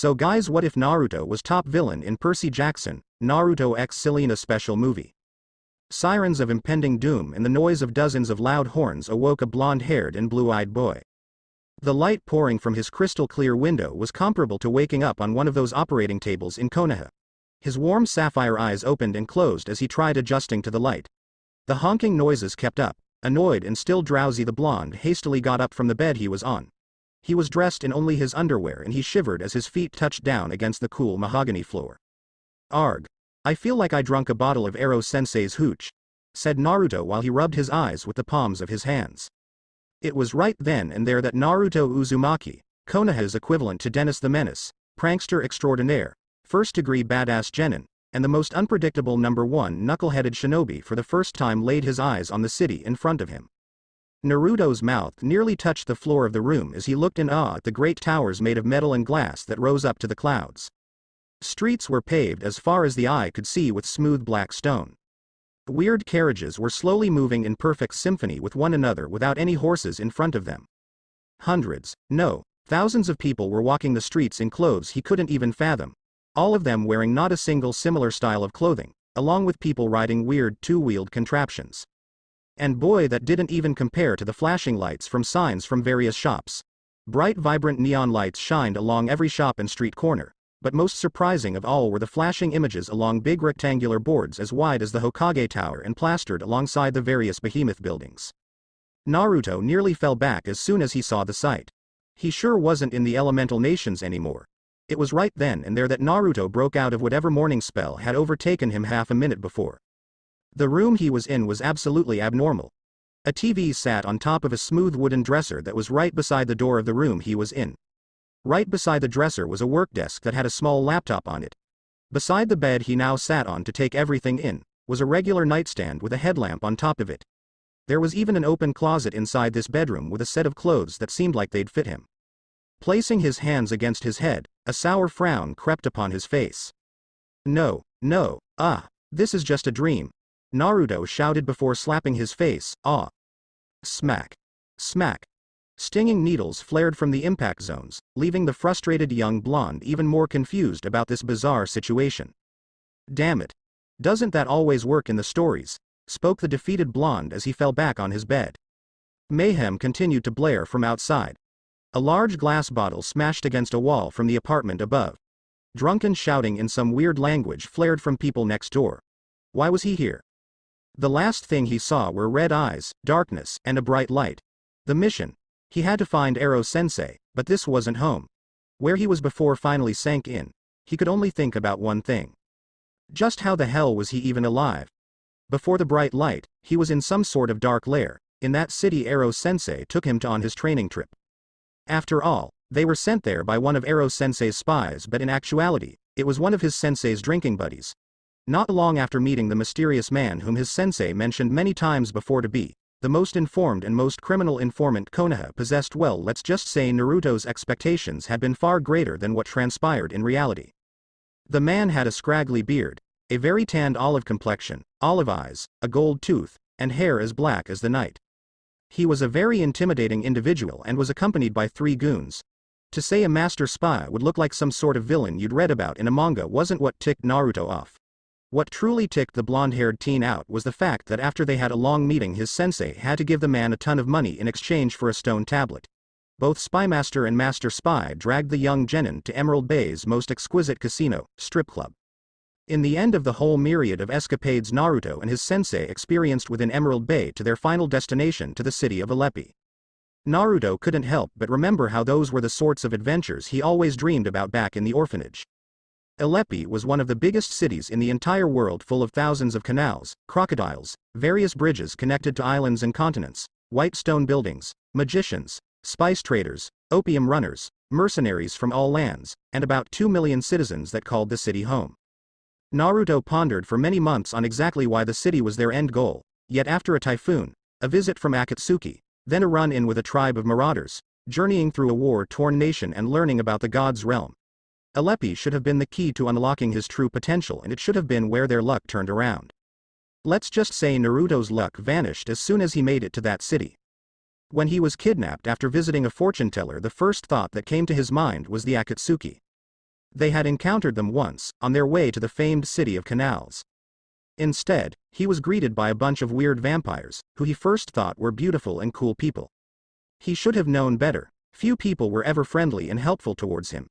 So guys, what if Naruto was top villain in Percy Jackson, Naruto x Selena special movie? Sirens of impending doom and the noise of dozens of loud horns awoke a blonde-haired and blue-eyed boy. The light pouring from his crystal-clear window was comparable to waking up on one of those operating tables in Konoha. His warm sapphire eyes opened and closed as he tried adjusting to the light. The honking noises kept up. Annoyed and still drowsy, the blonde hastily got up from the bed he was on. He was dressed in only his underwear and he shivered as his feet touched down against the cool mahogany floor. "Arg. I feel like I drunk a bottle of Ero-sensei's hooch," said Naruto while he rubbed his eyes with the palms of his hands. It was right then and there that Naruto Uzumaki, Konoha's equivalent to Dennis the Menace, prankster extraordinaire, first-degree badass genin, and the most unpredictable number one knuckle-headed shinobi for the first time laid his eyes on the city in front of him. Naruto's mouth nearly touched the floor of the room as he looked in awe at the great towers made of metal and glass that rose up to the clouds. Streets were paved as far as the eye could see with smooth black stone. Weird carriages were slowly moving in perfect symphony with one another without any horses in front of them. Hundreds, no, thousands of people were walking the streets in clothes he couldn't even fathom, all of them wearing not a single similar style of clothing, along with people riding weird two-wheeled contraptions. And boy, that didn't even compare to the flashing lights from signs from various shops. Bright vibrant neon lights shined along every shop and street corner, but most surprising of all were the flashing images along big rectangular boards as wide as the Hokage Tower and plastered alongside the various behemoth buildings. Naruto nearly fell back as soon as he saw the sight. He sure wasn't in the elemental nations anymore. It was right then and there that Naruto broke out of whatever morning spell had overtaken him half a minute before. The room he was in was absolutely abnormal. A TV sat on top of a smooth wooden dresser that was right beside the door of the room he was in. Right beside the dresser was a work desk that had a small laptop on it. Beside the bed he now sat on to take everything in, was a regular nightstand with a headlamp on top of it. There was even an open closet inside this bedroom with a set of clothes that seemed like they'd fit him. Placing his hands against his head, a sour frown crept upon his face. No, this is just a dream," Naruto shouted before slapping his face. Smack. Smack. Stinging needles flared from the impact zones, leaving the frustrated young blonde even more confused about this bizarre situation. "Damn it. Doesn't that always work in the stories?" spoke the defeated blonde as he fell back on his bed. Mayhem continued to blare from outside. A large glass bottle smashed against a wall from the apartment above. Drunken shouting in some weird language flared from people next door. Why was he here? The last thing he saw were red eyes, darkness, and a bright light. The mission. He had to find Ero-sensei, but this wasn't home. Where he was before finally sank in. He could only think about one thing. Just how the hell was he even alive? Before the bright light, he was in some sort of dark lair. In that city Ero-sensei took him to on his training trip. After all, they were sent there by one of Ero-sensei's spies, but in actuality, it was one of his sensei's drinking buddies. Not long after meeting the mysterious man whom his sensei mentioned many times before to be the most informed and most criminal informant Konoha possessed, well, let's just say Naruto's expectations had been far greater than what transpired in reality. The man had a scraggly beard, a very tanned olive complexion, olive eyes, a gold tooth, and hair as black as the night. He was a very intimidating individual and was accompanied by 3 goons. To say a master spy would look like some sort of villain you'd read about in a manga wasn't what ticked Naruto off. What truly ticked the blonde-haired teen out was the fact that after they had a long meeting his sensei had to give the man a ton of money in exchange for a stone tablet. Both Spymaster and Master Spy dragged the young genin to Emerald Bay's most exquisite casino, strip club. In the end of the whole myriad of escapades Naruto and his sensei experienced within Emerald Bay to their final destination to the city of Aleppi. Naruto couldn't help but remember how those were the sorts of adventures he always dreamed about back in the orphanage. Aleppi was one of the biggest cities in the entire world, full of thousands of canals, crocodiles, various bridges connected to islands and continents, white stone buildings, magicians, spice traders, opium runners, mercenaries from all lands, and about 2 million citizens that called the city home. Naruto pondered for many months on exactly why the city was their end goal, yet after a typhoon, a visit from Akatsuki, then a run-in with a tribe of marauders, journeying through a war-torn nation and learning about the gods' realm, Aleppi should have been the key to unlocking his true potential, and it should have been where their luck turned around. Let's just say Naruto's luck vanished as soon as he made it to that city. When he was kidnapped after visiting a fortune teller, the first thought that came to his mind was the Akatsuki. They had encountered them once, on their way to the famed city of canals. Instead, he was greeted by a bunch of weird vampires, who he first thought were beautiful and cool people. He should have known better. Few people were ever friendly and helpful towards him.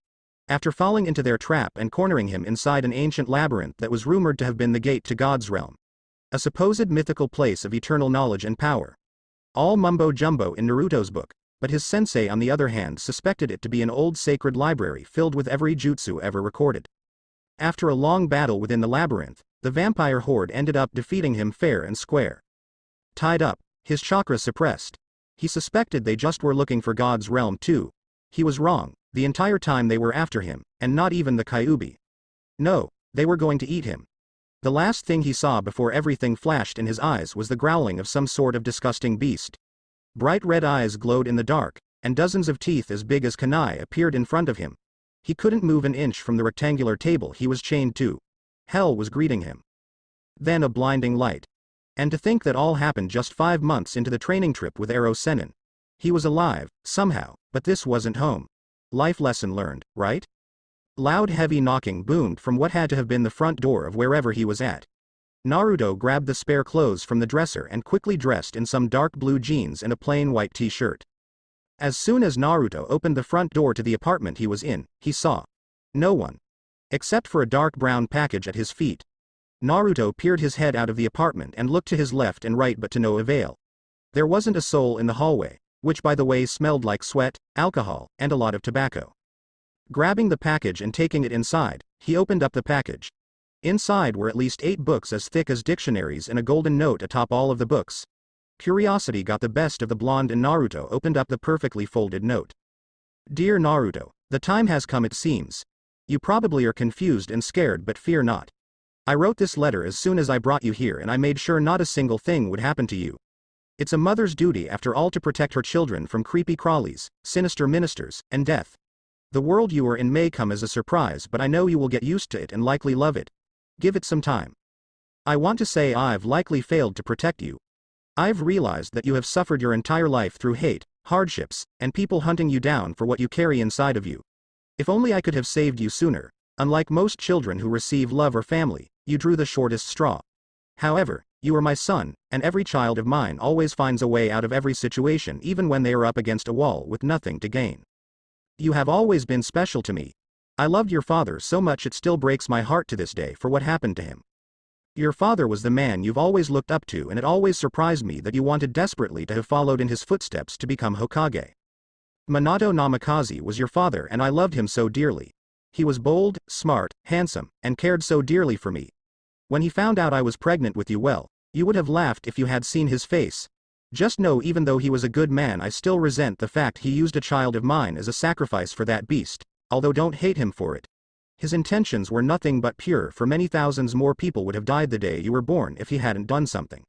After falling into their trap and cornering him inside an ancient labyrinth that was rumored to have been the gate to God's realm, a supposed mythical place of eternal knowledge and power. All mumbo-jumbo in Naruto's book, but his sensei on the other hand suspected it to be an old sacred library filled with every jutsu ever recorded. After a long battle within the labyrinth, the vampire horde ended up defeating him fair and square. Tied up, his chakra suppressed. He suspected they just were looking for God's realm too. He was wrong. The entire time they were after him, and not even the Kyuubi. No, they were going to eat him. The last thing he saw before everything flashed in his eyes was the growling of some sort of disgusting beast. Bright red eyes glowed in the dark, and dozens of teeth as big as kunai appeared in front of him. He couldn't move an inch from the rectangular table he was chained to. Hell was greeting him. Then a blinding light. And to think that all happened just 5 months into the training trip with Ero Sennin. He was alive, somehow, but this wasn't home. Life lesson learned, right? Loud heavy knocking boomed from what had to have been the front door of wherever he was at. Naruto grabbed the spare clothes from the dresser and quickly dressed in some dark blue jeans and a plain white t-shirt. As soon as Naruto opened the front door to the apartment he was in, he saw no one. Except for a dark brown package at his feet. Naruto peered his head out of the apartment and looked to his left and right but to no avail. There wasn't a soul in the hallway, which by the way smelled like sweat, alcohol, and a lot of tobacco. Grabbing the package and taking it inside, he opened up the package. Inside were at least 8 books as thick as dictionaries and a golden note atop all of the books. Curiosity got the best of the blonde and Naruto opened up the perfectly folded note. Dear Naruto, the time has come it seems. You probably are confused and scared but fear not. I wrote this letter as soon as I brought you here and I made sure not a single thing would happen to you. It's a mother's duty after all to protect her children from creepy crawlies, sinister ministers, and death. The world you are in may come as a surprise but I know you will get used to it and likely love it. Give it some time. I want to say I've likely failed to protect you. I've realized that you have suffered your entire life through hate, hardships, and people hunting you down for what you carry inside of you. If only I could have saved you sooner. Unlike most children who receive love or family, you drew the shortest straw. However, you are my son, and every child of mine always finds a way out of every situation even when they are up against a wall with nothing to gain. You have always been special to me. I loved your father so much it still breaks my heart to this day for what happened to him. Your father was the man you've always looked up to and it always surprised me that you wanted desperately to have followed in his footsteps to become Hokage. Minato Namikaze was your father and I loved him so dearly. He was bold, smart, handsome, and cared so dearly for me. When he found out I was pregnant with you, well, you would have laughed if you had seen his face. Just know even though he was a good man I still resent the fact he used a child of mine as a sacrifice for that beast, although don't hate him for it. His intentions were nothing but pure for many thousands more people would have died the day you were born if he hadn't done something.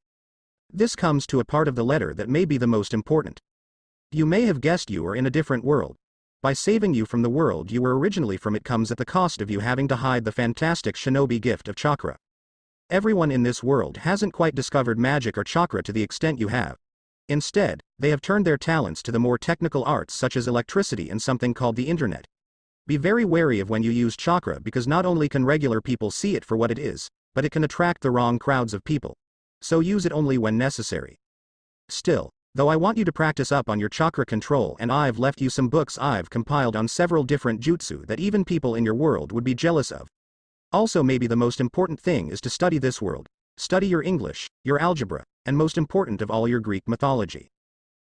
This comes to a part of the letter that may be the most important. You may have guessed you are in a different world. By saving you from the world you were originally from it comes at the cost of you having to hide the fantastic shinobi gift of chakra. Everyone in this world hasn't quite discovered magic or chakra to the extent you have. Instead, they have turned their talents to the more technical arts such as electricity and something called the internet. Be very wary of when you use chakra because not only can regular people see it for what it is, but it can attract the wrong crowds of people. So use it only when necessary. Still, though I want you to practice up on your chakra control and I've left you some books I've compiled on several different jutsu that even people in your world would be jealous of. Also maybe the most important thing is to study this world. Study your English, your algebra, and most important of all your Greek mythology.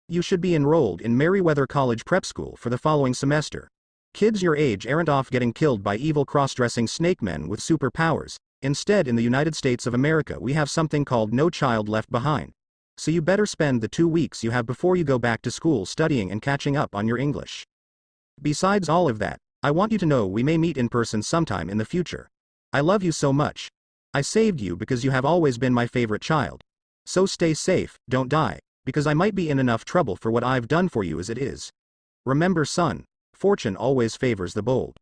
You should be enrolled in Merryweather College Prep School for the following semester. Kids your age aren't off getting killed by evil cross-dressing snake men with superpowers. Instead in the United States of America we have something called No Child Left Behind. So you better spend the 2 weeks you have before you go back to school studying and catching up on your English. Besides all of that, I want you to know we may meet in person sometime in the future. I love you so much. I saved you because you have always been my favorite child. So stay safe, don't die, because I might be in enough trouble for what I've done for you as it is. Remember son, fortune always favors the bold.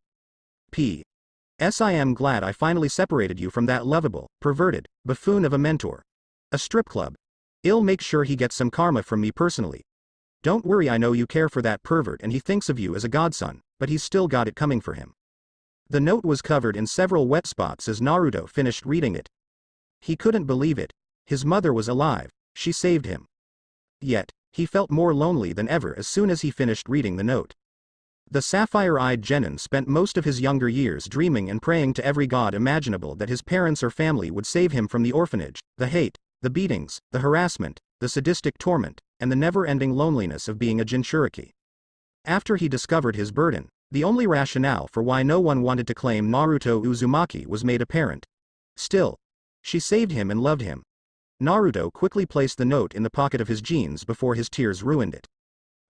P.S. I am glad I finally separated you from that lovable, perverted, buffoon of a mentor. A strip club. I'll make sure he gets some karma from me personally. Don't worry I know you care for that pervert and he thinks of you as a godson, but he's still got it coming for him. The note was covered in several wet spots as Naruto finished reading it. He couldn't believe it. His mother was alive, she saved him. Yet, he felt more lonely than ever as soon as he finished reading the note. The sapphire-eyed genin spent most of his younger years dreaming and praying to every god imaginable that his parents or family would save him from the orphanage, the hate, the beatings, the harassment, the sadistic torment, and the never-ending loneliness of being a Jinchuriki. After he discovered his burden, the only rationale for why no one wanted to claim Naruto Uzumaki was made apparent. Still, she saved him and loved him. Naruto quickly placed the note in the pocket of his jeans before his tears ruined it.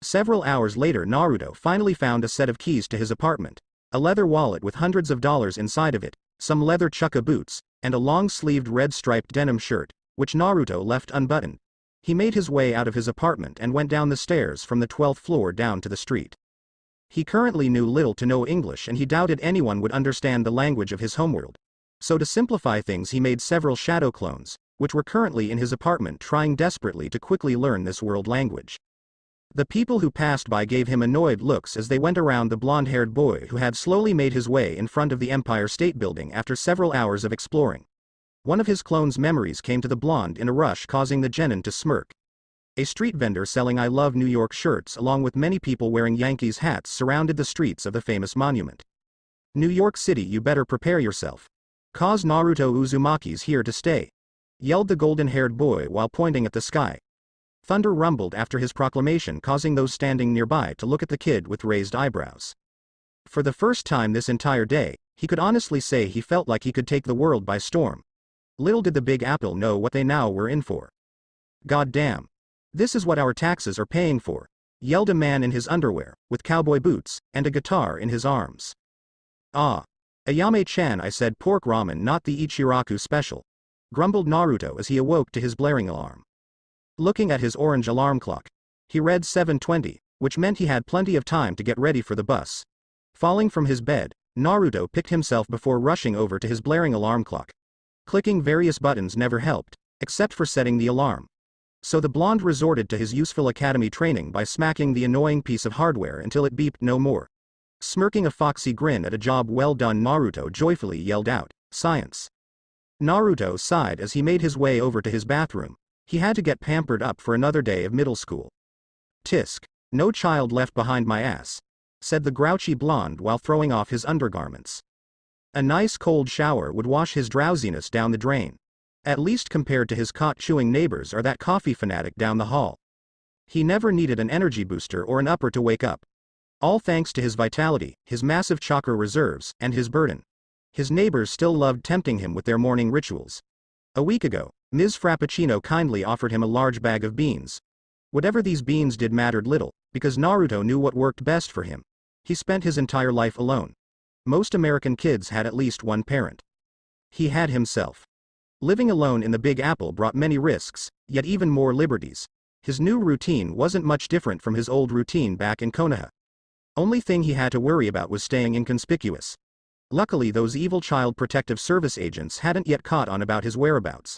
Several hours later Naruto finally found a set of keys to his apartment, a leather wallet with hundreds of dollars inside of it, some leather chukka boots, and a long-sleeved red-striped denim shirt, which Naruto left unbuttoned. He made his way out of his apartment and went down the stairs from the 12th floor down to the street. He currently knew little to no English and he doubted anyone would understand the language of his homeworld. So to simplify things he made several shadow clones, which were currently in his apartment trying desperately to quickly learn this world language. The people who passed by gave him annoyed looks as they went around the blonde-haired boy who had slowly made his way in front of the Empire State Building after several hours of exploring. One of his clone's memories came to the blonde in a rush, causing the genin to smirk. A street vendor selling I Love New York shirts along with many people wearing Yankees hats surrounded the streets of the famous monument. New York City, you better prepare yourself. 'Cause Naruto Uzumaki's here to stay, yelled the golden-haired boy while pointing at the sky. Thunder rumbled after his proclamation, causing those standing nearby to look at the kid with raised eyebrows. For the first time this entire day, he could honestly say he felt like he could take the world by storm. Little did the Big Apple know what they now were in for. "God damn. This is what our taxes are paying for," yelled a man in his underwear, with cowboy boots, and a guitar in his arms. "Ah. Ayame-chan, I said pork ramen, not the Ichiraku special," grumbled Naruto as he awoke to his blaring alarm. Looking at his orange alarm clock, he read 7:20, which meant he had plenty of time to get ready for the bus. Falling from his bed, Naruto picked himself before rushing over to his blaring alarm clock. Clicking various buttons never helped, except for setting the alarm. So the blonde resorted to his useful academy training by smacking the annoying piece of hardware until it beeped no more. Smirking a foxy grin at a job well done, Naruto joyfully yelled out, "Science." Naruto sighed as he made his way over to his bathroom. He had to get pampered up for another day of middle school. "Tisk, no child left behind my ass," said the grouchy blonde while throwing off his undergarments. A nice cold shower would wash his drowsiness down the drain. At least compared to his cot-chewing neighbors or that coffee fanatic down the hall. He never needed an energy booster or an upper to wake up. All thanks to his vitality, his massive chakra reserves, and his burden. His neighbors still loved tempting him with their morning rituals. A week ago, Ms. Frappuccino kindly offered him a large bag of beans. Whatever these beans did mattered little, because Naruto knew what worked best for him. He spent his entire life alone. Most American kids had at least one parent. He had himself. Living alone in the Big Apple brought many risks, yet even more liberties. His new routine wasn't much different from his old routine back in Konoha. Only thing he had to worry about was staying inconspicuous. Luckily those evil Child Protective Service agents hadn't yet caught on about his whereabouts.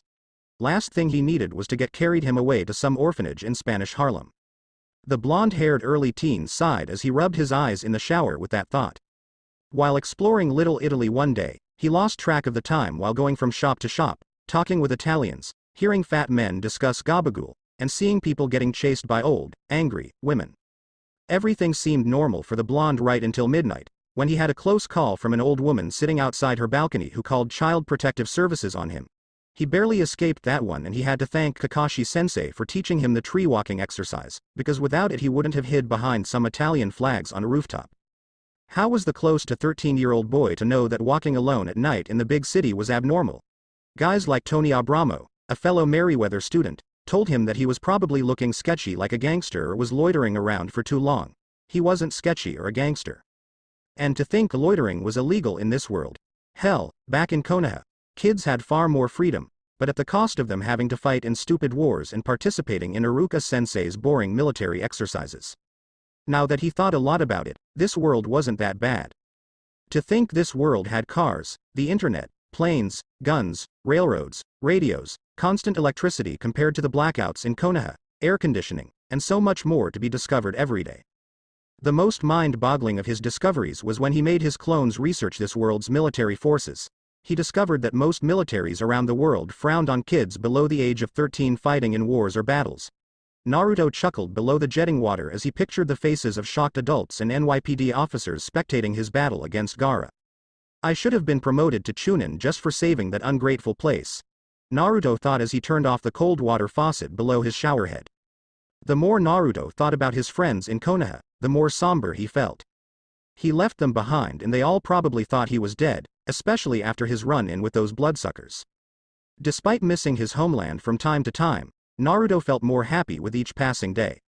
Last thing he needed was to get carried him away to some orphanage in Spanish Harlem. The blonde-haired early teen sighed as he rubbed his eyes in the shower with that thought. While exploring Little Italy one day, he lost track of the time while going from shop to shop, talking with Italians, hearing fat men discuss gabagool, and seeing people getting chased by old, angry women. Everything seemed normal for the blonde right until midnight, when he had a close call from an old woman sitting outside her balcony who called Child Protective Services on him. He barely escaped that one and he had to thank Kakashi-sensei for teaching him the tree-walking exercise, because without it he wouldn't have hid behind some Italian flags on a rooftop. How was the close to 13-year-old boy to know that walking alone at night in the big city was abnormal? Guys like Tony Abramo, a fellow Merryweather student, told him that he was probably looking sketchy like a gangster or was loitering around for too long. He wasn't sketchy or a gangster. And to think loitering was illegal in this world. Hell, back in Konoha, kids had far more freedom, but at the cost of them having to fight in stupid wars and participating in Iruka-sensei's boring military exercises. Now that he thought a lot about it, this world wasn't that bad. To think this world had cars, the internet, planes, guns, railroads, radios, constant electricity compared to the blackouts in Konoha, air conditioning, and so much more to be discovered every day. The most mind-boggling of his discoveries was when he made his clones research this world's military forces. He discovered that most militaries around the world frowned on kids below the age of 13 fighting in wars or battles. Naruto chuckled below the jetting water as he pictured the faces of shocked adults and NYPD officers spectating his battle against Gaara. I should have been promoted to Chunin just for saving that ungrateful place, Naruto thought as he turned off the cold water faucet below his showerhead. The more Naruto thought about his friends in Konoha, the more somber he felt. He left them behind and they all probably thought he was dead, especially after his run-in with those bloodsuckers. Despite missing his homeland from time to time, Naruto felt more happy with each passing day.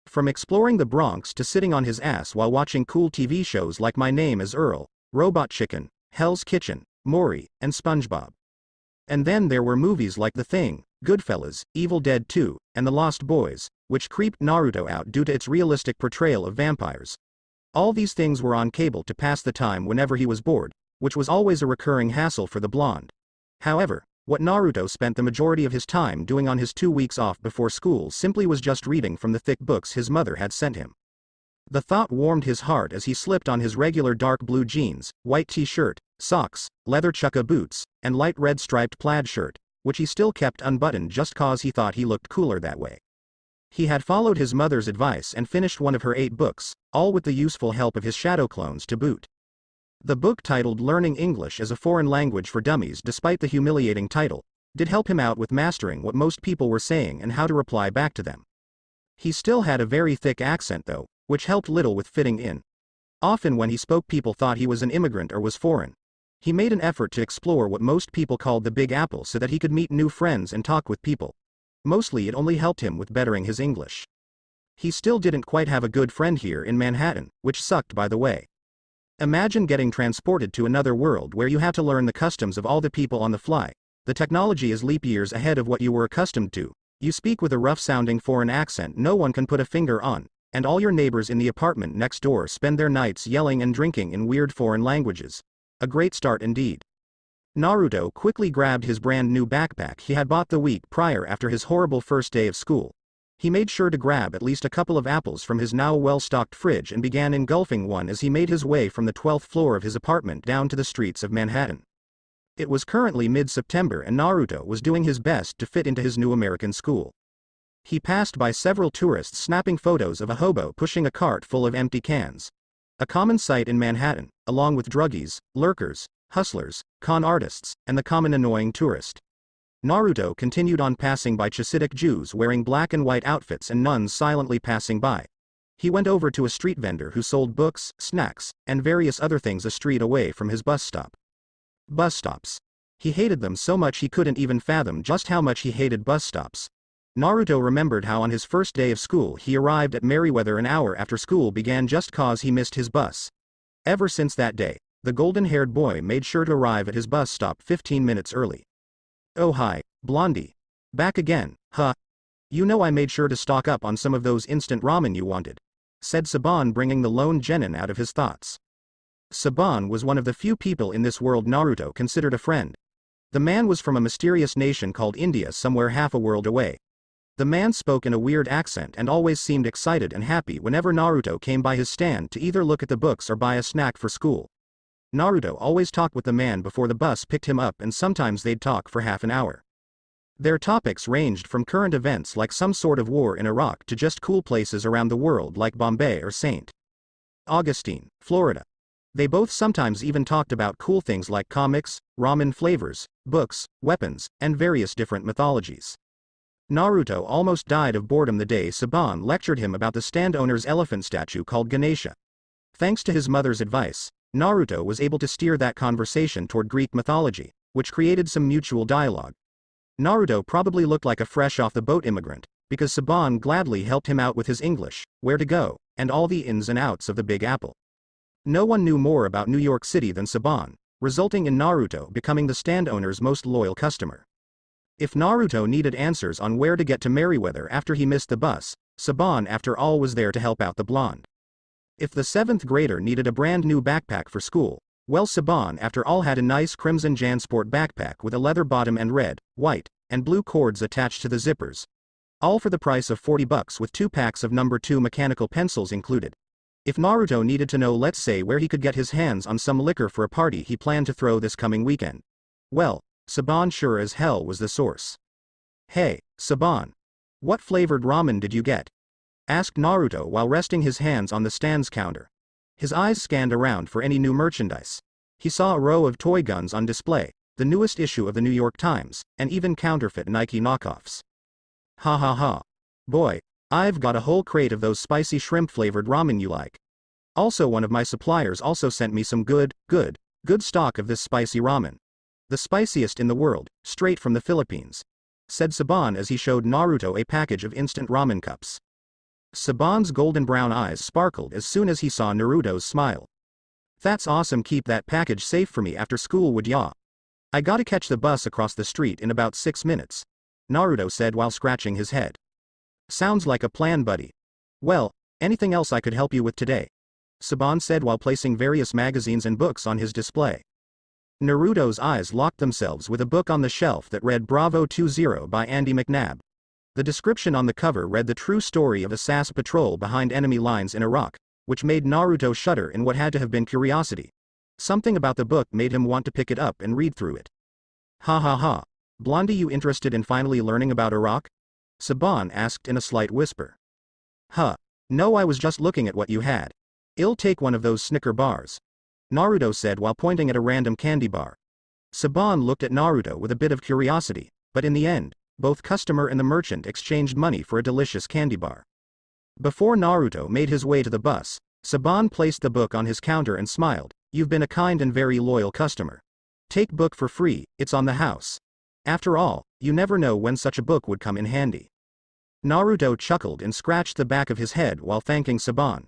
From exploring the Bronx to sitting on his ass while watching cool TV shows like My Name is Earl, Robot Chicken, Hell's Kitchen, Maury, and SpongeBob. And then there were movies like The Thing, Goodfellas, Evil Dead 2, and The Lost Boys, which creeped Naruto out due to its realistic portrayal of vampires. All these things were on cable to pass the time whenever he was bored, which was always a recurring hassle for the blonde. However, what Naruto spent the majority of his time doing on his 2 weeks off before school simply was just reading from the thick books his mother had sent him. The thought warmed his heart as he slipped on his regular dark blue jeans, white t-shirt, socks, leather chukka boots, and light red striped plaid shirt, which he still kept unbuttoned just cause he thought he looked cooler that way. He had followed his mother's advice and finished one of her 8 books, all with the useful help of his shadow clones to boot. The book, titled Learning English as a Foreign Language for Dummies despite the humiliating title, did help him out with mastering what most people were saying and how to reply back to them. He still had a very thick accent though, which helped little with fitting in. Often when he spoke people thought he was an immigrant or was foreign. He made an effort to explore what most people called the Big Apple so that he could meet new friends and talk with people. Mostly it only helped him with bettering his English. He still didn't quite have a good friend here in Manhattan, which sucked by the way. Imagine getting transported to another world where you have to learn the customs of all the people on the fly. The technology is leap years ahead of what you were accustomed to. You speak with a rough-sounding foreign accent no one can put a finger on, and all your neighbors in the apartment next door spend their nights yelling and drinking in weird foreign languages. A great start indeed. Naruto quickly grabbed his brand new backpack he had bought the week prior after his horrible first day of school. He made sure to grab at least a couple of apples from his now well-stocked fridge and began engulfing one as he made his way from the 12th floor of his apartment down to the streets of Manhattan. It was currently mid-September and Naruto was doing his best to fit into his new American school. He passed by several tourists snapping photos of a hobo pushing a cart full of empty cans. A common sight in Manhattan, along with druggies, lurkers, hustlers, con artists, and the common annoying tourist. Naruto continued on passing by Chassidic Jews wearing black and white outfits and nuns silently passing by. He went over to a street vendor who sold books, snacks, and various other things a street away from his bus stop. Bus stops. He hated them so much he couldn't even fathom just how much he hated bus stops. Naruto remembered how on his first day of school he arrived at Merryweather an hour after school began just cause he missed his bus. Ever since that day, the golden-haired boy made sure to arrive at his bus stop 15 minutes early. Oh hi, Blondie. Back again, huh? You know I made sure to stock up on some of those instant ramen you wanted, said Saban, bringing the lone genin out of his thoughts. Saban was one of the few people in this world Naruto considered a friend. The man was from a mysterious nation called India somewhere half a world away. The man spoke in a weird accent and always seemed excited and happy whenever Naruto came by his stand to either look at the books or buy a snack for school. Naruto always talked with the man before the bus picked him up and sometimes they'd talk for half an hour. Their topics ranged from current events like some sort of war in Iraq to just cool places around the world like Bombay or St. Augustine, Florida. They both sometimes even talked about cool things like comics, ramen flavors, books, weapons, and various different mythologies. Naruto almost died of boredom the day Saban lectured him about the stand owner's elephant statue called Ganesha. Thanks to his mother's advice, Naruto was able to steer that conversation toward Greek mythology, which created some mutual dialogue. Naruto probably looked like a fresh-off-the-boat immigrant, because Saban gladly helped him out with his English, where to go, and all the ins and outs of the Big Apple. No one knew more about New York City than Saban, resulting in Naruto becoming the stand owner's most loyal customer. If Naruto needed answers on where to get to Merryweather after he missed the bus, Saban after all was there to help out the blonde. If the 7th grader needed a brand new backpack for school, well Saban after all had a nice crimson JanSport backpack with a leather bottom and red, white, and blue cords attached to the zippers. All for the price of $40 with 2 packs of number 2 mechanical pencils included. If Naruto needed to know, let's say, where he could get his hands on some liquor for a party he planned to throw this coming weekend, well, Saban sure as hell was the source. "Hey, Saban. What flavored ramen did you get?" asked Naruto while resting his hands on the stand's counter. His eyes scanned around for any new merchandise. He saw a row of toy guns on display, the newest issue of the New York Times, and even counterfeit Nike knockoffs. "Ha ha ha. Boy, I've got a whole crate of those spicy shrimp-flavored ramen you like. Also, one of my suppliers also sent me some good stock of this spicy ramen. The spiciest in the world, straight from the Philippines," said Saban as he showed Naruto a package of instant ramen cups. Saban's golden brown eyes sparkled as soon as he saw Naruto's smile. "That's awesome, keep that package safe for me after school, would ya? I gotta catch the bus across the street in about 6 minutes," Naruto said while scratching his head. "Sounds like a plan, buddy. Well, anything else I could help you with today?" Saban said while placing various magazines and books on his display. Naruto's eyes locked themselves with a book on the shelf that read Bravo 20 by Andy McNabb. The description on the cover read the true story of a SAS patrol behind enemy lines in Iraq, which made Naruto shudder in what had to have been curiosity. Something about the book made him want to pick it up and read through it. "Ha ha ha. Blondie, you interested in finally learning about Iraq?" Saban asked in a slight whisper. "Huh. No, I was just looking at what you had. I'll take one of those Snicker bars," Naruto said while pointing at a random candy bar. Saban looked at Naruto with a bit of curiosity, but in the end, both customer and the merchant exchanged money for a delicious candy bar. Before Naruto made his way to the bus, Saban placed the book on his counter and smiled. "You've been a kind and very loyal customer. Take book for free, it's on the house. After all, you never know when such a book would come in handy." Naruto chuckled and scratched the back of his head while thanking Saban.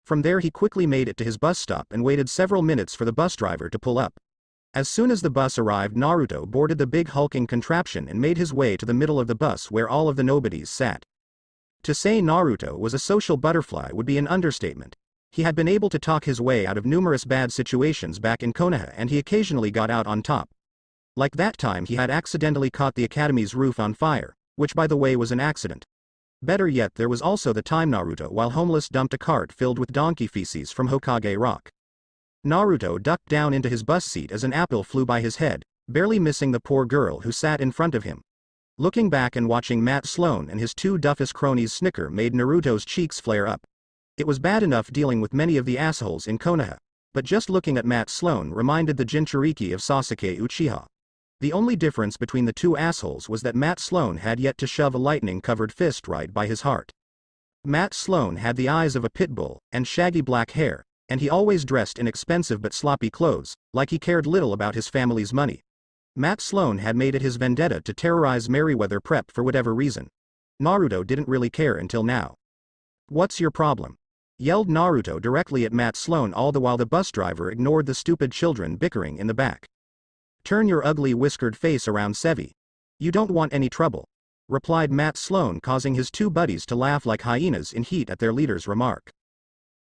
From there he quickly made it to his bus stop and waited several minutes for the bus driver to pull up. As soon as the bus arrived, Naruto boarded the big hulking contraption and made his way to the middle of the bus where all of the nobodies sat. To say Naruto was a social butterfly would be an understatement. He had been able to talk his way out of numerous bad situations back in Konoha, and he occasionally got out on top. Like that time he had accidentally caught the academy's roof on fire, which by the way was an accident. Better yet, there was also the time Naruto while homeless dumped a cart filled with donkey feces from Hokage Rock. Naruto ducked down into his bus seat as an apple flew by his head, barely missing the poor girl who sat in front of him. Looking back and watching Matt Sloan and his two Duffus cronies snicker made Naruto's cheeks flare up. It was bad enough dealing with many of the assholes in Konoha, but just looking at Matt Sloan reminded the Jinchuriki of Sasuke Uchiha. The only difference between the two assholes was that Matt Sloan had yet to shove a lightning-covered fist right by his heart. Matt Sloan had the eyes of a pit bull, and shaggy black hair, and he always dressed in expensive but sloppy clothes, like he cared little about his family's money. Matt Sloan had made it his vendetta to terrorize Merryweather Prep for whatever reason. Naruto didn't really care until now. "What's your problem?" yelled Naruto directly at Matt Sloan, all the while the bus driver ignored the stupid children bickering in the back. "Turn your ugly whiskered face around, Sevi. You don't want any trouble," replied Matt Sloan, causing his two buddies to laugh like hyenas in heat at their leader's remark.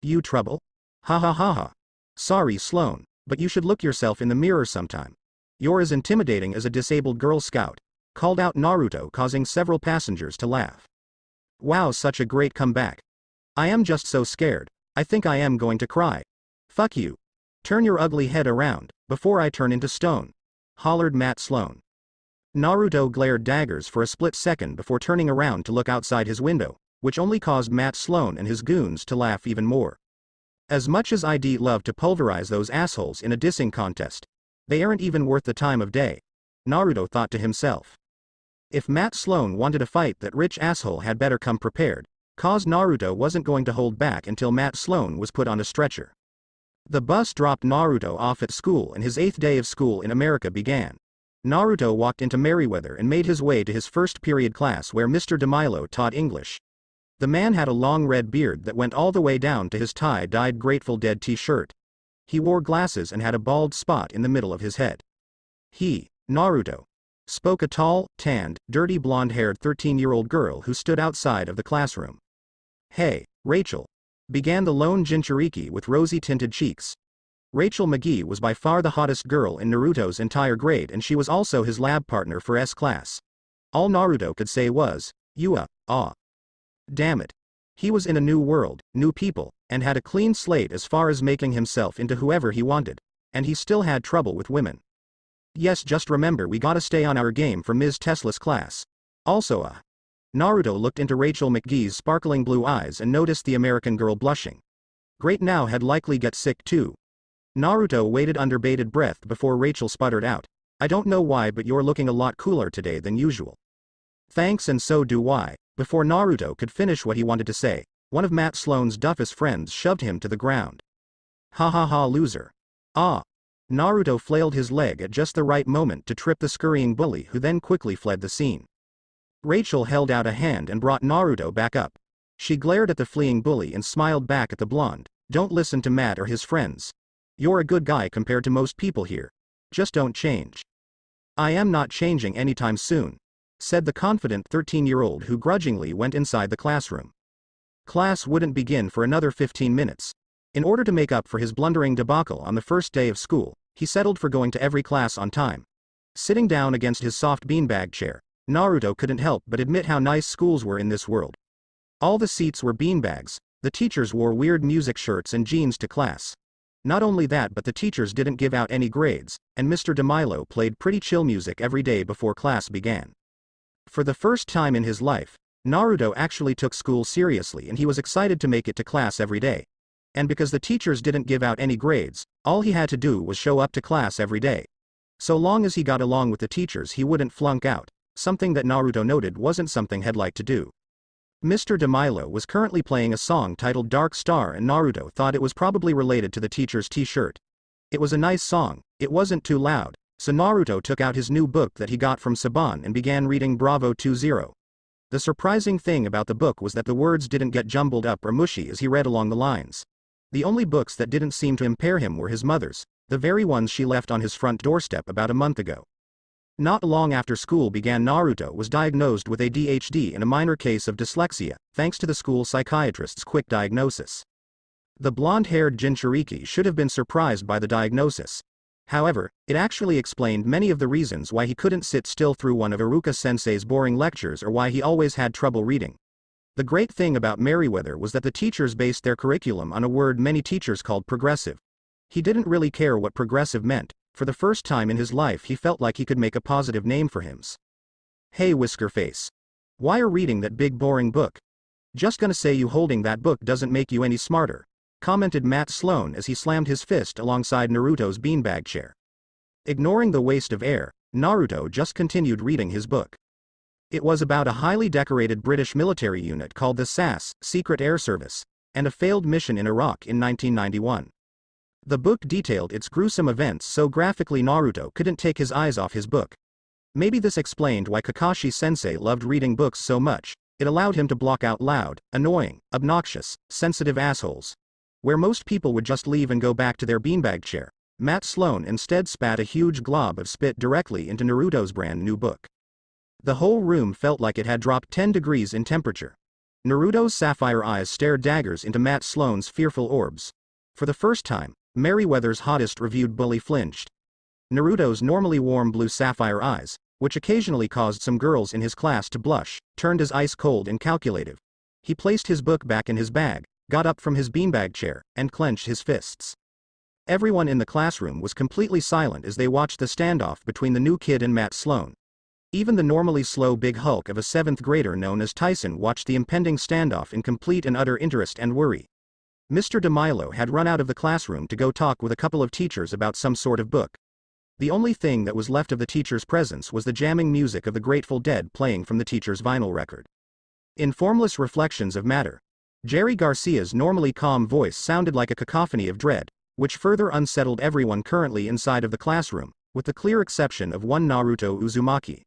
"You trouble? Ha ha ha ha. Sorry, Sloan, but you should look yourself in the mirror sometime. You're as intimidating as a disabled Girl Scout," called out Naruto, causing several passengers to laugh. "Wow, such a great comeback. I am just so scared, I think I am going to cry. Fuck you. Turn your ugly head around, before I turn into stone," hollered Matt Sloan. Naruto glared daggers for a split second before turning around to look outside his window, which only caused Matt Sloan and his goons to laugh even more. As much as I'd love to pulverize those assholes in a dissing contest, they aren't even worth the time of day, Naruto thought to himself. If Matt Sloan wanted a fight, that rich asshole had better come prepared, cause Naruto wasn't going to hold back until Matt Sloan was put on a stretcher. The bus dropped Naruto off at school and his 8th day of school in America began. Naruto walked into Merryweather and made his way to his first period class where Mr. DeMilo taught English. The man had a long red beard that went all the way down to his tie-dyed Grateful Dead t-shirt. He wore glasses and had a bald spot in the middle of his head. "He, Naruto," spoke a tall, tanned, dirty blonde-haired 13-year-old girl who stood outside of the classroom. "Hey, Rachel," began the lone Jinchuriki with rosy-tinted cheeks. Rachel McGee was by far the hottest girl in Naruto's entire grade, and she was also his lab partner for S class. All Naruto could say was, "You damn it. He was in a new world, new people, and had a clean slate as far as making himself into whoever he wanted. And he still had trouble with women. Yes, just remember we gotta stay on our game for Ms. Tesla's class. Also, Naruto looked into Rachel McGee's sparkling blue eyes and noticed the American girl blushing. Great, now had likely get sick too. Naruto waited under bated breath before Rachel sputtered out, I don't know why, but you're looking a lot cooler today than usual. Thanks, and so do I. Before Naruto could finish what he wanted to say, one of Matt Sloan's duffus friends shoved him to the ground. Ha ha ha, loser. Ah. Naruto flailed his leg at just the right moment to trip the scurrying bully, who then quickly fled the scene. Rachel held out a hand and brought Naruto back up. She glared at the fleeing bully and smiled back at the blonde. Don't listen to Matt or his friends. You're a good guy compared to most people here. Just don't change. I am not changing anytime soon, said the confident 13-year-old who grudgingly went inside the classroom. Class wouldn't begin for another 15 minutes. In order to make up for his blundering debacle on the first day of school, he settled for going to every class on time. Sitting down against his soft beanbag chair, Naruto couldn't help but admit how nice schools were in this world. All the seats were beanbags, the teachers wore weird music shirts and jeans to class. Not only that, but the teachers didn't give out any grades, and Mr. DeMilo played pretty chill music every day before class began. For the first time in his life, Naruto actually took school seriously, and he was excited to make it to class every day. And because the teachers didn't give out any grades, all he had to do was show up to class every day. So long as he got along with the teachers, he wouldn't flunk out, something that Naruto noted wasn't something he'd like to do. Mr. DeMilo was currently playing a song titled Dark Star, and Naruto thought it was probably related to the teacher's t-shirt. It was a nice song, it wasn't too loud, so Naruto took out his new book that he got from Saban and began reading Bravo 20. The surprising thing about the book was that the words didn't get jumbled up or mushy as he read along the lines. The only books that didn't seem to impair him were his mother's, the very ones she left on his front doorstep about a month ago. Not long after school began, Naruto was diagnosed with ADHD and a minor case of dyslexia, thanks to the school psychiatrist's quick diagnosis. The blonde-haired Jinchuriki should have been surprised by the diagnosis. However, it actually explained many of the reasons why he couldn't sit still through one of Iruka-sensei's boring lectures, or why he always had trouble reading. The great thing about Merryweather was that the teachers based their curriculum on a word many teachers called progressive. He didn't really care what progressive meant. For the first time in his life, he felt like he could make a positive name for himself. Hey Whiskerface. Why are reading that big boring book? Just gonna say you holding that book doesn't make you any smarter, commented Matt Sloan as he slammed his fist alongside Naruto's beanbag chair. Ignoring the waste of air, Naruto just continued reading his book. It was about a highly decorated British military unit called the SAS, Secret Air Service, and a failed mission in Iraq in 1991. The book detailed its gruesome events so graphically Naruto couldn't take his eyes off his book. Maybe this explained why Kakashi-sensei loved reading books so much. It allowed him to block out loud, annoying, obnoxious, sensitive assholes. Where most people would just leave and go back to their beanbag chair, Matt Sloan instead spat a huge glob of spit directly into Naruto's brand new book. The whole room felt like it had dropped 10 degrees in temperature. Naruto's sapphire eyes stared daggers into Matt Sloan's fearful orbs. For the first time, Merryweather's hottest reviewed bully flinched. Naruto's normally warm blue sapphire eyes, which occasionally caused some girls in his class to blush, turned as ice-cold and calculative. He placed his book back in his bag, got up from his beanbag chair, and clenched his fists. Everyone in the classroom was completely silent as they watched the standoff between the new kid and Matt Sloan. Even the normally slow big hulk of a 7th grader known as Tyson watched the impending standoff in complete and utter interest and worry. Mr. DeMilo had run out of the classroom to go talk with a couple of teachers about some sort of book. The only thing that was left of the teacher's presence was the jamming music of the Grateful Dead playing from the teacher's vinyl record. In formless reflections of matter, Jerry Garcia's normally calm voice sounded like a cacophony of dread, which further unsettled everyone currently inside of the classroom, with the clear exception of one Naruto Uzumaki.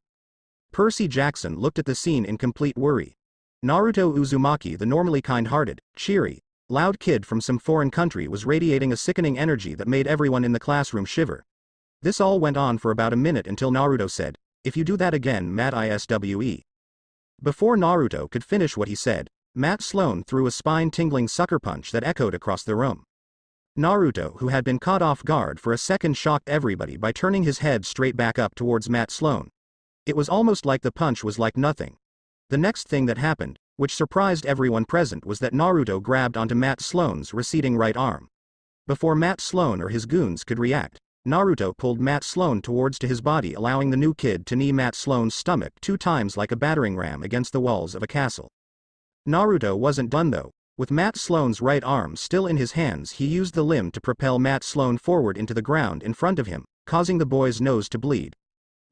Percy Jackson looked at the scene in complete worry. Naruto Uzumaki, the normally kind-hearted, cheery, loud kid from some foreign country, was radiating a sickening energy that made everyone in the classroom shiver. This all went on for about a minute until Naruto said, "If you do that again, Matt ISWE." Before Naruto could finish what he said, Matt Sloan threw a spine-tingling sucker punch that echoed across the room. Naruto, who had been caught off guard for a second, shocked everybody by turning his head straight back up towards Matt Sloan. It was almost like the punch was like nothing. The next thing that happened, which surprised everyone present was that Naruto grabbed onto Matt Sloan's receding right arm. Before Matt Sloan or his goons could react, Naruto pulled Matt Sloan towards to his body, allowing the new kid to knee Matt Sloan's stomach 2 times like a battering ram against the walls of a castle. Naruto wasn't done though. With Matt Sloan's right arm still in his hands, he used the limb to propel Matt Sloan forward into the ground in front of him, causing the boy's nose to bleed.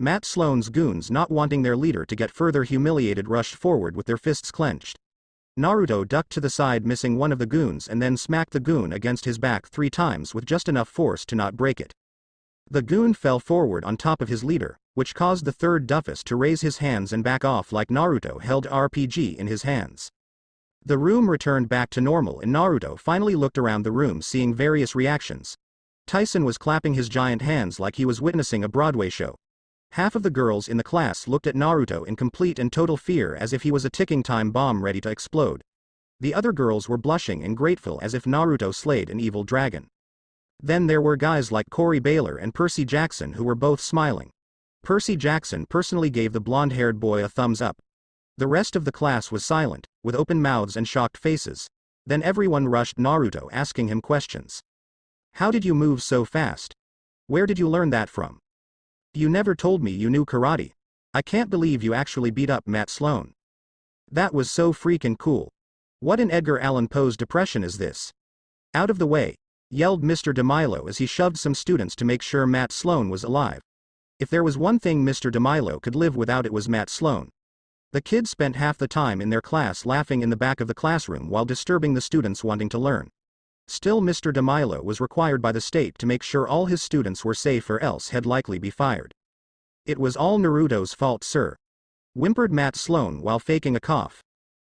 Matt Sloan's goons, not wanting their leader to get further humiliated, rushed forward with their fists clenched. Naruto ducked to the side, missing one of the goons, and then smacked the goon against his back 3 times with just enough force to not break it. The goon fell forward on top of his leader, which caused the third doofus to raise his hands and back off like Naruto held RPG in his hands. The room returned back to normal and Naruto finally looked around the room, seeing various reactions. Tyson was clapping his giant hands like he was witnessing a Broadway show. Half of the girls in the class looked at Naruto in complete and total fear, as if he was a ticking time bomb ready to explode. The other girls were blushing and grateful as if Naruto slayed an evil dragon. Then there were guys like Corey Baylor and Percy Jackson who were both smiling. Percy Jackson personally gave the blonde-haired boy a thumbs up. The rest of the class was silent, with open mouths and shocked faces. Then everyone rushed Naruto, asking him questions. How did you move so fast? Where did you learn that from? You never told me you knew karate. I can't believe you actually beat up Matt Sloan. That was so freaking cool. What in Edgar Allan Poe's depression is this? Out of the way, yelled Mr. DeMilo as he shoved some students to make sure Matt Sloan was alive. If there was one thing Mr. DeMilo could live without, it was Matt Sloan. The kids spent half the time in their class laughing in the back of the classroom while disturbing the students wanting to learn. Still, Mr. DeMilo was required by the state to make sure all his students were safe, or else he'd likely be fired. It was all Naruto's fault, sir, whimpered Matt Sloan while faking a cough.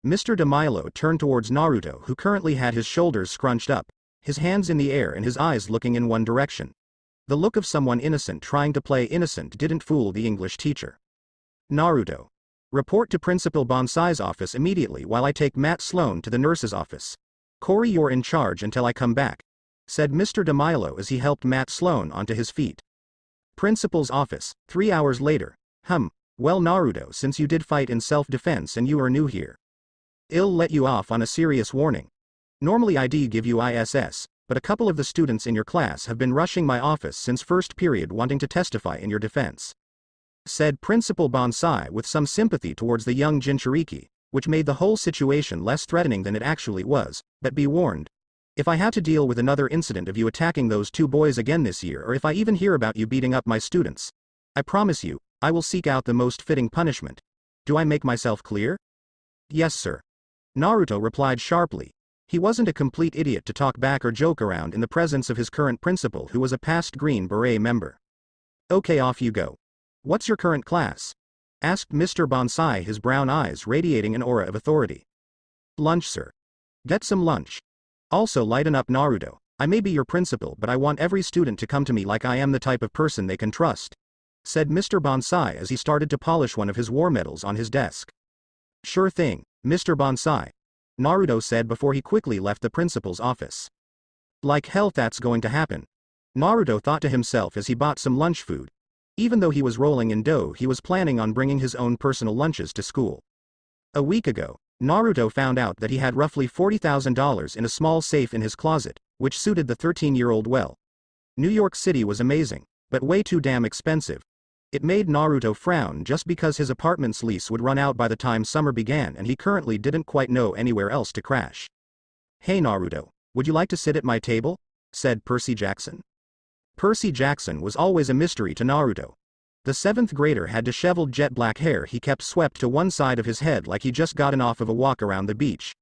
Mr. DeMilo turned towards Naruto, who currently had his shoulders scrunched up, his hands in the air and his eyes looking in one direction. The look of someone innocent trying to play innocent didn't fool the English teacher. Naruto. Report to Principal Bonsai's office immediately while I take Matt Sloan to the nurse's office. Corey, you're in charge until I come back, said Mr. DeMilo as he helped Matt Sloan onto his feet. Principal's office, 3 hours later. Well Naruto, since you did fight in self-defense and you are new here, I'll let you off on a serious warning. Normally I'd give you ISS, but a couple of the students in your class have been rushing my office since first period wanting to testify in your defense, said Principal Bonsai with some sympathy towards the young Jinchuriki, which made the whole situation less threatening than it actually was. But be warned. If I have to deal with another incident of you attacking those 2 boys again this year, or if I even hear about you beating up my students, I promise you, I will seek out the most fitting punishment. Do I make myself clear? Yes, sir. Naruto replied sharply. He wasn't a complete idiot to talk back or joke around in the presence of his current principal, who was a past Green Beret member. Okay, off you go. What's your current class? Asked Mr. Bonsai, his brown eyes radiating an aura of authority. Lunch, sir. Get some lunch. Also lighten up, Naruto. I may be your principal, but I want every student to come to me like I am the type of person they can trust, said Mr. Bonsai as he started to polish one of his war medals on his desk. Sure thing, Mr. Bonsai, Naruto said before he quickly left the principal's office. Like hell that's going to happen, Naruto thought to himself as he bought some lunch food. Even though he was rolling in dough, he was planning on bringing his own personal lunches to school. A week ago, Naruto found out that he had roughly $40,000 in a small safe in his closet, which suited the 13-year-old well. New York City was amazing, but way too damn expensive. It made Naruto frown just because his apartment's lease would run out by the time summer began and he currently didn't quite know anywhere else to crash. Hey Naruto, would you like to sit at my table? Said Percy Jackson. Percy Jackson was always a mystery to Naruto. The 7th grader had disheveled jet black hair he kept swept to one side of his head like he just gotten off of a walk around the beach.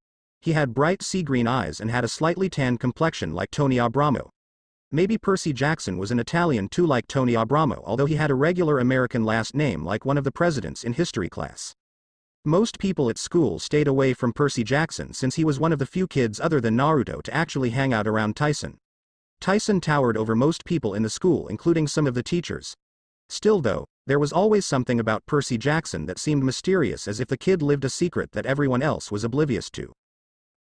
He had bright sea green eyes and had a slightly tanned complexion like Tony Abramo. Maybe Percy Jackson was an Italian too, like Tony Abramo, although he had a regular American last name like one of the presidents in history class. Most people at school stayed away from Percy Jackson since he was one of the few kids other than Naruto to actually hang out around Tyson. Tyson towered over most people in the school, including some of the teachers. Still though, there was always something about Percy Jackson that seemed mysterious, as if the kid lived a secret that everyone else was oblivious to.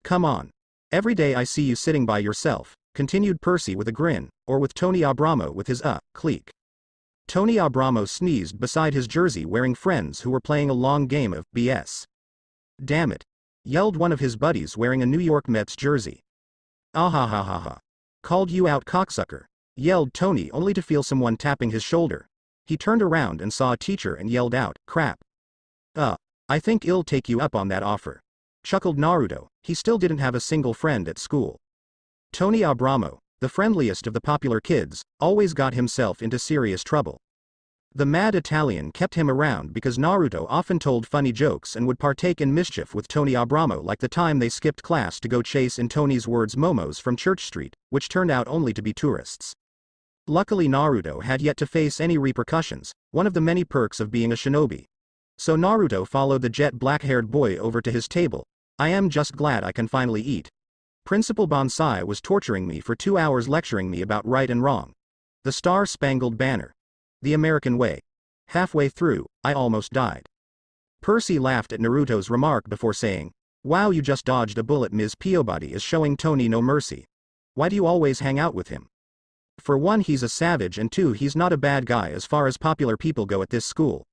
Come on. Every day I see you sitting by yourself, continued Percy with a grin, or with Tony Abramo with his clique. Tony Abramo sneezed beside his jersey wearing friends who were playing a long game of BS. Damn it. yelled one of his buddies wearing a New York Mets jersey. Ah ha ha ha ha. Called you out, cocksucker, yelled Tony, only to feel someone tapping his shoulder. He turned around and saw a teacher and yelled out, crap. I think I'll take you up on that offer, chuckled Naruto. He still didn't have a single friend at school. Tony Abramo, the friendliest of the popular kids, always got himself into serious trouble. The mad Italian kept him around because Naruto often told funny jokes and would partake in mischief with Tony Abramo, like the time they skipped class to go chase, in Tony's words, momos from Church Street, which turned out only to be tourists. Luckily Naruto had yet to face any repercussions, one of the many perks of being a shinobi. So Naruto followed the jet black-haired boy over to his table. I am just glad I can finally eat. Principal Bonsai was torturing me for 2 hours, lecturing me about right and wrong. The Star-Spangled Banner. The American way. Halfway through, I almost died. Percy laughed at Naruto's remark before saying, wow, you just dodged a bullet. Ms. Piobody is showing Tony no mercy. Why do you always hang out with him? For one, he's a savage, and two, he's not a bad guy as far as popular people go at this school.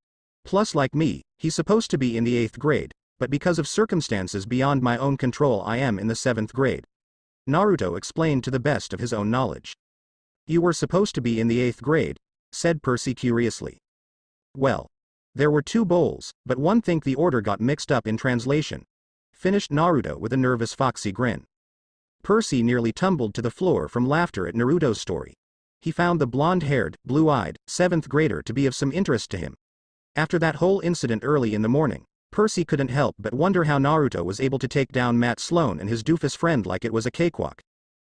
Plus, like me, he's supposed to be in the 8th grade, but because of circumstances beyond my own control I am in the 7th grade. Naruto explained to the best of his own knowledge. You were supposed to be in the 8th grade, said Percy curiously. Well, there were 2 bowls, but one think the order got mixed up in translation, finished Naruto with a nervous foxy grin. Percy nearly tumbled to the floor from laughter at Naruto's story. He found the blonde-haired, blue-eyed, 7th grader to be of some interest to him. After that whole incident early in the morning, Percy couldn't help but wonder how Naruto was able to take down Matt Sloan and his doofus friend like it was a cakewalk.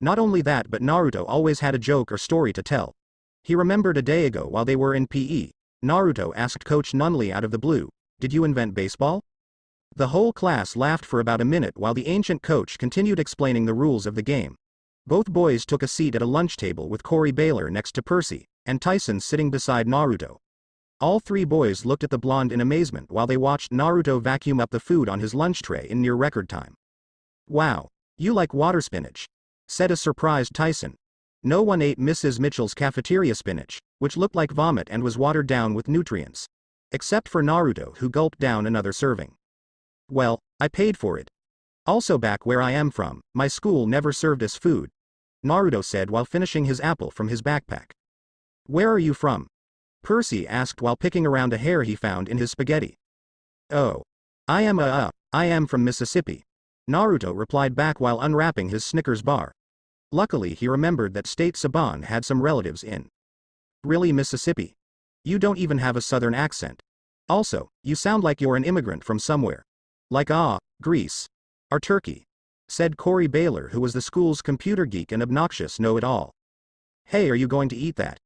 Not only that, but Naruto always had a joke or story to tell. He remembered a day ago while they were in PE, Naruto asked Coach Nunley out of the blue, "Did you invent baseball?" The whole class laughed for about a minute while the ancient coach continued explaining the rules of the game. Both boys took a seat at a lunch table with Corey Baylor next to Percy, and Tyson sitting beside Naruto. All 3 boys looked at the blonde in amazement while they watched Naruto vacuum up the food on his lunch tray in near record time. Wow, you like water spinach, said a surprised Tyson. No one ate Mrs. Mitchell's cafeteria spinach, which looked like vomit and was watered down with nutrients. Except for Naruto, who gulped down another serving. Well, I paid for it. Also, back where I am from, my school never served us food, Naruto said while finishing his apple from his backpack. Where are you from? Percy asked while picking around a hair he found in his spaghetti. Oh. I am from Mississippi, Naruto replied back while unwrapping his Snickers bar. Luckily he remembered that State Saban had some relatives in. Really, Mississippi? You don't even have a southern accent. Also, you sound like you're an immigrant from somewhere. Like Greece. Or Turkey, said Corey Baylor, who was the school's computer geek and obnoxious know-it-all. Hey, are you going to eat that?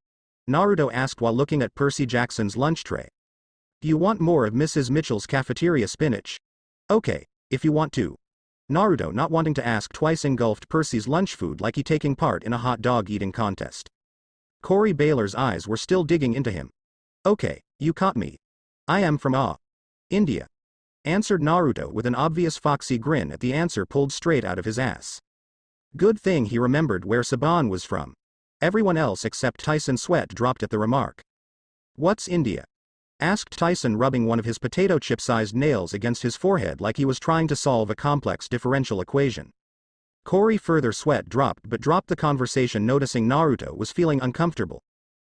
Naruto asked while looking at Percy Jackson's lunch tray. Do you want more of Mrs. Mitchell's cafeteria spinach? Okay, if you want to. Naruto, not wanting to ask twice, engulfed Percy's lunch food like he taking part in a hot dog eating contest. Corey Baylor's eyes were still digging into him. Okay, you caught me. I am from India, answered Naruto with an obvious foxy grin at the answer pulled straight out of his ass. Good thing he remembered where Saban was from. Everyone else except Tyson sweat dropped at the remark. What's India? Asked Tyson, rubbing one of his potato chip-sized nails against his forehead like he was trying to solve a complex differential equation. Corey further sweat dropped but dropped the conversation, noticing Naruto was feeling uncomfortable.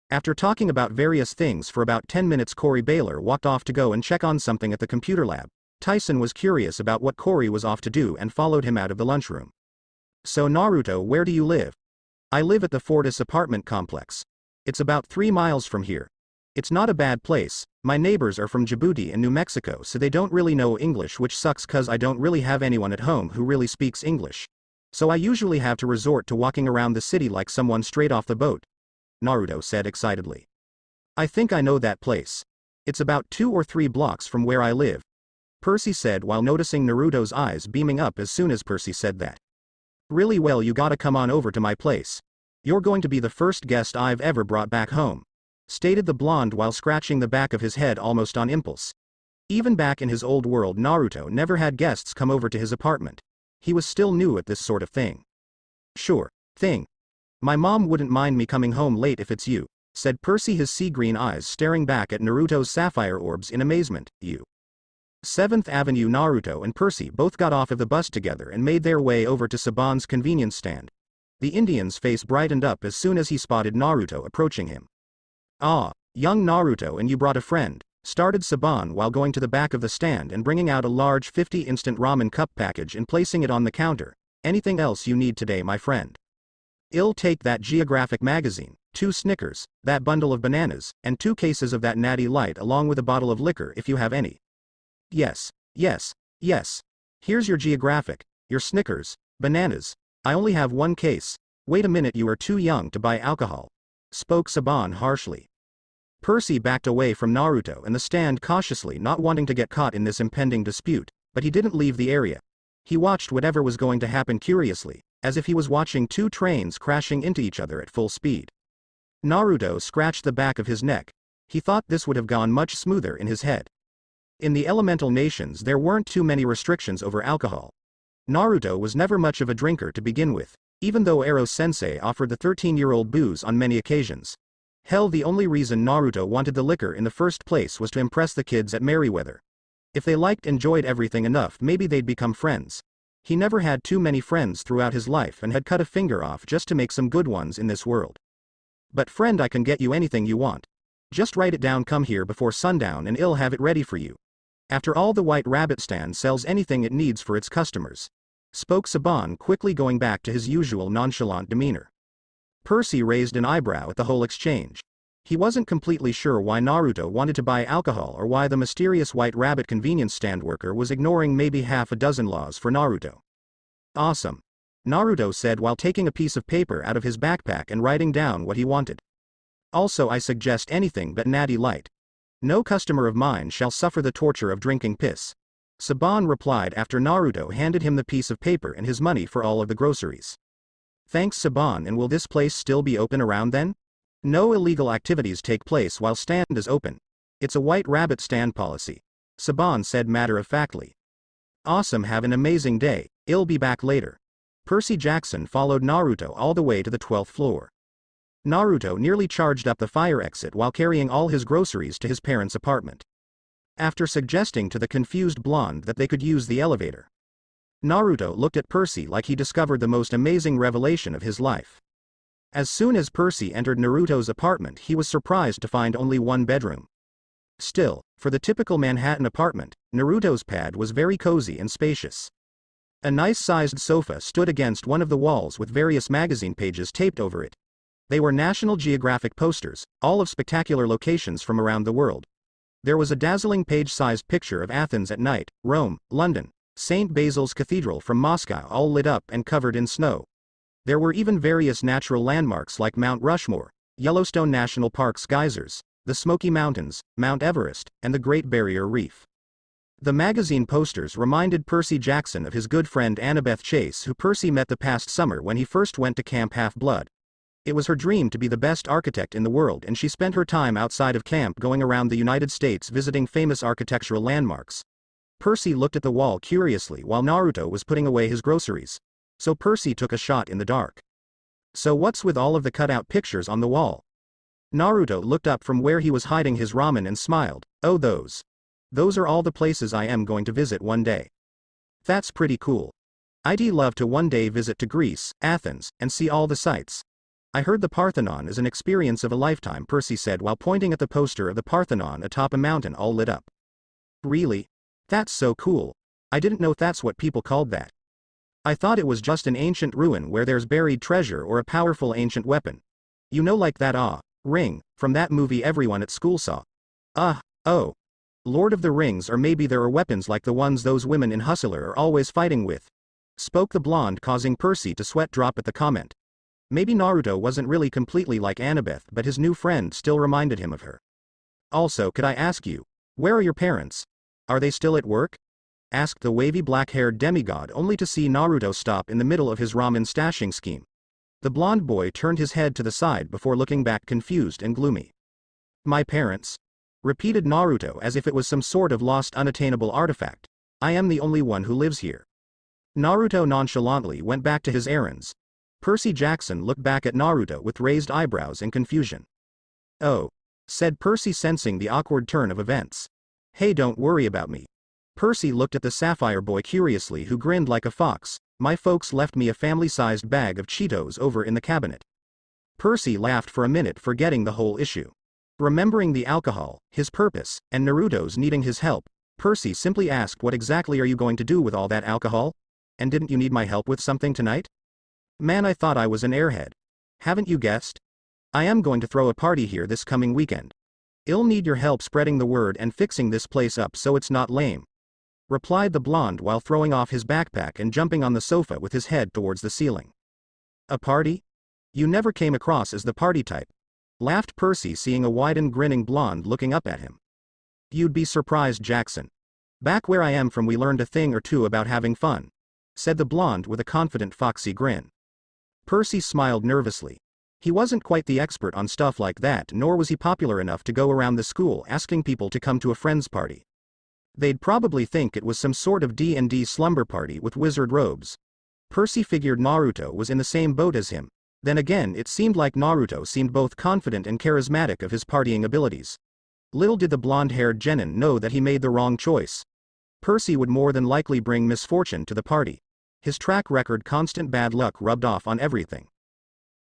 After talking about various things for about 10 minutes, Corey Baylor walked off to go and check on something at the computer lab. Tyson was curious about what Corey was off to do and followed him out of the lunchroom. So Naruto, where do you live? I live at the Fortis apartment complex. It's about 3 miles from here. It's not a bad place. My neighbors are from Djibouti and New Mexico, so they don't really know English, which sucks cause I don't really have anyone at home who really speaks English. So I usually have to resort to walking around the city like someone straight off the boat, Naruto said excitedly. I think I know that place. It's about 2 or 3 blocks from where I live, Percy said while noticing Naruto's eyes beaming up as soon as Percy said that. Really? Well, you gotta come on over to my place. You're going to be the first guest I've ever brought back home, stated the blonde while scratching the back of his head almost on impulse. Even back in his old world, Naruto never had guests come over to his apartment. He was still new at this sort of thing. Sure thing. My mom wouldn't mind me coming home late if it's you, said Percy, his sea green eyes staring back at Naruto's sapphire orbs in amazement. You. 7th Avenue. Naruto and Percy both got off of the bus together and made their way over to Saban's convenience stand. The Indian's face brightened up as soon as he spotted Naruto approaching him. "Ah, young Naruto, and you brought a friend," started Saban while going to the back of the stand and bringing out a large 50 instant ramen cup package and placing it on the counter. "Anything else you need today, my friend?" "I'll take that geographic magazine, 2 Snickers, that bundle of bananas, and 2 cases of that natty light along with a bottle of liquor if you have any." Yes. Here's your geographic, your Snickers, bananas. I only have 1 case. Wait a minute, you are too young to buy alcohol," spoke Saban harshly. Percy backed away from Naruto and the stand cautiously, not wanting to get caught in this impending dispute, but he didn't leave the area. He watched whatever was going to happen curiously, as if he was watching 2 trains crashing into each other at full speed. Naruto scratched the back of his neck. He thought this would have gone much smoother in his head. In the elemental nations there weren't too many restrictions over alcohol. Naruto was never much of a drinker to begin with, even though Ero-sensei offered the 13-year-old booze on many occasions. Hell, the only reason Naruto wanted the liquor in the first place was to impress the kids at Merryweather. If they enjoyed everything enough, maybe they'd become friends. He never had too many friends throughout his life and had cut a finger off just to make some good ones in this world. "But friend, I can get you anything you want. Just write it down, come here before sundown and I'll have it ready for you. After all, the White Rabbit stand sells anything it needs for its customers," spoke Saban, quickly going back to his usual nonchalant demeanor. Percy raised an eyebrow at the whole exchange. He wasn't completely sure why Naruto wanted to buy alcohol or why the mysterious White Rabbit convenience stand worker was ignoring maybe half a dozen laws for Naruto. "Awesome," Naruto said while taking a piece of paper out of his backpack and writing down what he wanted. "Also, I suggest anything but natty light. No customer of mine shall suffer the torture of drinking piss," Saban replied after Naruto handed him the piece of paper and his money for all of the groceries. "Thanks, Saban, and will this place still be open around then?" "No illegal activities take place while stand is open. It's a White Rabbit stand policy," Saban said matter-of-factly. "Awesome, have an amazing day, I'll be back later." Percy Jackson followed Naruto all the way to the 12th floor. Naruto nearly charged up the fire exit while carrying all his groceries to his parents' apartment. After suggesting to the confused blonde that they could use the elevator, Naruto looked at Percy like he discovered the most amazing revelation of his life. As soon as Percy entered Naruto's apartment, he was surprised to find only 1 bedroom. Still, for the typical Manhattan apartment, Naruto's pad was very cozy and spacious. A nice-sized sofa stood against one of the walls with various magazine pages taped over it. They were National Geographic posters, all of spectacular locations from around the world. There was a dazzling page-sized picture of Athens at night, Rome, London, St. Basil's Cathedral from Moscow all lit up and covered in snow. There were even various natural landmarks like Mount Rushmore, Yellowstone National Park's geysers, the Smoky Mountains, Mount Everest, and the Great Barrier Reef. The magazine posters reminded Percy Jackson of his good friend Annabeth Chase, who Percy met the past summer when he first went to Camp Half-Blood. It was her dream to be the best architect in the world, and she spent her time outside of camp going around the United States visiting famous architectural landmarks. Percy looked at the wall curiously while Naruto was putting away his groceries. So Percy took a shot in the dark. "So what's with all of the cutout pictures on the wall?" Naruto looked up from where he was hiding his ramen and smiled. "Oh, those are all the places I am going to visit one day." "That's pretty cool. I'd love to one day visit to Greece, Athens, and see all the sights. I heard the Parthenon is an experience of a lifetime," Percy said while pointing at the poster of the Parthenon atop a mountain all lit up. "Really? That's so cool. I didn't know that's what people called that. I thought it was just an ancient ruin where there's buried treasure or a powerful ancient weapon. You know, like that ring from that movie everyone at school saw. Oh. Lord of the Rings, or maybe there are weapons like the ones those women in Hustler are always fighting with," spoke the blonde, causing Percy to sweat drop at the comment. Maybe Naruto wasn't really completely like Annabeth, but his new friend still reminded him of her. "Also, could I ask you, where are your parents? Are they still at work?" asked the wavy black-haired demigod, only to see Naruto stop in the middle of his ramen stashing scheme. The blonde boy turned his head to the side before looking back confused and gloomy. "My parents?" repeated Naruto as if it was some sort of lost unattainable artifact. "I am the only one who lives here." Naruto nonchalantly went back to his errands. Percy Jackson looked back at Naruto with raised eyebrows and confusion. "Oh," said Percy, sensing the awkward turn of events. "Hey, don't worry about me. Percy looked at the sapphire boy curiously, who grinned like a fox. My folks left me a family-sized bag of Cheetos over in the cabinet. Percy laughed for a minute, forgetting the whole issue. Remembering the alcohol, his purpose, and Naruto's needing his help, Percy simply asked, what exactly are you going to do with all that alcohol? And didn't you need my help with something tonight? Man, I thought I was an airhead. Haven't you guessed? I am going to throw a party here this coming weekend. I'll need your help spreading the word and fixing this place up so it's not lame, replied the blonde while throwing off his backpack and jumping on the sofa with his head towards the ceiling. A party? You never came across as the party type, laughed Percy, seeing a widened grinning blonde looking up at him. You'd be surprised, Jackson. Back where I am from, we learned a thing or two about having fun, said the blonde with a confident foxy grin. Percy smiled nervously. He wasn't quite the expert on stuff like that, nor was he popular enough to go around the school asking people to come to a friend's party. They'd probably think it was some sort of D&D slumber party with wizard robes. Percy figured Naruto was in the same boat as him. Then again, it seemed like Naruto seemed both confident and charismatic of his partying abilities. Little did the blonde-haired genin know that he made the wrong choice. Percy would more than likely bring misfortune to the party. His track record, constant bad luck, rubbed off on everything.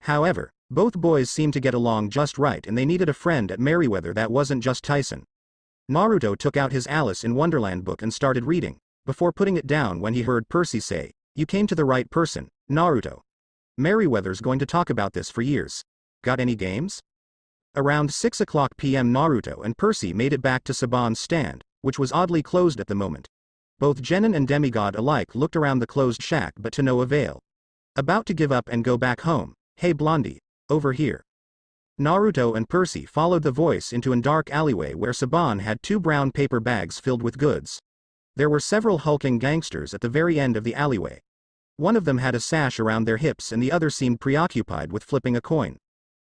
However, both boys seemed to get along just right, and they needed a friend at Merryweather that wasn't just Tyson. Naruto took out his Alice in Wonderland book and started reading, before putting it down when he heard Percy say, "You came to the right person, Naruto. Merryweather's going to talk about this for years. Got any games?" Around 6:00 p.m. Naruto and Percy made it back to Saban's stand, which was oddly closed at the moment. Both genin and demigod alike looked around the closed shack, but to no avail. About to give up and go back home. Hey Blondie, over here. Naruto and Percy followed the voice into a dark alleyway where Saban had 2 brown paper bags filled with goods. There were several hulking gangsters at the very end of the alleyway. One of them had a sash around their hips and the other seemed preoccupied with flipping a coin.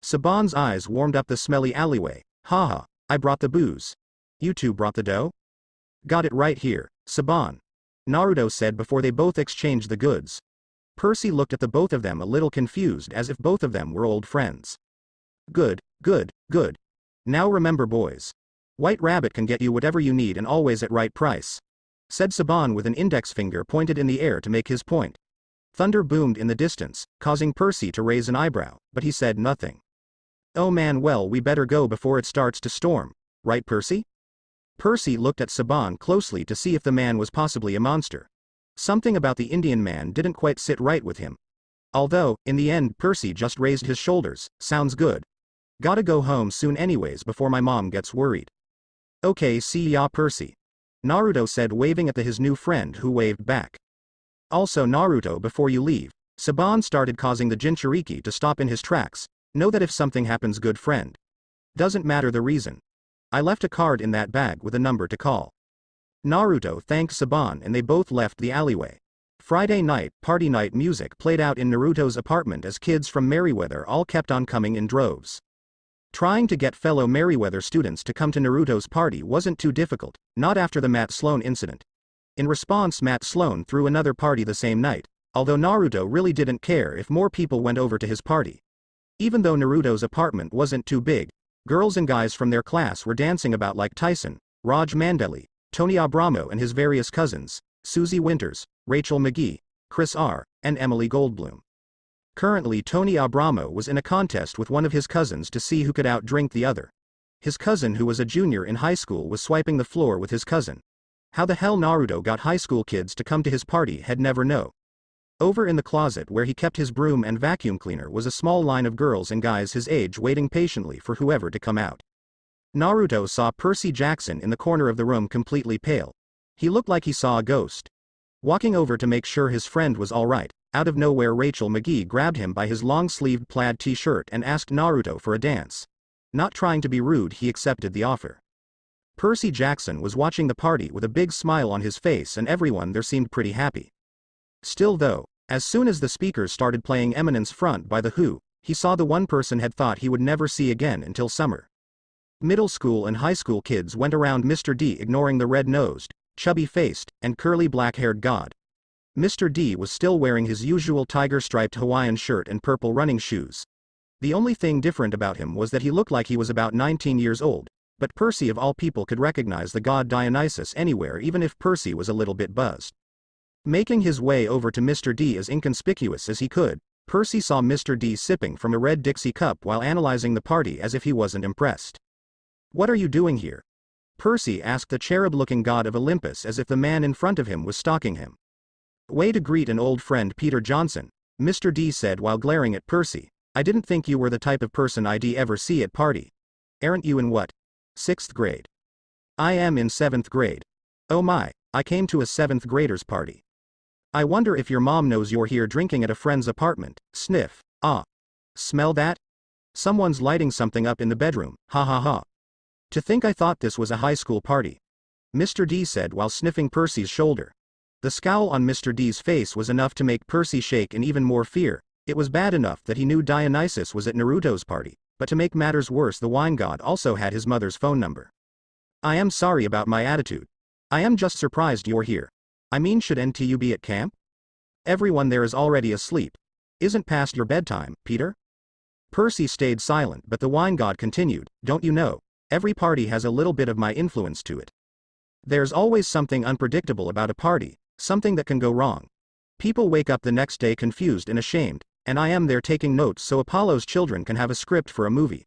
Saban's eyes warmed up the smelly alleyway. Haha, I brought the booze. You two brought the dough? Got it right here, Saban, Naruto said before they both exchanged the goods. Percy looked at the both of them a little confused, as if both of them were old friends. Good, good, good. Now remember, boys. White Rabbit can get you whatever you need and always at right price, said Saban with an index finger pointed in the air to make his point. Thunder boomed in the distance, causing Percy to raise an eyebrow, but he said nothing. Oh man, well, we better go before it starts to storm, right Percy? Percy looked at Saban closely to see if the man was possibly a monster. Something about the Indian man didn't quite sit right with him. Although, in the end, Percy just raised his shoulders. Sounds good. Gotta go home soon anyways before my mom gets worried. Okay, see ya Percy, Naruto said, waving at his new friend, who waved back. Also Naruto, before you leave, Saban started causing the Jinchuriki to stop in his tracks. Know that if something happens, good friend. Doesn't matter the reason. I left a card in that bag with a number to call. Naruto thanked Saban and they both left the alleyway. Friday night, party night music played out in Naruto's apartment as kids from Merryweather all kept on coming in droves. Trying to get fellow Merryweather students to come to Naruto's party wasn't too difficult, not after the Matt Sloan incident. In response, Matt Sloan threw another party the same night, although Naruto really didn't care if more people went over to his party. Even though Naruto's apartment wasn't too big, girls and guys from their class were dancing about like Tyson, Raj Mandeli, Tony Abramo and his various cousins, Susie Winters, Rachel McGee, Chris R., and Emily Goldblum. Currently, Tony Abramo was in a contest with one of his cousins to see who could outdrink the other. His cousin, who was a junior in high school, was swiping the floor with his cousin. How the hell Naruto got high school kids to come to his party, he'd never know. Over in the closet where he kept his broom and vacuum cleaner was a small line of girls and guys his age waiting patiently for whoever to come out. Naruto saw Percy Jackson in the corner of the room, completely pale. He looked like he saw a ghost. Walking over to make sure his friend was alright, out of nowhere Rachel McGee grabbed him by his long-sleeved plaid t-shirt and asked Naruto for a dance. Not trying to be rude, he accepted the offer. Percy Jackson was watching the party with a big smile on his face, and everyone there seemed pretty happy. Still though, as soon as the speakers started playing Eminence Front by The Who, he saw the one person had thought he would never see again until summer. Middle school and high school kids went around Mr. D, ignoring the red-nosed, chubby-faced, and curly black-haired god. Mr. D was still wearing his usual tiger-striped Hawaiian shirt and purple running shoes. The only thing different about him was that he looked like he was about 19 years old, But Percy of all people could recognize the god Dionysus anywhere even if Percy was a little bit buzzed. Making his way over to Mr. D as inconspicuous as he could, Percy saw Mr. D sipping from a red Dixie cup while analyzing the party as if he wasn't impressed. "What are you doing here?" Percy asked the cherub-looking god of Olympus as if the man in front of him was stalking him. "Way to greet an old friend, Peter Johnson," Mr. D said while glaring at Percy. "I didn't think you were the type of person I'd ever see at party. Aren't you in what? 6th grade?" "I am in 7th grade. Oh my, I came to a 7th grader's party. I wonder if your mom knows you're here drinking at a friend's apartment." Sniff. "Ah. Smell that? Someone's lighting something up in the bedroom, ha ha ha. To think I thought this was a high school party," Mr. D said while sniffing Percy's shoulder. The scowl on Mr. D's face was enough to make Percy shake in even more fear. It was bad enough that he knew Dionysus was at Naruto's party, but to make matters worse the wine god also had his mother's phone number. "I am sorry about my attitude. I am just surprised you're here. I mean, shouldn't you be at camp? Everyone there is already asleep. Isn't past your bedtime, Peter?" Percy stayed silent but the wine god continued, "Don't you know, every party has a little bit of my influence to it. There's always something unpredictable about a party, something that can go wrong. People wake up the next day confused and ashamed, and I am there taking notes so Apollo's children can have a script for a movie.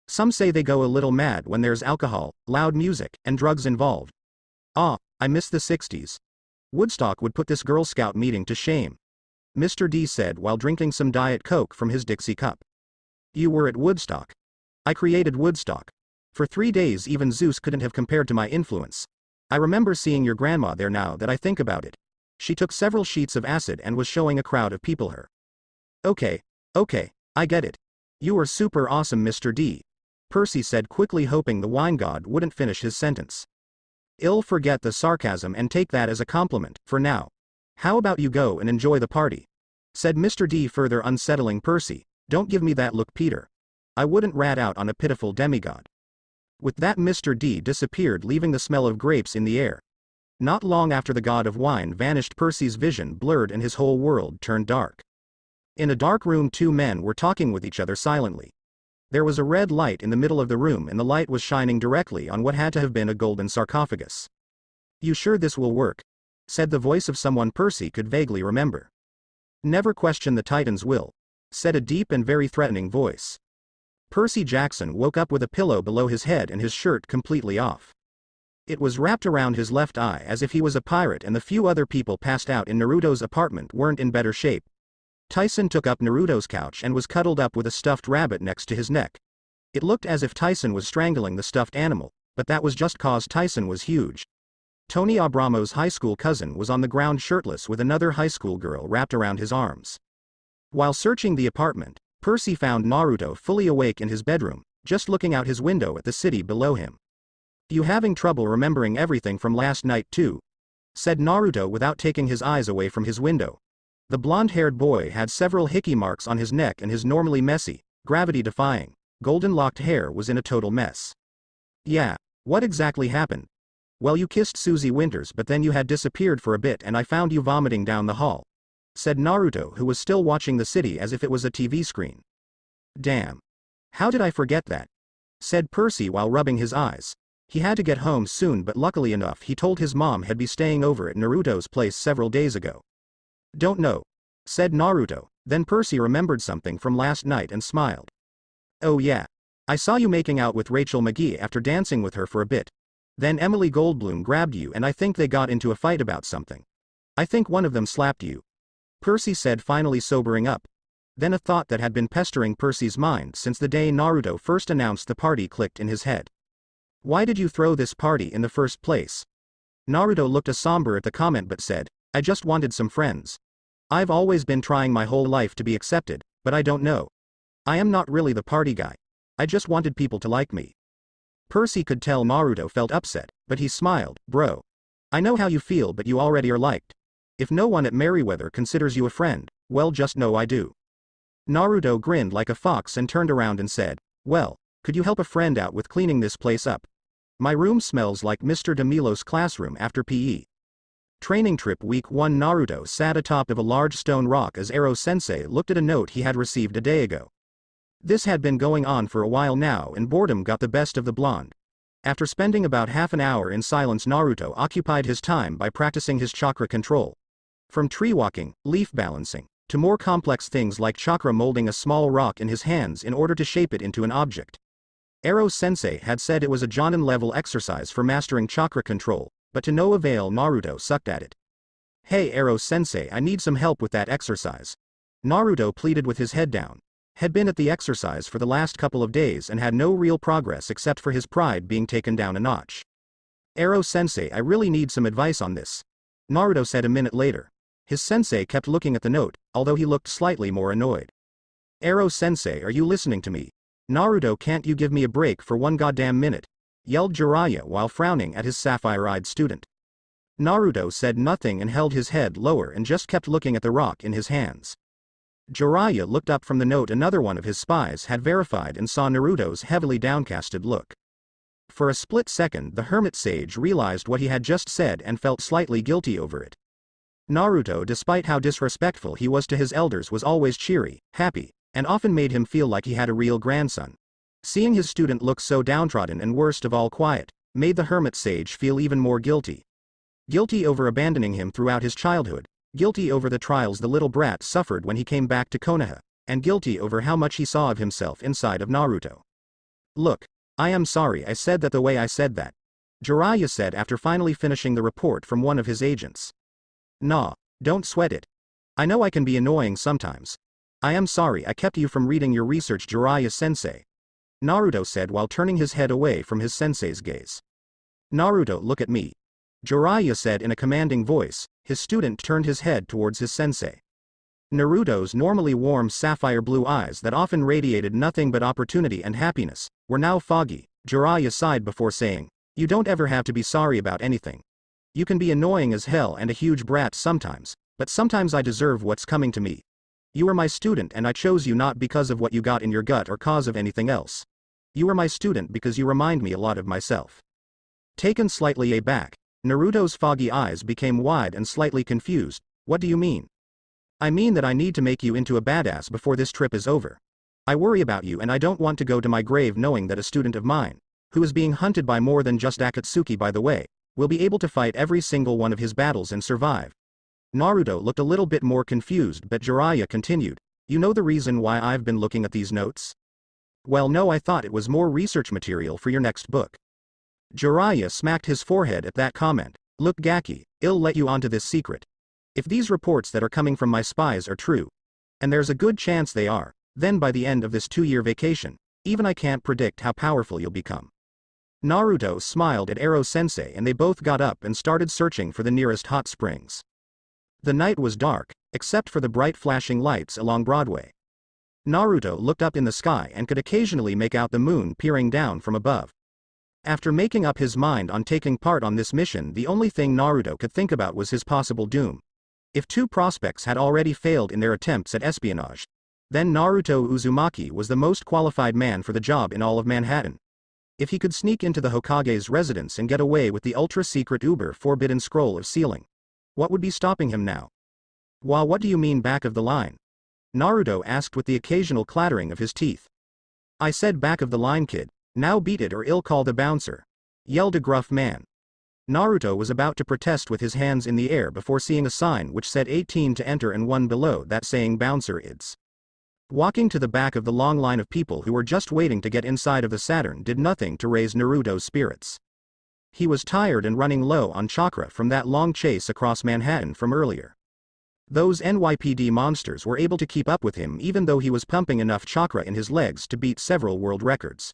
Some say they go a little mad when there's alcohol, loud music, and drugs involved. Ah, I miss the 60s. Woodstock would put this Girl Scout meeting to shame," Mr. D said while drinking some Diet Coke from his Dixie cup. "You were at Woodstock?" "I created Woodstock. For 3 days even Zeus couldn't have compared to my influence. I remember seeing your grandma there now that I think about it. She took several sheets of acid and was showing a crowd of people her." Okay, I get it. You were super awesome, Mr. D," Percy said quickly, hoping the wine god wouldn't finish his sentence. "I'll forget the sarcasm and take that as a compliment, for now. How about you go and enjoy the party?" said Mr. D, further unsettling Percy. "Don't give me that look, Peter. I wouldn't rat out on a pitiful demigod." With that Mr. D disappeared, leaving the smell of grapes in the air. Not long after the god of wine vanished, Percy's vision blurred and his whole world turned dark. In a dark room 2 men were talking with each other silently. There was a red light in the middle of the room and the light was shining directly on what had to have been a golden sarcophagus. "You sure this will work?" said the voice of someone Percy could vaguely remember. "Never question the Titan's will," said a deep and very threatening voice. Percy Jackson woke up with a pillow below his head and his shirt completely off. It was wrapped around his left eye as if he was a pirate, and the few other people passed out in Naruto's apartment weren't in better shape. Tyson took up Naruto's couch and was cuddled up with a stuffed rabbit next to his neck. It looked as if Tyson was strangling the stuffed animal, but that was just cause Tyson was huge. Tony Abramo's high school cousin was on the ground shirtless with another high school girl wrapped around his arms. While searching the apartment, Percy found Naruto fully awake in his bedroom, just looking out his window at the city below him. "You having trouble remembering everything from last night too?" said Naruto without taking his eyes away from his window. The blonde-haired boy had several hickey marks on his neck and his normally messy, gravity-defying, golden-locked hair was in a total mess. "Yeah, what exactly happened?" "Well, you kissed Susie Winters but then you had disappeared for a bit and I found you vomiting down the hall," said Naruto, who was still watching the city as if it was a TV screen. "Damn. How did I forget that?" said Percy while rubbing his eyes. He had to get home soon, but luckily enough he told his mom he'd be staying over at Naruto's place several days ago. "Don't know," said Naruto, then Percy remembered something from last night and smiled. "Oh yeah. I saw you making out with Rachel McGee after dancing with her for a bit. Then Emily Goldblum grabbed you and I think they got into a fight about something. I think one of them slapped you," Percy said, finally sobering up. Then a thought that had been pestering Percy's mind since the day Naruto first announced the party clicked in his head. "Why did you throw this party in the first place?" Naruto looked somber at the comment but said, "I just wanted some friends. I've always been trying my whole life to be accepted, but I don't know. I am not really the party guy. I just wanted people to like me." Percy could tell Naruto felt upset, but he smiled. "Bro. I know how you feel, but you already are liked. If no one at Merryweather considers you a friend, well, just know I do." Naruto grinned like a fox and turned around and said, "Well, could you help a friend out with cleaning this place up? My room smells like Mr. DeMilo's classroom after PE." Training trip week 1. Naruto sat atop of a large stone rock as Ero-sensei looked at a note he had received a day ago. This had been going on for a while now and boredom got the best of the blonde. After spending about half an hour in silence, Naruto occupied his time by practicing his chakra control. From tree walking, leaf balancing, to more complex things like chakra molding a small rock in his hands in order to shape it into an object. Ero-sensei had said it was a Jonin-level exercise for mastering chakra control, but to no avail. Naruto sucked at it. "Hey Ero-sensei, I need some help with that exercise," Naruto pleaded with his head down. Had been at the exercise for the last couple of days and had no real progress except for his pride being taken down a notch. "Ero-sensei, I really need some advice on this," Naruto said a minute later. His sensei kept looking at the note, although he looked slightly more annoyed. "Ero-sensei, are you listening to me? Naruto, can't you give me a break for one goddamn minute?" yelled Jiraiya while frowning at his sapphire-eyed student. Naruto said nothing and held his head lower and just kept looking at the rock in his hands. Jiraiya looked up from the note another one of his spies had verified and saw Naruto's heavily downcasted look. For a split second the hermit sage realized what he had just said and felt slightly guilty over it. Naruto, despite how disrespectful he was to his elders, was always cheery, happy, and often made him feel like he had a real grandson. Seeing his student look so downtrodden and worst of all quiet, made the hermit sage feel even more guilty. Guilty over abandoning him throughout his childhood, guilty over the trials the little brat suffered when he came back to Konoha, and guilty over how much he saw of himself inside of Naruto. "Look, I am sorry I said that the way I said that," Jiraiya said after finally finishing the report from one of his agents. "Nah, don't sweat it. I know I can be annoying sometimes. I am sorry I kept you from reading your research, Jiraiya-sensei," Naruto said while turning his head away from his sensei's gaze. "Naruto, look at me," Jiraiya said in a commanding voice. His student turned his head towards his sensei. Naruto's normally warm sapphire blue eyes that often radiated nothing but opportunity and happiness were now foggy. Jiraiya sighed before saying, "You don't ever have to be sorry about anything. You can be annoying as hell and a huge brat sometimes, but sometimes I deserve what's coming to me. You are my student and I chose you not because of what you got in your gut or cause of anything else. You are my student because you remind me a lot of myself." Taken slightly aback, Naruto's foggy eyes became wide and slightly confused. "What do you mean?" "I mean that I need to make you into a badass before this trip is over. I worry about you and I don't want to go to my grave knowing that a student of mine, who is being hunted by more than just Akatsuki by the way, will be able to fight every single one of his battles and survive." Naruto looked a little bit more confused, but Jiraiya continued, "You know the reason why I've been looking at these notes?" "Well, no, I thought it was more research material for your next book." Jiraiya smacked his forehead at that comment. "Look Gaki, I'll let you onto this secret. If these reports that are coming from my spies are true, and there's a good chance they are, then by the end of this 2-year vacation, even I can't predict how powerful you'll become." Naruto smiled at Ero-sensei and they both got up and started searching for the nearest hot springs. The night was dark, except for the bright flashing lights along Broadway. Naruto looked up in the sky and could occasionally make out the moon peering down from above. After making up his mind on taking part on this mission, the only thing Naruto could think about was his possible doom. If 2 prospects had already failed in their attempts at espionage, then Naruto Uzumaki was the most qualified man for the job in all of Manhattan. If he could sneak into the Hokage's residence and get away with the ultra-secret forbidden scroll of sealing, what would be stopping him now? What do you mean back of the line?" Naruto asked with the occasional clattering of his teeth. "I said back of the line, kid. Now beat it or I'll call the bouncer," yelled a gruff man. Naruto was about to protest with his hands in the air before seeing a sign which said 18 to enter and 1 below that saying bouncer ids. Walking to the back of the long line of people who were just waiting to get inside of the Saturn did nothing to raise Naruto's spirits. He was tired and running low on chakra from that long chase across Manhattan from earlier. Those NYPD monsters were able to keep up with him even though he was pumping enough chakra in his legs to beat several world records.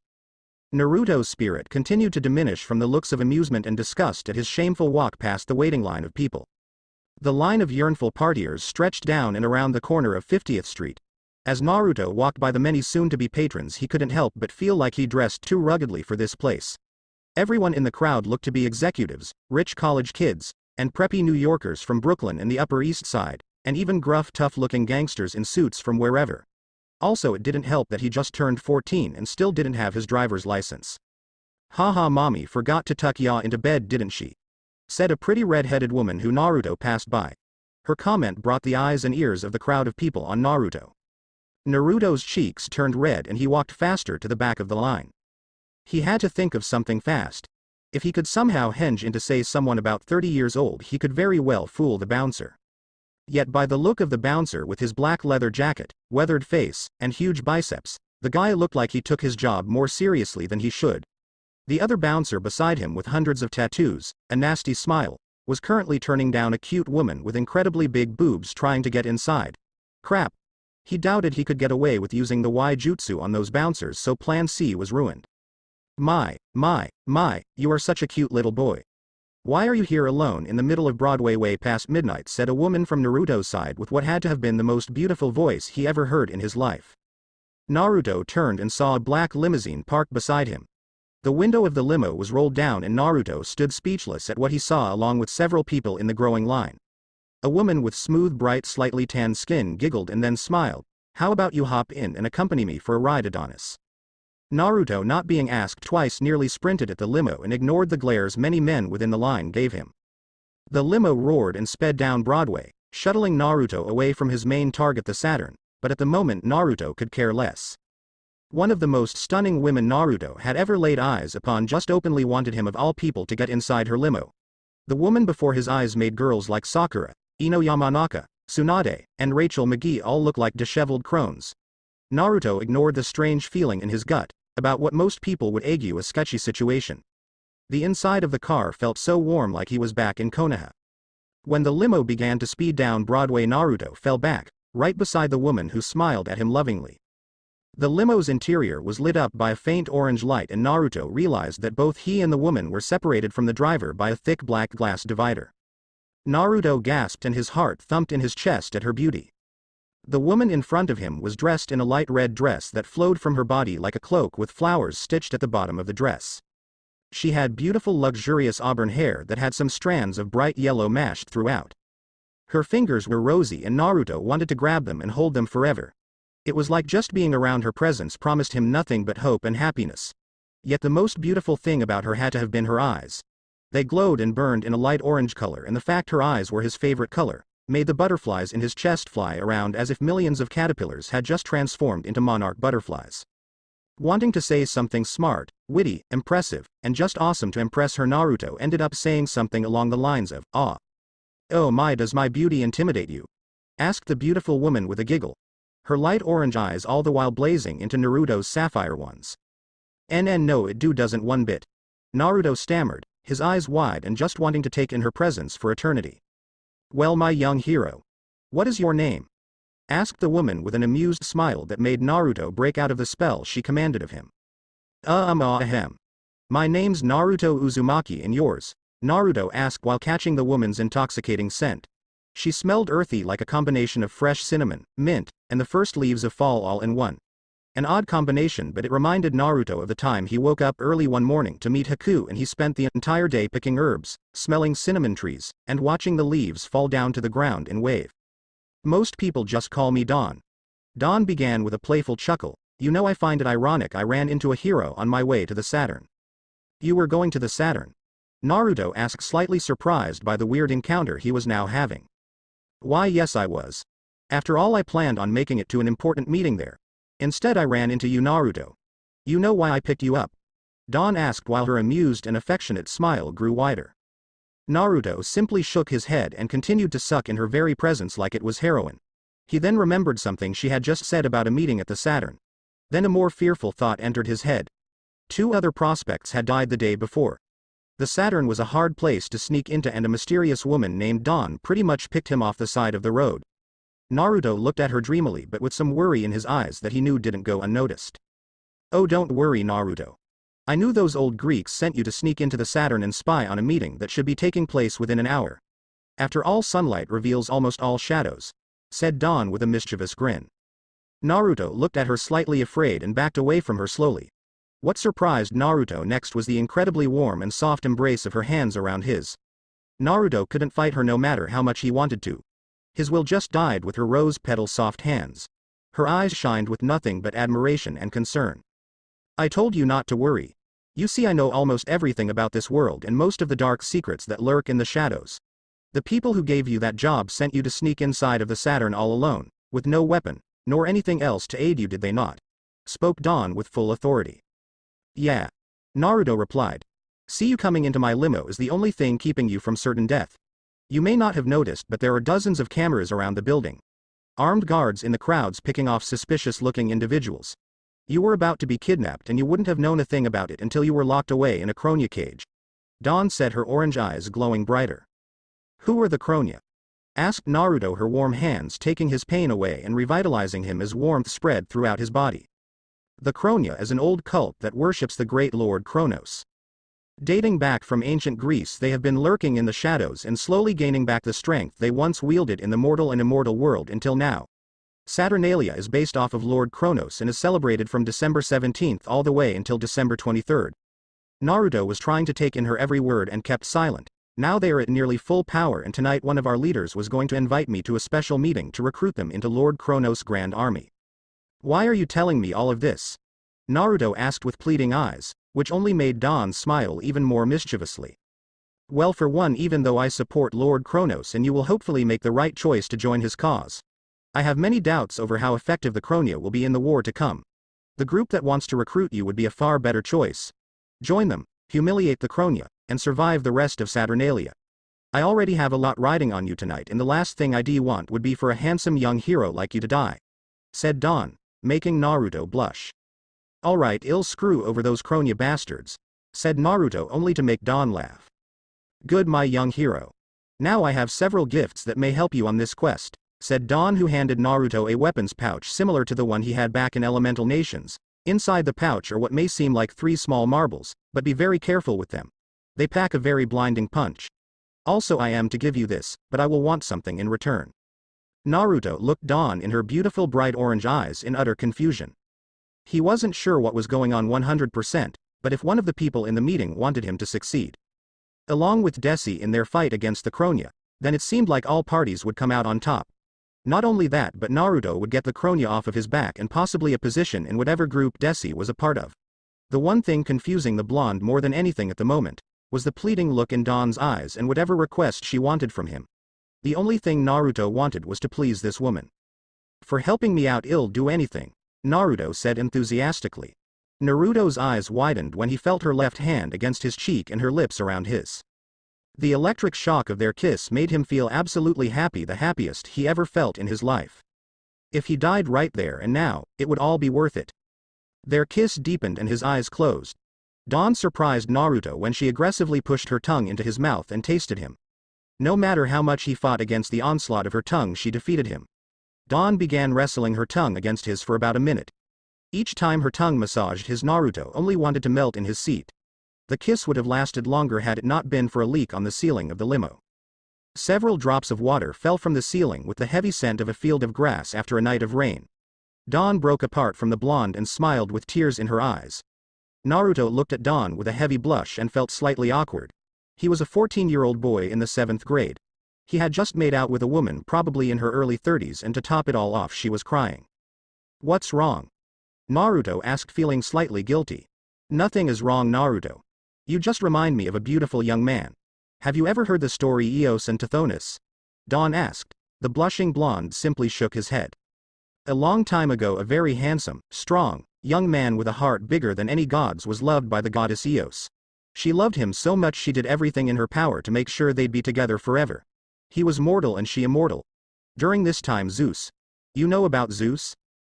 Naruto's spirit continued to diminish from the looks of amusement and disgust at his shameful walk past the waiting line of people. The line of yearnful partiers stretched down and around the corner of 50th Street. As Naruto walked by the many soon-to-be patrons, he couldn't help but feel like he dressed too ruggedly for this place. Everyone in the crowd looked to be executives, rich college kids, and preppy New Yorkers from Brooklyn and the Upper East Side, and even gruff, tough-looking gangsters in suits from wherever. Also, it didn't help that he just turned 14 and still didn't have his driver's license. "Haha, mommy forgot to tuck ya into bed, didn't she?" said a pretty red-headed woman who Naruto passed by. Her comment brought the eyes and ears of the crowd of people on Naruto. Naruto's cheeks turned red and he walked faster to the back of the line. He had to think of something fast. If he could somehow henge into say someone about 30 years old, he could very well fool the bouncer. Yet by the look of the bouncer with his black leather jacket, weathered face, and huge biceps, the guy looked like he took his job more seriously than he should. The other bouncer beside him with hundreds of tattoos, a nasty smile, was currently turning down a cute woman with incredibly big boobs trying to get inside. Crap. He doubted he could get away with using the Y-jutsu on those bouncers, so plan C was ruined. My, you are such a cute little boy. Why are you here alone in the middle of Broadway way past midnight, said a woman from Naruto's side with what had to have been the most beautiful voice he ever heard in his life. Naruto turned and saw a black limousine parked beside him. The window of the limo was rolled down and Naruto stood speechless at what he saw along with several people in the growing line. A woman with smooth, bright, slightly tanned skin giggled and then smiled. How about you hop in and accompany me for a ride, Adonis? Naruto, not being asked twice, nearly sprinted at the limo and ignored the glares many men within the line gave him. The limo roared and sped down Broadway, shuttling Naruto away from his main target, the Saturn, but at the moment Naruto could care less. One of the most stunning women Naruto had ever laid eyes upon just openly wanted him of all people to get inside her limo. The woman before his eyes made girls like Sakura, Ino Yamanaka, Tsunade, and Rachel McGee all look like disheveled crones. Naruto ignored the strange feeling in his gut about what most people would argue a sketchy situation. The inside of the car felt so warm, like he was back in Konoha. When the limo began to speed down Broadway, Naruto fell back, right beside the woman who smiled at him lovingly. The limo's interior was lit up by a faint orange light and Naruto realized that both he and the woman were separated from the driver by a thick black glass divider. Naruto gasped and his heart thumped in his chest at her beauty. The woman in front of him was dressed in a light red dress that flowed from her body like a cloak with flowers stitched at the bottom of the dress. She had beautiful luxurious auburn hair that had some strands of bright yellow mashed throughout. Her fingers were rosy and Naruto wanted to grab them and hold them forever. It was like just being around her presence promised him nothing but hope and happiness. Yet the most beautiful thing about her had to have been her eyes. They glowed and burned in a light orange color, and the fact her eyes were his favorite color made the butterflies in his chest fly around as if millions of caterpillars had just transformed into monarch butterflies. Wanting to say something smart, witty, impressive, and just awesome to impress her, Naruto ended up saying something along the lines of, "Ah. Oh my, does my beauty intimidate you?" asked the beautiful woman with a giggle. Her light orange eyes all the while blazing into Naruto's sapphire ones. No, it doesn't one bit. Naruto stammered, his eyes wide and just wanting to take in her presence for eternity. Well, my young hero. What is your name? Asked the woman with an amused smile that made Naruto break out of the spell she commanded of him. Ahem. My name's Naruto Uzumaki, and yours? Naruto asked while catching the woman's intoxicating scent. She smelled earthy like a combination of fresh cinnamon, mint, and the first leaves of fall all in one. An odd combination, but it reminded Naruto of the time he woke up early one morning to meet Haku and he spent the entire day picking herbs, smelling cinnamon trees, and watching the leaves fall down to the ground in wave. Most people just call me Dawn. Dawn began with a playful chuckle. You know, I find it ironic I ran into a hero on my way to the Saturn. You were going to the Saturn? Naruto asked, slightly surprised by the weird encounter he was now having. Why, yes, I was. After all, I planned on making it to an important meeting there. Instead I ran into you, Naruto. You know why I picked you up? Dawn asked while her amused and affectionate smile grew wider. Naruto simply shook his head and continued to suck in her very presence like it was heroin. He then remembered something she had just said about a meeting at the Saturn. Then a more fearful thought entered his head. 2 other prospects had died the day before. The Saturn was a hard place to sneak into and a mysterious woman named Dawn pretty much picked him off the side of the road. Naruto looked at her dreamily but with some worry in his eyes that he knew didn't go unnoticed. Oh, don't worry, Naruto. I knew those old Greeks sent you to sneak into the Saturn and spy on a meeting that should be taking place within an hour. After all, sunlight reveals almost all shadows, said Dawn with a mischievous grin. Naruto looked at her slightly afraid and backed away from her slowly. What surprised Naruto next was the incredibly warm and soft embrace of her hands around his. Naruto couldn't fight her no matter how much he wanted to. His will just died with her rose petal soft hands. Her eyes shined with nothing but admiration and concern. I told you not to worry. You see, I know almost everything about this world and most of the dark secrets that lurk in the shadows. The people who gave you that job sent you to sneak inside of the Saturn all alone, with no weapon, nor anything else to aid you, did they not? Spoke Dawn with full authority. Yeah. Naruto replied. See you coming into my limo is the only thing keeping you from certain death. You may not have noticed but there are dozens of cameras around the building. Armed guards in the crowds picking off suspicious-looking individuals. You were about to be kidnapped and you wouldn't have known a thing about it until you were locked away in a cronian cage. Dawn said, her orange eyes glowing brighter. Who are the cronian? Asked Naruto, her warm hands taking his pain away and revitalizing him as warmth spread throughout his body. The cronian is an old cult that worships the great Lord Kronos. Dating back from ancient Greece, they have been lurking in the shadows and slowly gaining back the strength they once wielded in the mortal and immortal world until now. Saturnalia is based off of Lord Kronos and is celebrated from December 17th all the way until December 23rd. Naruto was trying to take in her every word and kept silent. Now they are at nearly full power and tonight one of our leaders was going to invite me to a special meeting to recruit them into Lord Kronos' Grand Army. Why are you telling me all of this? Naruto asked with pleading eyes, which only made Dawn smile even more mischievously. Well, for one, even though I support Lord Kronos and you will hopefully make the right choice to join his cause, I have many doubts over how effective the cronian will be in the war to come. The group that wants to recruit you would be a far better choice. Join them, humiliate the cronian, and survive the rest of Saturnalia. I already have a lot riding on you tonight and the last thing I want would be for a handsome young hero like you to die, said Dawn, making Naruto blush. Alright, I'll screw over those cronian bastards, said Naruto only to make Dawn laugh. Good, my young hero. Now I have several gifts that may help you on this quest, said Dawn, who handed Naruto a weapons pouch similar to the one he had back in Elemental Nations. Inside the pouch are what may seem like 3 small marbles, but be very careful with them. They pack a very blinding punch. Also, I am to give you this, but I will want something in return. Naruto looked Dawn in her beautiful bright orange eyes in utter confusion. He wasn't sure what was going on 100%, but if one of the people in the meeting wanted him to succeed, along with Desie in their fight against the cronian, then it seemed like all parties would come out on top. Not only that, but Naruto would get the cronian off of his back and possibly a position in whatever group Desie was a part of. The one thing confusing the blonde more than anything at the moment was the pleading look in Dawn's eyes and whatever request she wanted from him. The only thing Naruto wanted was to please this woman. For helping me out, I'll do anything, Naruto said enthusiastically. Naruto's eyes widened when he felt her left hand against his cheek and her lips around his. The electric shock of their kiss made him feel absolutely happy, the happiest he ever felt in his life. If he died right there and now, it would all be worth it. Their kiss deepened and his eyes closed. Dawn surprised Naruto when she aggressively pushed her tongue into his mouth and tasted him. No matter how much he fought against the onslaught of her tongue, she defeated him. Dawn began wrestling her tongue against his for about a minute. Each time her tongue massaged his, Naruto only wanted to melt in his seat. The kiss would have lasted longer had it not been for a leak on the ceiling of the limo. Several drops of water fell from the ceiling with the heavy scent of a field of grass after a night of rain. Dawn broke apart from the blonde and smiled with tears in her eyes. Naruto looked at Dawn with a heavy blush and felt slightly awkward. He was a 14-year-old boy in the 7th grade. He had just made out with a woman probably in her early 30s and to top it all off she was crying. What's wrong? Naruto asked, feeling slightly guilty. Nothing is wrong, Naruto. You just remind me of a beautiful young man. Have you ever heard the story Eos and Tithonus? Dawn asked. The blushing blonde simply shook his head. A long time ago, a very handsome, strong, young man with a heart bigger than any god's was loved by the goddess Eos. She loved him so much she did everything in her power to make sure they'd be together forever. He was mortal and she immortal. During this time, Zeus. You know about Zeus?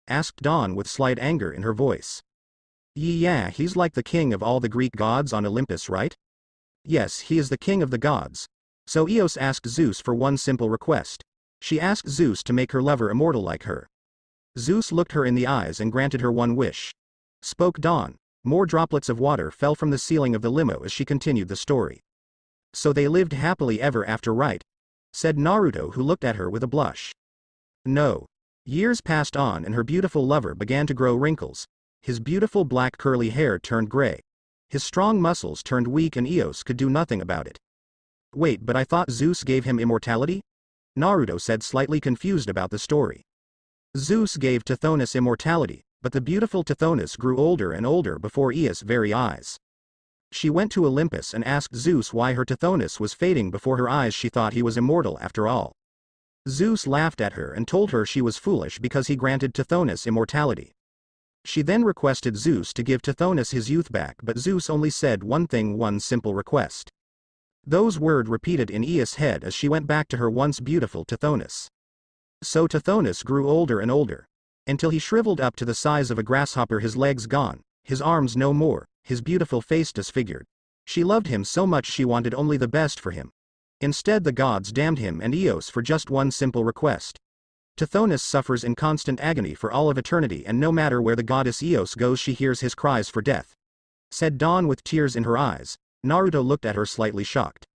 Asked Dawn with slight anger in her voice. Yeah, he's like the king of all the Greek gods on Olympus, right? Yes, he is the king of the gods. So Eos asked Zeus for one simple request. She asked Zeus to make her lover immortal like her. Zeus looked her in the eyes and granted her one wish. Spoke Dawn. More droplets of water fell from the ceiling of the limo as she continued the story. So they lived happily ever after, right? Said Naruto, who looked at her with a blush. No. Years passed on and her beautiful lover began to grow wrinkles. His beautiful black curly hair turned gray. His strong muscles turned weak and Eos could do nothing about it. Wait, but I thought Zeus gave him immortality? Naruto said, slightly confused about the story. Zeus gave Tithonus immortality, but the beautiful Tithonus grew older and older before Eos' very eyes. She went to Olympus and asked Zeus why her Tithonus was fading before her eyes. She thought he was immortal after all. Zeus laughed at her and told her she was foolish because he granted Tithonus immortality. She then requested Zeus to give Tithonus his youth back, but Zeus only said one thing, one simple request. Those words repeated in Aea's head as she went back to her once beautiful Tithonus. So Tithonus grew older and older, until he shriveled up to the size of a grasshopper, his legs gone, his arms no more, his beautiful face disfigured. She loved him so much she wanted only the best for him. Instead the gods damned him and Eos for just one simple request. Tithonus suffers in constant agony for all of eternity, and no matter where the goddess Eos goes she hears his cries for death. Said Dawn with tears in her eyes. Naruto looked at her slightly shocked.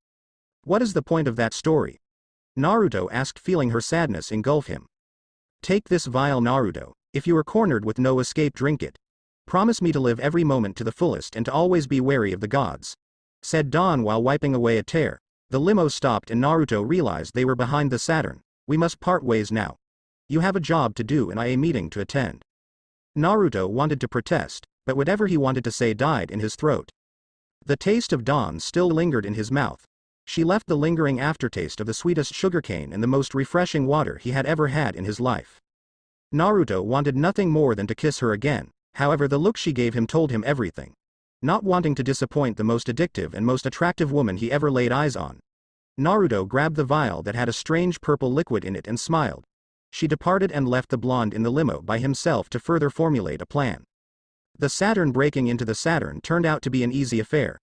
What is the point of that story? Naruto asked, feeling her sadness engulf him. Take this vial, Naruto. If you are cornered with no escape, drink it. Promise me to live every moment to the fullest and to always be wary of the gods. Said Dawn while wiping away a tear. The limo stopped and Naruto realized they were behind the Saturn. We must part ways now. You have a job to do and a meeting to attend. Naruto wanted to protest, but whatever he wanted to say died in his throat. The taste of Dawn still lingered in his mouth. She left the lingering aftertaste of the sweetest sugarcane and the most refreshing water he had ever had in his life. Naruto wanted nothing more than to kiss her again, however the look she gave him told him everything. Not wanting to disappoint the most addictive and most attractive woman he ever laid eyes on, Naruto grabbed the vial that had a strange purple liquid in it and smiled. She departed and left the blonde in the limo by himself to further formulate a plan. The Saturn breaking into the Saturn turned out to be an easy affair.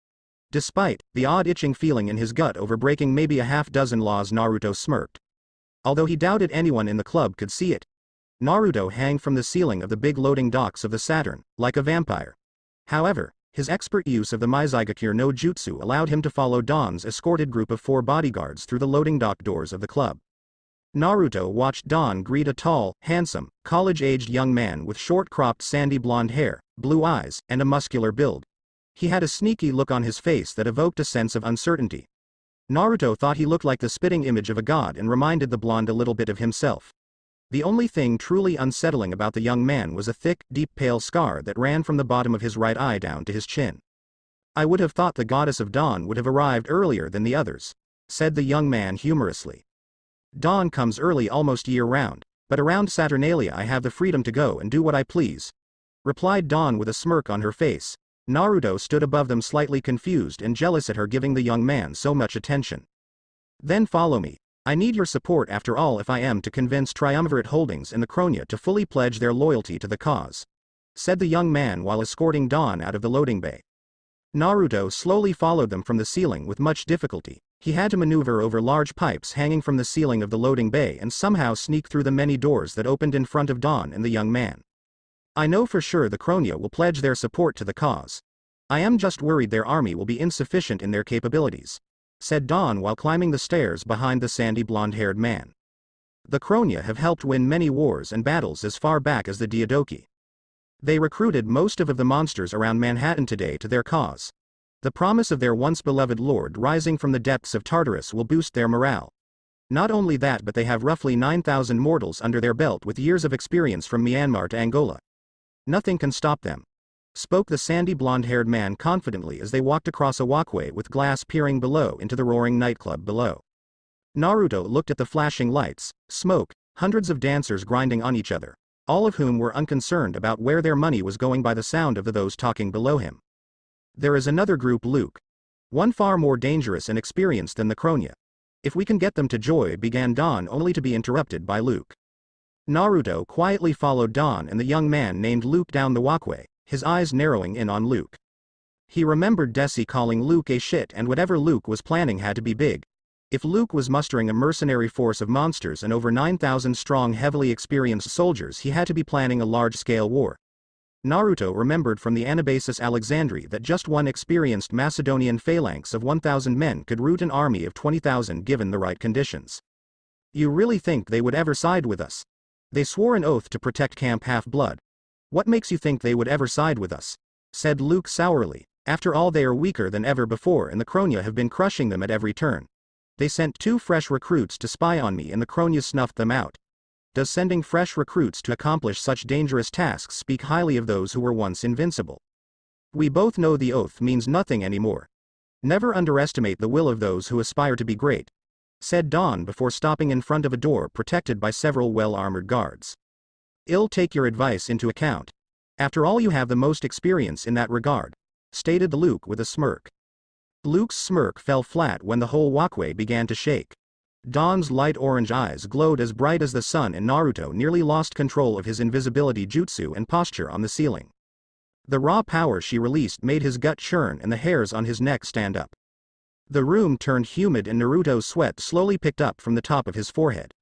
Despite the odd itching feeling in his gut over breaking maybe a half dozen laws, Naruto smirked. Although he doubted anyone in the club could see it. Naruto hung from the ceiling of the big loading docks of the Saturn, like a vampire. However, his expert use of the Maizagakure no Jutsu allowed him to follow Dawn's escorted group of 4 bodyguards through the loading dock doors of the club. Naruto watched Dawn greet a tall, handsome, college-aged young man with short-cropped sandy blonde hair, blue eyes, and a muscular build. He had a sneaky look on his face that evoked a sense of uncertainty. Naruto thought he looked like the spitting image of a god and reminded the blonde a little bit of himself. The only thing truly unsettling about the young man was a thick, deep pale scar that ran from the bottom of his right eye down to his chin. I would have thought the goddess of Dawn would have arrived earlier than the others, said the young man humorously. Dawn comes early almost year-round, but around Saturnalia I have the freedom to go and do what I please, replied Dawn with a smirk on her face. Naruto stood above them slightly confused and jealous at her giving the young man so much attention. Then follow me. I need your support after all if I am to convince Triumvirate Holdings and the Cronia to fully pledge their loyalty to the cause, said the young man while escorting Dawn out of the loading bay. Naruto slowly followed them from the ceiling with much difficulty. He had to maneuver over large pipes hanging from the ceiling of the loading bay and somehow sneak through the many doors that opened in front of Dawn and the young man. I know for sure the Cronia will pledge their support to the cause. I am just worried their army will be insufficient in their capabilities, said Dawn while climbing the stairs behind the sandy blonde-haired man. The Cronia have helped win many wars and battles as far back as the Diadochi. They recruited most of the monsters around Manhattan today to their cause. The promise of their once beloved lord rising from the depths of Tartarus will boost their morale. Not only that, but they have roughly 9,000 mortals under their belt with years of experience from Myanmar to Angola. Nothing can stop them, spoke the sandy blonde-haired man confidently as they walked across a walkway with glass peering below into the roaring nightclub below. Naruto looked at the flashing lights, smoke, hundreds of dancers grinding on each other, all of whom were unconcerned about where their money was going by the sound of those talking below him. There is another group, Luke. One far more dangerous and experienced than the Cronia. If we can get them to join, began Dawn only to be interrupted by Luke. Naruto quietly followed Dawn and the young man named Luke down the walkway, his eyes narrowing in on Luke. He remembered Desie calling Luke a shit, and whatever Luke was planning had to be big. If Luke was mustering a mercenary force of monsters and over 9,000 strong heavily experienced soldiers, he had to be planning a large-scale war. Naruto remembered from the Anabasis Alexandri that just one experienced Macedonian phalanx of 1,000 men could rout an army of 20,000 given the right conditions. You really think they would ever side with us? They swore an oath to protect Camp Half-Blood. What makes you think they would ever side with us? Said Luke sourly. After all, they are weaker than ever before and the Cronia have been crushing them at every turn. They sent 2 fresh recruits to spy on me and the Cronia snuffed them out. Does sending fresh recruits to accomplish such dangerous tasks speak highly of those who were once invincible? We both know the oath means nothing anymore. Never underestimate the will of those who aspire to be great, said Dawn before stopping in front of a door protected by several well-armored guards. I'll take your advice into account. After all, you have the most experience in that regard, stated Luke with a smirk. Luke's smirk fell flat when the whole walkway began to shake. Dawn's light orange eyes glowed as bright as the sun, and Naruto nearly lost control of his invisibility jutsu and posture on the ceiling. The raw power she released made his gut churn and the hairs on his neck stand up. The room turned humid and Naruto's sweat slowly picked up from the top of his forehead.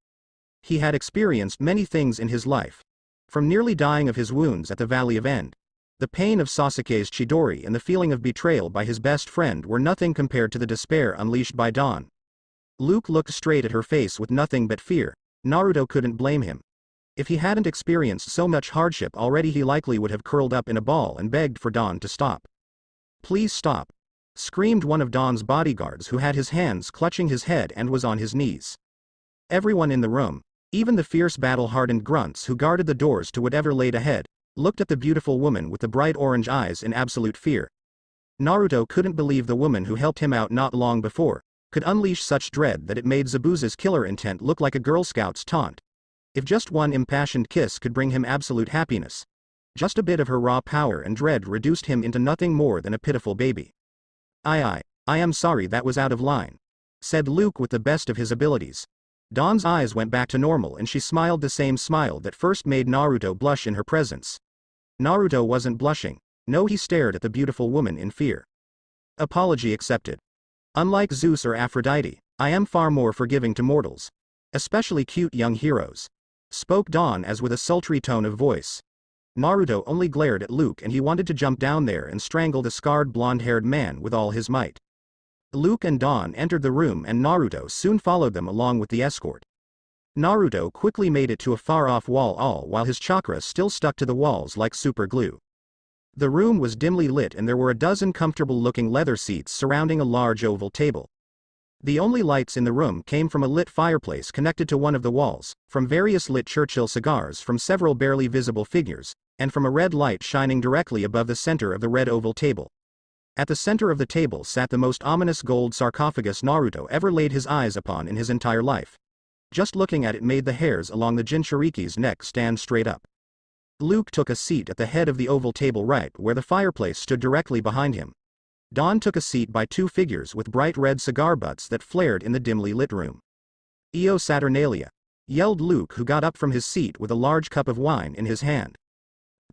He had experienced many things in his life. From nearly dying of his wounds at the Valley of End, the pain of Sasuke's Chidori and the feeling of betrayal by his best friend were nothing compared to the despair unleashed by Dawn. Luke looked straight at her face with nothing but fear. Naruto couldn't blame him. If he hadn't experienced so much hardship already, he likely would have curled up in a ball and begged for Dawn to stop. "Please stop," screamed one of Dawn's bodyguards, who had his hands clutching his head and was on his knees. Everyone in the room, even the fierce battle-hardened grunts who guarded the doors to whatever laid ahead, looked at the beautiful woman with the bright orange eyes in absolute fear. Naruto couldn't believe the woman who helped him out not long before could unleash such dread that it made Zabuza's killer intent look like a Girl Scout's taunt. If just one impassioned kiss could bring him absolute happiness, just a bit of her raw power and dread reduced him into nothing more than a pitiful baby. I am sorry, that was out of line," said Luke with the best of his abilities. Dawn's eyes went back to normal and she smiled the same smile that first made Naruto blush in her presence. Naruto wasn't blushing. No, he stared at the beautiful woman in fear. "Apology accepted. Unlike Zeus or Aphrodite, I am far more forgiving to mortals, especially cute young heroes," spoke Dawn as with a sultry tone of voice. Naruto only glared at Luke and he wanted to jump down there and strangle the scarred blonde-haired man with all his might. Luke and Dawn entered the room and Naruto soon followed them along with the escort. Naruto quickly made it to a far-off wall, all while his chakra still stuck to the walls like super glue. The room was dimly lit and there were a dozen comfortable-looking leather seats surrounding a large oval table. The only lights in the room came from a lit fireplace connected to one of the walls, from various lit Churchill cigars from several barely visible figures, and from a red light shining directly above the center of the red oval table. At the center of the table sat the most ominous gold sarcophagus Naruto ever laid his eyes upon in his entire life. Just looking at it made the hairs along the Jinchuriki's neck stand straight up. Luke took a seat at the head of the oval table right where the fireplace stood directly behind him. Dawn took a seat by two figures with bright red cigar butts that flared in the dimly lit room. "Io Saturnalia!" yelled Luke, who got up from his seat with a large cup of wine in his hand.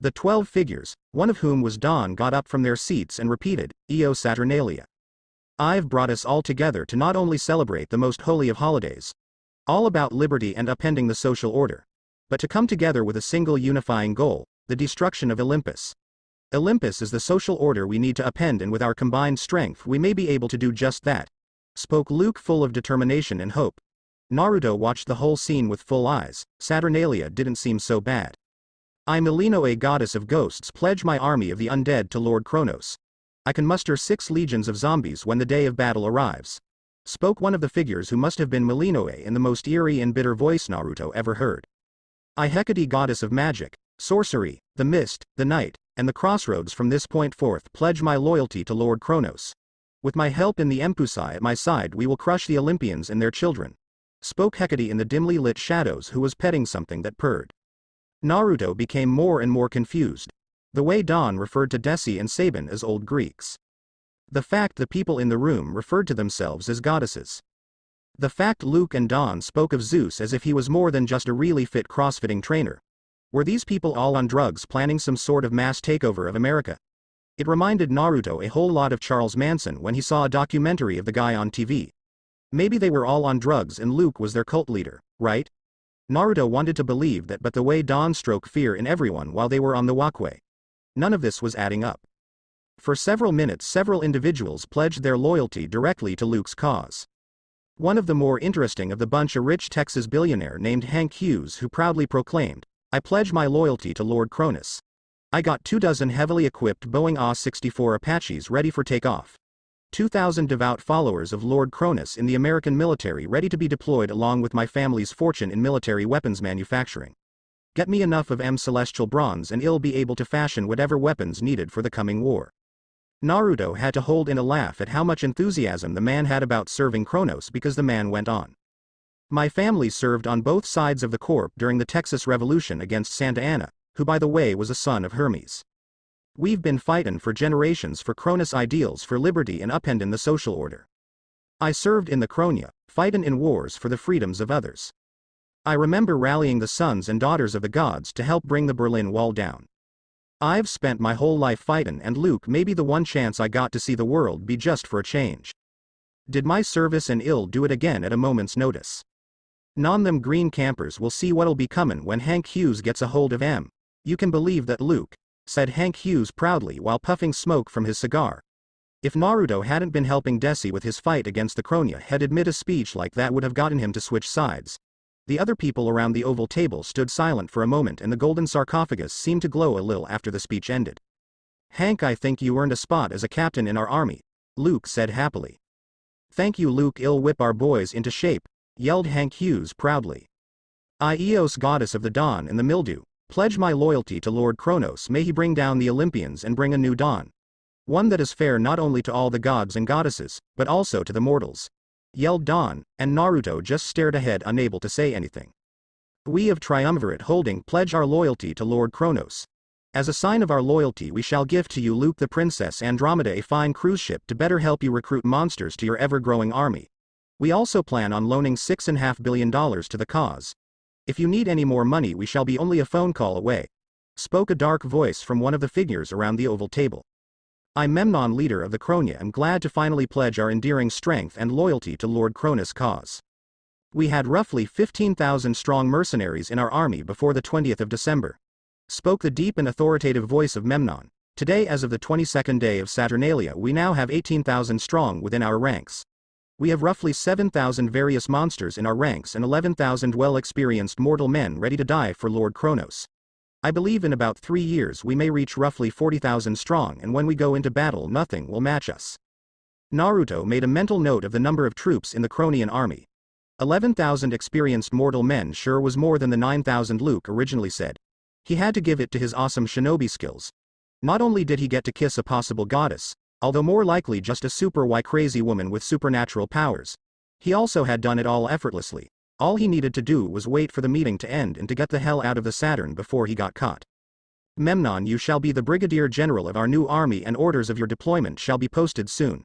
The 12 figures, one of whom was Dawn, got up from their seats and repeated, "Io Saturnalia! I've brought us all together to not only celebrate the most holy of holidays, all about liberty and upending the social order, but to come together with a single unifying goal, the destruction of Olympus. Olympus is the social order we need to upend, and with our combined strength we may be able to do just that," spoke Luke, full of determination and hope. Naruto watched the whole scene with full eyes. Saturnalia didn't seem so bad. "I, Melino, a goddess of ghosts, pledge my army of the undead to Lord Kronos. I can muster 6 legions of zombies when the day of battle arrives," spoke one of the figures, who must have been Melinoe, in the most eerie and bitter voice Naruto ever heard. "I, Hecate, goddess of magic, sorcery, the mist, the night, and the crossroads, from this point forth pledge my loyalty to Lord Kronos. With my help and the Empusai at my side we will crush the Olympians and their children," spoke Hecate in the dimly lit shadows, who was petting something that purred. Naruto became more and more confused. The way Dawn referred to Desie and Sabin as old Greeks. The fact the people in the room referred to themselves as goddesses. The fact Luke and Dawn spoke of Zeus as if he was more than just a really fit crossfitting trainer. Were these people all on drugs, planning some sort of mass takeover of America? It reminded Naruto a whole lot of Charles Manson when he saw a documentary of the guy on TV. Maybe they were all on drugs and Luke was their cult leader, right? Naruto wanted to believe that, but the way Dawn stroked fear in everyone while they were on the walkway. None of this was adding up. For several minutes several individuals pledged their loyalty directly to Luke's cause. One of the more interesting of the bunch, a rich Texas billionaire named Hank Hughes, who proudly proclaimed, "I pledge my loyalty to Lord Kronos. I got 24 heavily equipped Boeing AH-64 Apaches ready for takeoff. 2,000 devout followers of Lord Kronos in the American military ready to be deployed, along with my family's fortune in military weapons manufacturing. Get me enough of celestial bronze and I'll be able to fashion whatever weapons needed for the coming war." Naruto had to hold in a laugh at how much enthusiasm the man had about serving Kronos, because the man went on. "My family served on both sides of the corp during the Texas Revolution against Santa Anna, who by the way was a son of Hermes. We've been fightin' for generations for Cronus ideals for liberty and upendin' the social order. I served in the Cronia, fightin' in wars for the freedoms of others. I remember rallying the sons and daughters of the gods to help bring the Berlin Wall down. I've spent my whole life fightin', and Luke, maybe the one chance I got to see the world be just for a change. Did my service and ill do it again at a moment's notice? Non them green campers will see what'll be comin' when Hank Hughes gets a hold of 'em. You can believe that, Luke, said Hank Hughes proudly while puffing smoke from his cigar. If Naruto hadn't been helping Desie with his fight against the Cronia, he'd admit a speech like that would have gotten him to switch sides. The other people around the oval table stood silent for a moment, and the golden sarcophagus seemed to glow a little after the speech ended. Hank, I think you earned a spot as a captain in our army, Luke said happily. Thank you, Luke. I'll whip our boys into shape, yelled Hank Hughes proudly. I, Eos, goddess of the dawn and the mildew, pledge my loyalty to Lord Kronos. May he bring down the Olympians and bring a new dawn. One that is fair not only to all the gods and goddesses, but also to the mortals, yelled Dawn, and Naruto just stared ahead, unable to say anything. We of Triumvirate Holding pledge our loyalty to Lord Kronos. As a sign of our loyalty, we shall give to you, Luke, the Princess Andromeda, a fine cruise ship to better help you recruit monsters to your ever-growing army. We also plan on loaning $6.5 billion to the cause. If you need any more money, we shall be only a phone call away, spoke a dark voice from one of the figures around the oval table. I, Memnon, leader of the Cronia, am glad to finally pledge our endearing strength and loyalty to Lord Cronus' cause. We had roughly 15,000 strong mercenaries in our army before the 20th of December, spoke the deep and authoritative voice of Memnon. Today, as of the 22nd day of Saturnalia, we now have 18,000 strong within our ranks. We have roughly 7,000 various monsters in our ranks and 11,000 well-experienced mortal men ready to die for Lord Kronos. I believe in about 3 years we may reach roughly 40,000 strong, and when we go into battle nothing will match us. Naruto made a mental note of the number of troops in the Cronian army. 11,000 experienced mortal men sure was more than the 9,000 Luke originally said. He had to give it to his awesome shinobi skills. Not only did he get to kiss a possible goddess, although more likely just a super crazy woman with supernatural powers, he also had done it all effortlessly. All he needed to do was wait for the meeting to end and to get the hell out of the Saturn before he got caught. Memnon, you shall be the brigadier general of our new army, and orders of your deployment shall be posted soon.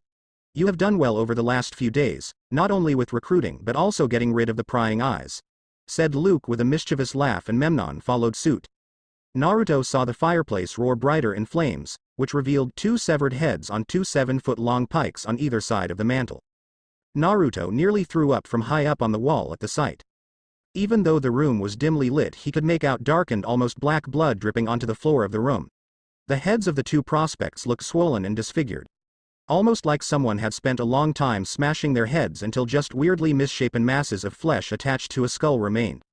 You have done well over the last few days, not only with recruiting but also getting rid of the prying eyes, said Luke with a mischievous laugh, and Memnon followed suit. Naruto saw the fireplace roar brighter in flames, which revealed 2 severed heads on 2 7-foot-long pikes on either side of the mantle. Naruto nearly threw up from high up on the wall at the sight. Even though the room was dimly lit, he could make out darkened, almost black blood dripping onto the floor of the room. The heads of the 2 prospects looked swollen and disfigured, almost like someone had spent a long time smashing their heads until just weirdly misshapen masses of flesh attached to a skull remained.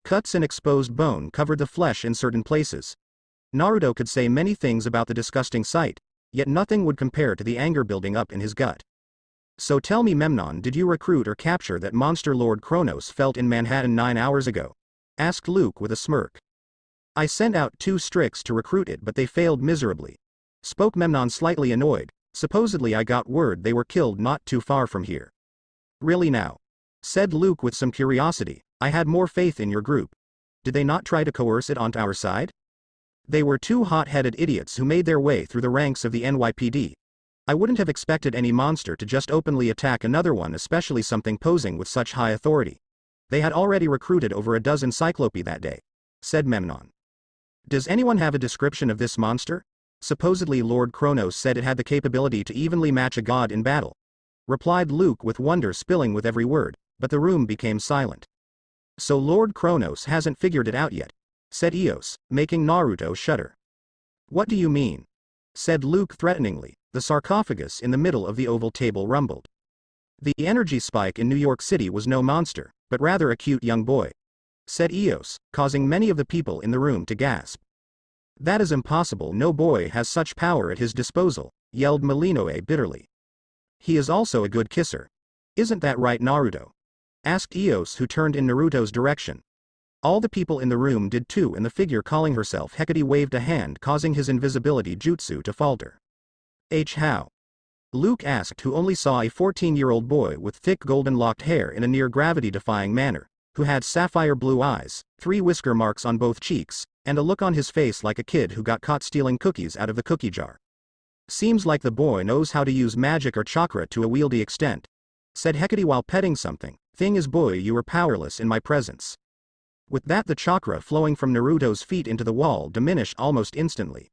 Cuts and exposed bone covered the flesh in certain places. Naruto could say many things about the disgusting sight, yet nothing would compare to the anger building up in his gut. So tell me, Memnon, did you recruit or capture that monster Lord Kronos felt in Manhattan 9 hours ago? Asked Luke with a smirk. I sent out 2 Strix to recruit it, but they failed miserably, spoke Memnon, slightly annoyed. Supposedly I got word they were killed not too far from here. Really now? Said Luke with some curiosity. I had more faith in your group. Did they not try to coerce it onto our side? They were 2 hot-headed idiots who made their way through the ranks of the NYPD. I wouldn't have expected any monster to just openly attack another one, especially something posing with such high authority. They had already recruited over a dozen Cyclope that day, said Memnon. Does anyone have a description of this monster? Supposedly Lord Kronos said it had the capability to evenly match a god in battle, replied Luke with wonder spilling with every word, but the room became silent. So Lord Kronos hasn't figured it out yet, said Eos, making Naruto shudder. What do you mean? Said Luke threateningly. The sarcophagus in the middle of the oval table rumbled. The energy spike in New York City was no monster, but rather a cute young boy, said Eos, causing many of the people in the room to gasp. That is impossible, no boy has such power at his disposal, yelled Malinoe bitterly. He is also a good kisser. Isn't that right, Naruto? Asked Eos, who turned in Naruto's direction. All the people in the room did too, and the figure calling herself Hecate waved a hand, causing his invisibility jutsu to falter. How? Luke asked, who only saw a 14-year-old boy with thick golden locked hair in a near gravity-defying manner, who had sapphire blue eyes, 3 whisker marks on both cheeks, and a look on his face like a kid who got caught stealing cookies out of the cookie jar. "Seems like the boy knows how to use magic or chakra to a wieldy extent," said Hecate while petting something. "Thing is, boy, you were powerless in my presence." With that, the chakra flowing from Naruto's feet into the wall diminished almost instantly.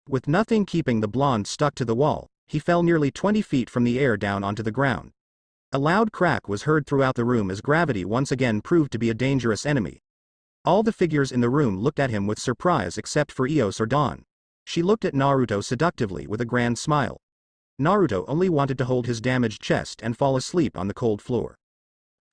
With nothing keeping the blonde stuck to the wall, he fell nearly 20 feet from the air down onto the ground. A loud crack was heard throughout the room as gravity once again proved to be a dangerous enemy. All the figures in the room looked at him with surprise except for Eos or Dawn. She looked at Naruto seductively with a grand smile. Naruto only wanted to hold his damaged chest and fall asleep on the cold floor.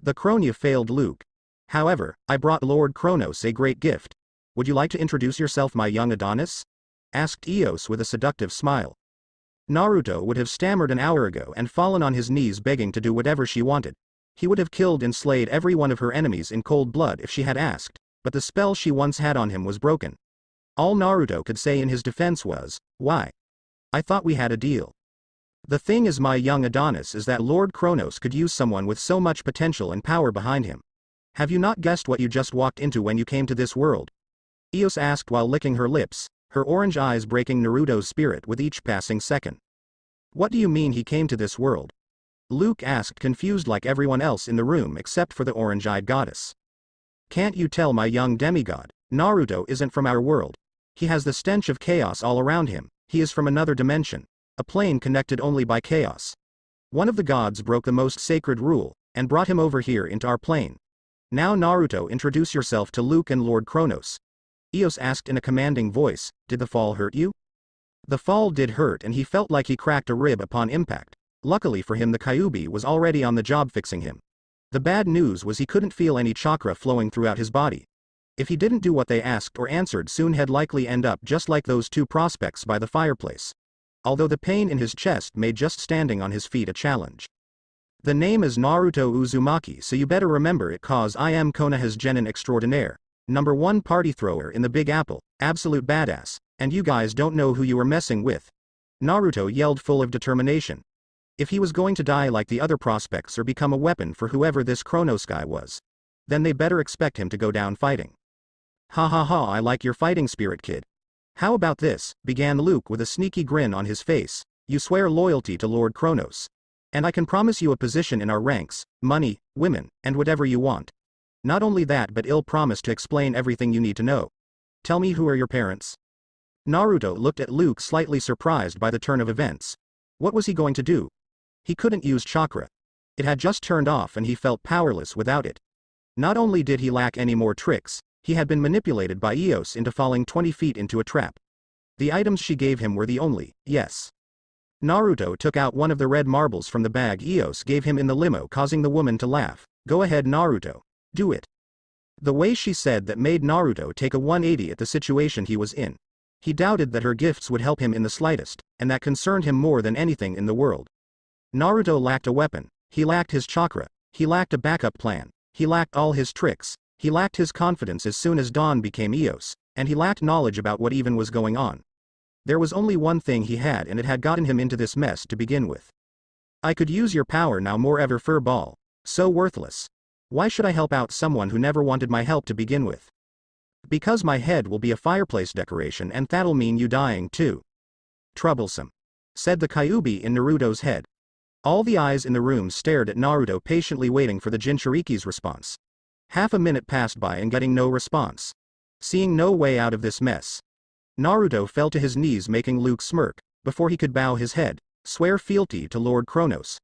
The Cronia failed Luke. "However, I brought Lord Kronos a great gift. Would you like to introduce yourself, my young Adonis?" asked Eos with a seductive smile. Naruto would have stammered an hour ago and fallen on his knees begging to do whatever she wanted. He would have killed and slayed every one of her enemies in cold blood if she had asked, but the spell she once had on him was broken. All Naruto could say in his defense was, "Why? I thought we had a deal." "The thing is, my young Adonis, is that Lord Kronos could use someone with so much potential and power behind him. Have you not guessed what you just walked into when you came to this world?" Eos asked while licking her lips, her orange eyes breaking Naruto's spirit with each passing second. "What do you mean he came to this world?" Luke asked, confused like everyone else in the room except for the orange-eyed goddess. "Can't you tell, my young demigod? Naruto isn't from our world. He has the stench of chaos all around him. He is from another dimension, a plane connected only by chaos. One of the gods broke the most sacred rule, and brought him over here into our plane. Now Naruto, introduce yourself to Luke and Lord Kronos." Eos asked in a commanding voice, "Did the fall hurt you?" The fall did hurt and he felt like he cracked a rib upon impact. Luckily for him, the Kyuubi was already on the job fixing him. The bad news was he couldn't feel any chakra flowing throughout his body. If he didn't do what they asked or answered soon, he'd likely end up just like those two prospects by the fireplace. Although the pain in his chest made just standing on his feet a challenge. "The name is Naruto Uzumaki, so you better remember it, cause I am Konoha's genin extraordinaire. #1 party thrower in the Big Apple, absolute badass, and you guys don't know who you are messing with." Naruto yelled full of determination. If he was going to die like the other prospects or become a weapon for whoever this Kronos guy was, then they better expect him to go down fighting. "Ha ha ha, I like your fighting spirit, kid. How about this?" began Luke with a sneaky grin on his face. "You swear loyalty to Lord Kronos, and I can promise you a position in our ranks, money, women, and whatever you want. Not only that, but I'll promise to explain everything you need to know. Tell me, who are your parents?" Naruto looked at Luke, slightly surprised by the turn of events. What was he going to do? He couldn't use chakra. It had just turned off and he felt powerless without it. Not only did he lack any more tricks, he had been manipulated by Eos into falling 20 feet into a trap. The items she gave him were the only, yes. Naruto took out one of the red marbles from the bag Eos gave him in the limo, causing the woman to laugh. "Go ahead, Naruto. Do it." The way she said that made Naruto take a 180 at the situation he was in. He doubted that her gifts would help him in the slightest, and that concerned him more than anything in the world. Naruto lacked a weapon, he lacked his chakra, he lacked a backup plan, he lacked all his tricks, he lacked his confidence as soon as Dawn became Eos, and he lacked knowledge about what even was going on. There was only one thing he had, and it had gotten him into this mess to begin with. "I could use your power now, more ever, fur ball. So worthless. Why should I help out someone who never wanted my help to begin with? Because my head will be a fireplace decoration, and that'll mean you dying too." "Troublesome," said the Kyuubi in Naruto's head. All the eyes in the room stared at Naruto, patiently waiting for the Jinchuriki's response. Half a minute passed by and getting no response. Seeing no way out of this mess, Naruto fell to his knees, making Luke smirk, before he could bow his head, swear fealty to Lord Kronos.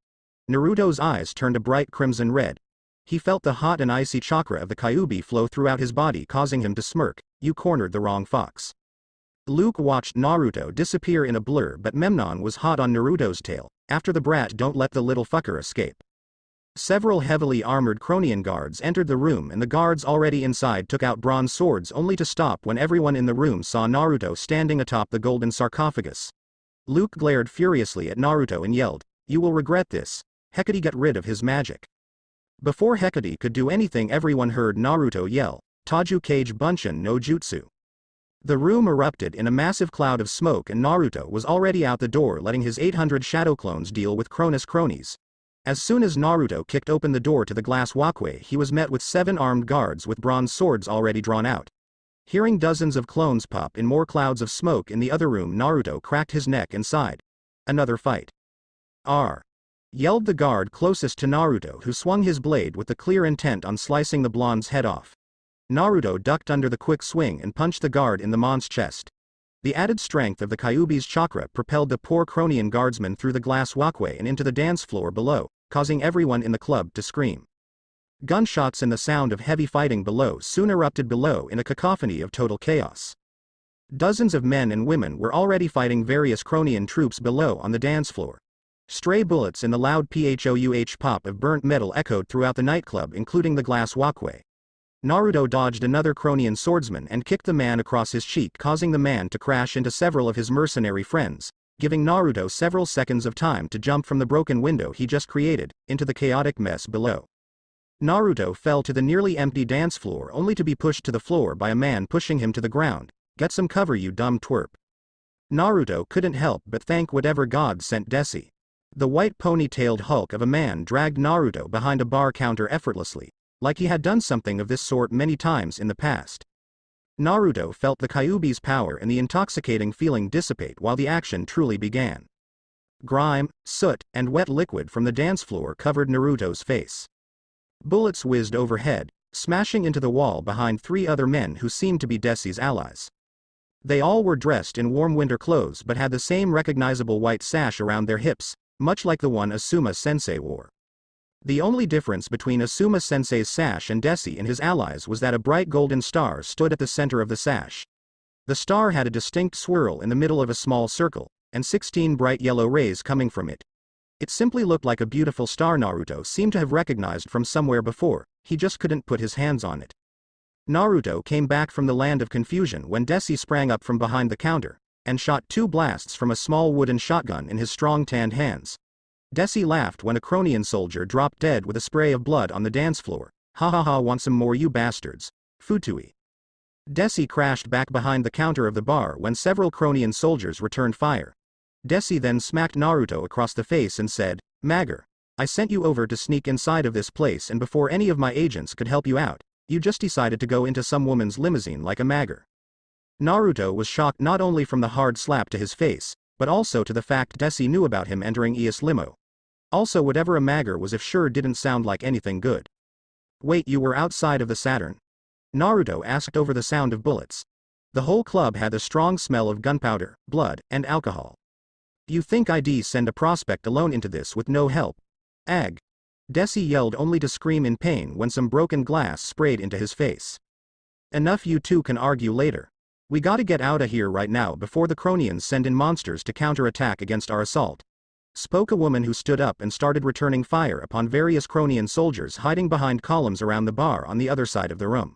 Naruto's eyes turned a bright crimson red. He felt the hot and icy chakra of the Kyuubi flow throughout his body, causing him to smirk. "You cornered the wrong fox." Luke watched Naruto disappear in a blur, but Memnon was hot on Naruto's tail. "After the brat, don't let the little fucker escape." Several heavily armored cronian guards entered the room, and the guards already inside took out bronze swords, only to stop when everyone in the room saw Naruto standing atop the golden sarcophagus. Luke glared furiously at Naruto and yelled, "You will regret this. Hecate, get rid of his magic." Before Hecate could do anything, everyone heard Naruto yell, "Taju Kage Bunshin no Jutsu." The room erupted in a massive cloud of smoke, and Naruto was already out the door, letting his 800 shadow clones deal with Cronus cronies. As soon as Naruto kicked open the door to the glass walkway, he was met with 7 armed guards with bronze swords already drawn out. Hearing dozens of clones pop in more clouds of smoke in the other room, Naruto cracked his neck and sighed. Another fight. R. Yelled the guard closest to Naruto, who swung his blade with the clear intent on slicing the blonde's head off. Naruto ducked under the quick swing and punched the guard in the mon's chest. The added strength of the Kyuubi's chakra propelled the poor cronian guardsman through the glass walkway and into the dance floor below, causing everyone in the club to scream. Gunshots and the sound of heavy fighting below soon erupted below in a cacophony of total chaos. Dozens of men and women were already fighting various cronian troops below on the dance floor. Stray bullets and the loud PHOUH pop of burnt metal echoed throughout the nightclub, including the glass walkway. Naruto dodged another cronian swordsman and kicked the man across his cheek, causing the man to crash into several of his mercenary friends, giving Naruto several seconds of time to jump from the broken window he just created into the chaotic mess below. Naruto fell to the nearly empty dance floor only to be pushed to the floor by a man pushing him to the ground. "Get some cover, you dumb twerp." Naruto couldn't help but thank whatever god sent desie. The white pony-tailed hulk of a man dragged Naruto behind a bar counter effortlessly, like he had done something of this sort many times in the past. Naruto felt the Kyuubi's power and the intoxicating feeling dissipate while the action truly began. Grime, soot, and wet liquid from the dance floor covered Naruto's face. Bullets whizzed overhead, smashing into the wall behind three other men who seemed to be desie's allies. They all were dressed in warm winter clothes but had the same recognizable white sash around their hips, much like the one Asuma-sensei wore. The only difference between Asuma-sensei's sash and desie and his allies was that a bright golden star stood at the center of the sash. The star had a distinct swirl in the middle of a small circle, and 16 bright yellow rays coming from it. It simply looked like a beautiful star Naruto seemed to have recognized from somewhere before, he just couldn't put his hands on it. Naruto came back from the land of confusion when desie sprang up from behind the counter, and shot 2 blasts from a small wooden shotgun in his strong tanned hands. Desie laughed when a cronian soldier dropped dead with a spray of blood on the dance floor. "Ha ha ha, want some more, you bastards. Futui." Desie crashed back behind the counter of the bar when several cronian soldiers returned fire. Desie then smacked Naruto across the face and said, "Magger, I sent you over to sneak inside of this place, and before any of my agents could help you out, you just decided to go into some woman's limousine like a magger." Naruto was shocked not only from the hard slap to his face, but also to the fact Desie knew about him entering I's limo. Also, whatever a magger was if sure didn't sound like anything good. "Wait, you were outside of the Saturn?" Naruto asked over the sound of bullets. The whole club had the strong smell of gunpowder, blood, and alcohol. "You think I'd send a prospect alone into this with no help? Ag." Desie yelled only to scream in pain when some broken glass sprayed into his face. "Enough, you two can argue later. We gotta get outta here right now before the cronians send in monsters to counterattack against our assault," spoke a woman who stood up and started returning fire upon various cronian soldiers hiding behind columns around the bar on the other side of the room.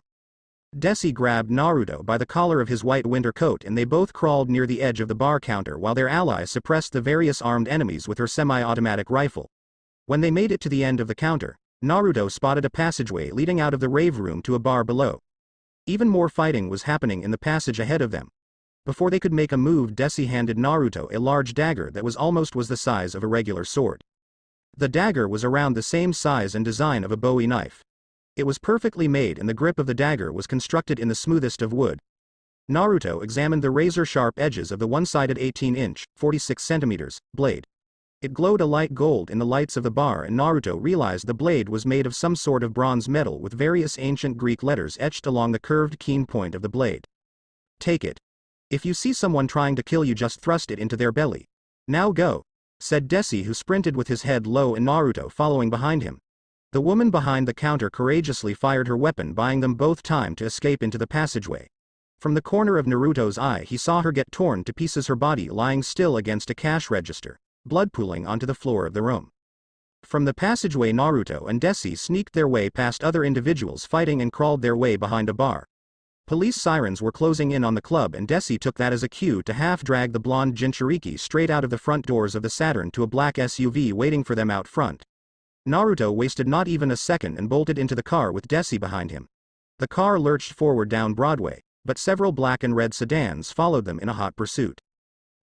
Desie grabbed Naruto by the collar of his white winter coat and they both crawled near the edge of the bar counter while their ally suppressed the various armed enemies with her semi-automatic rifle. When they made it to the end of the counter, Naruto spotted a passageway leading out of the rave room to a bar below. Even more fighting was happening in the passage ahead of them. Before they could make a move, Desie handed Naruto a large dagger that was almost the size of a regular sword. The dagger was around the same size and design of a Bowie knife. It was perfectly made and the grip of the dagger was constructed in the smoothest of wood. Naruto examined the razor-sharp edges of the one-sided 18-inch, 46 centimeters, blade. It glowed a light gold in the lights of the bar and Naruto realized the blade was made of some sort of bronze metal with various ancient Greek letters etched along the curved keen point of the blade. "Take it. If you see someone trying to kill you, just thrust it into their belly. Now go," said Desie, who sprinted with his head low and Naruto following behind him. The woman behind the counter courageously fired her weapon, buying them both time to escape into the passageway. From the corner of Naruto's eye he saw her get torn to pieces, her body lying still against a cash register, blood pooling onto the floor of the room. From the passageway Naruto and Desie sneaked their way past other individuals fighting and crawled their way behind a bar. Police sirens were closing in on the club and Desie took that as a cue to half-drag the blonde Jinchuriki straight out of the front doors of the Saturn to a black SUV waiting for them out front. Naruto wasted not even a second and bolted into the car with Desie behind him. The car lurched forward down Broadway, but several black and red sedans followed them in a hot pursuit.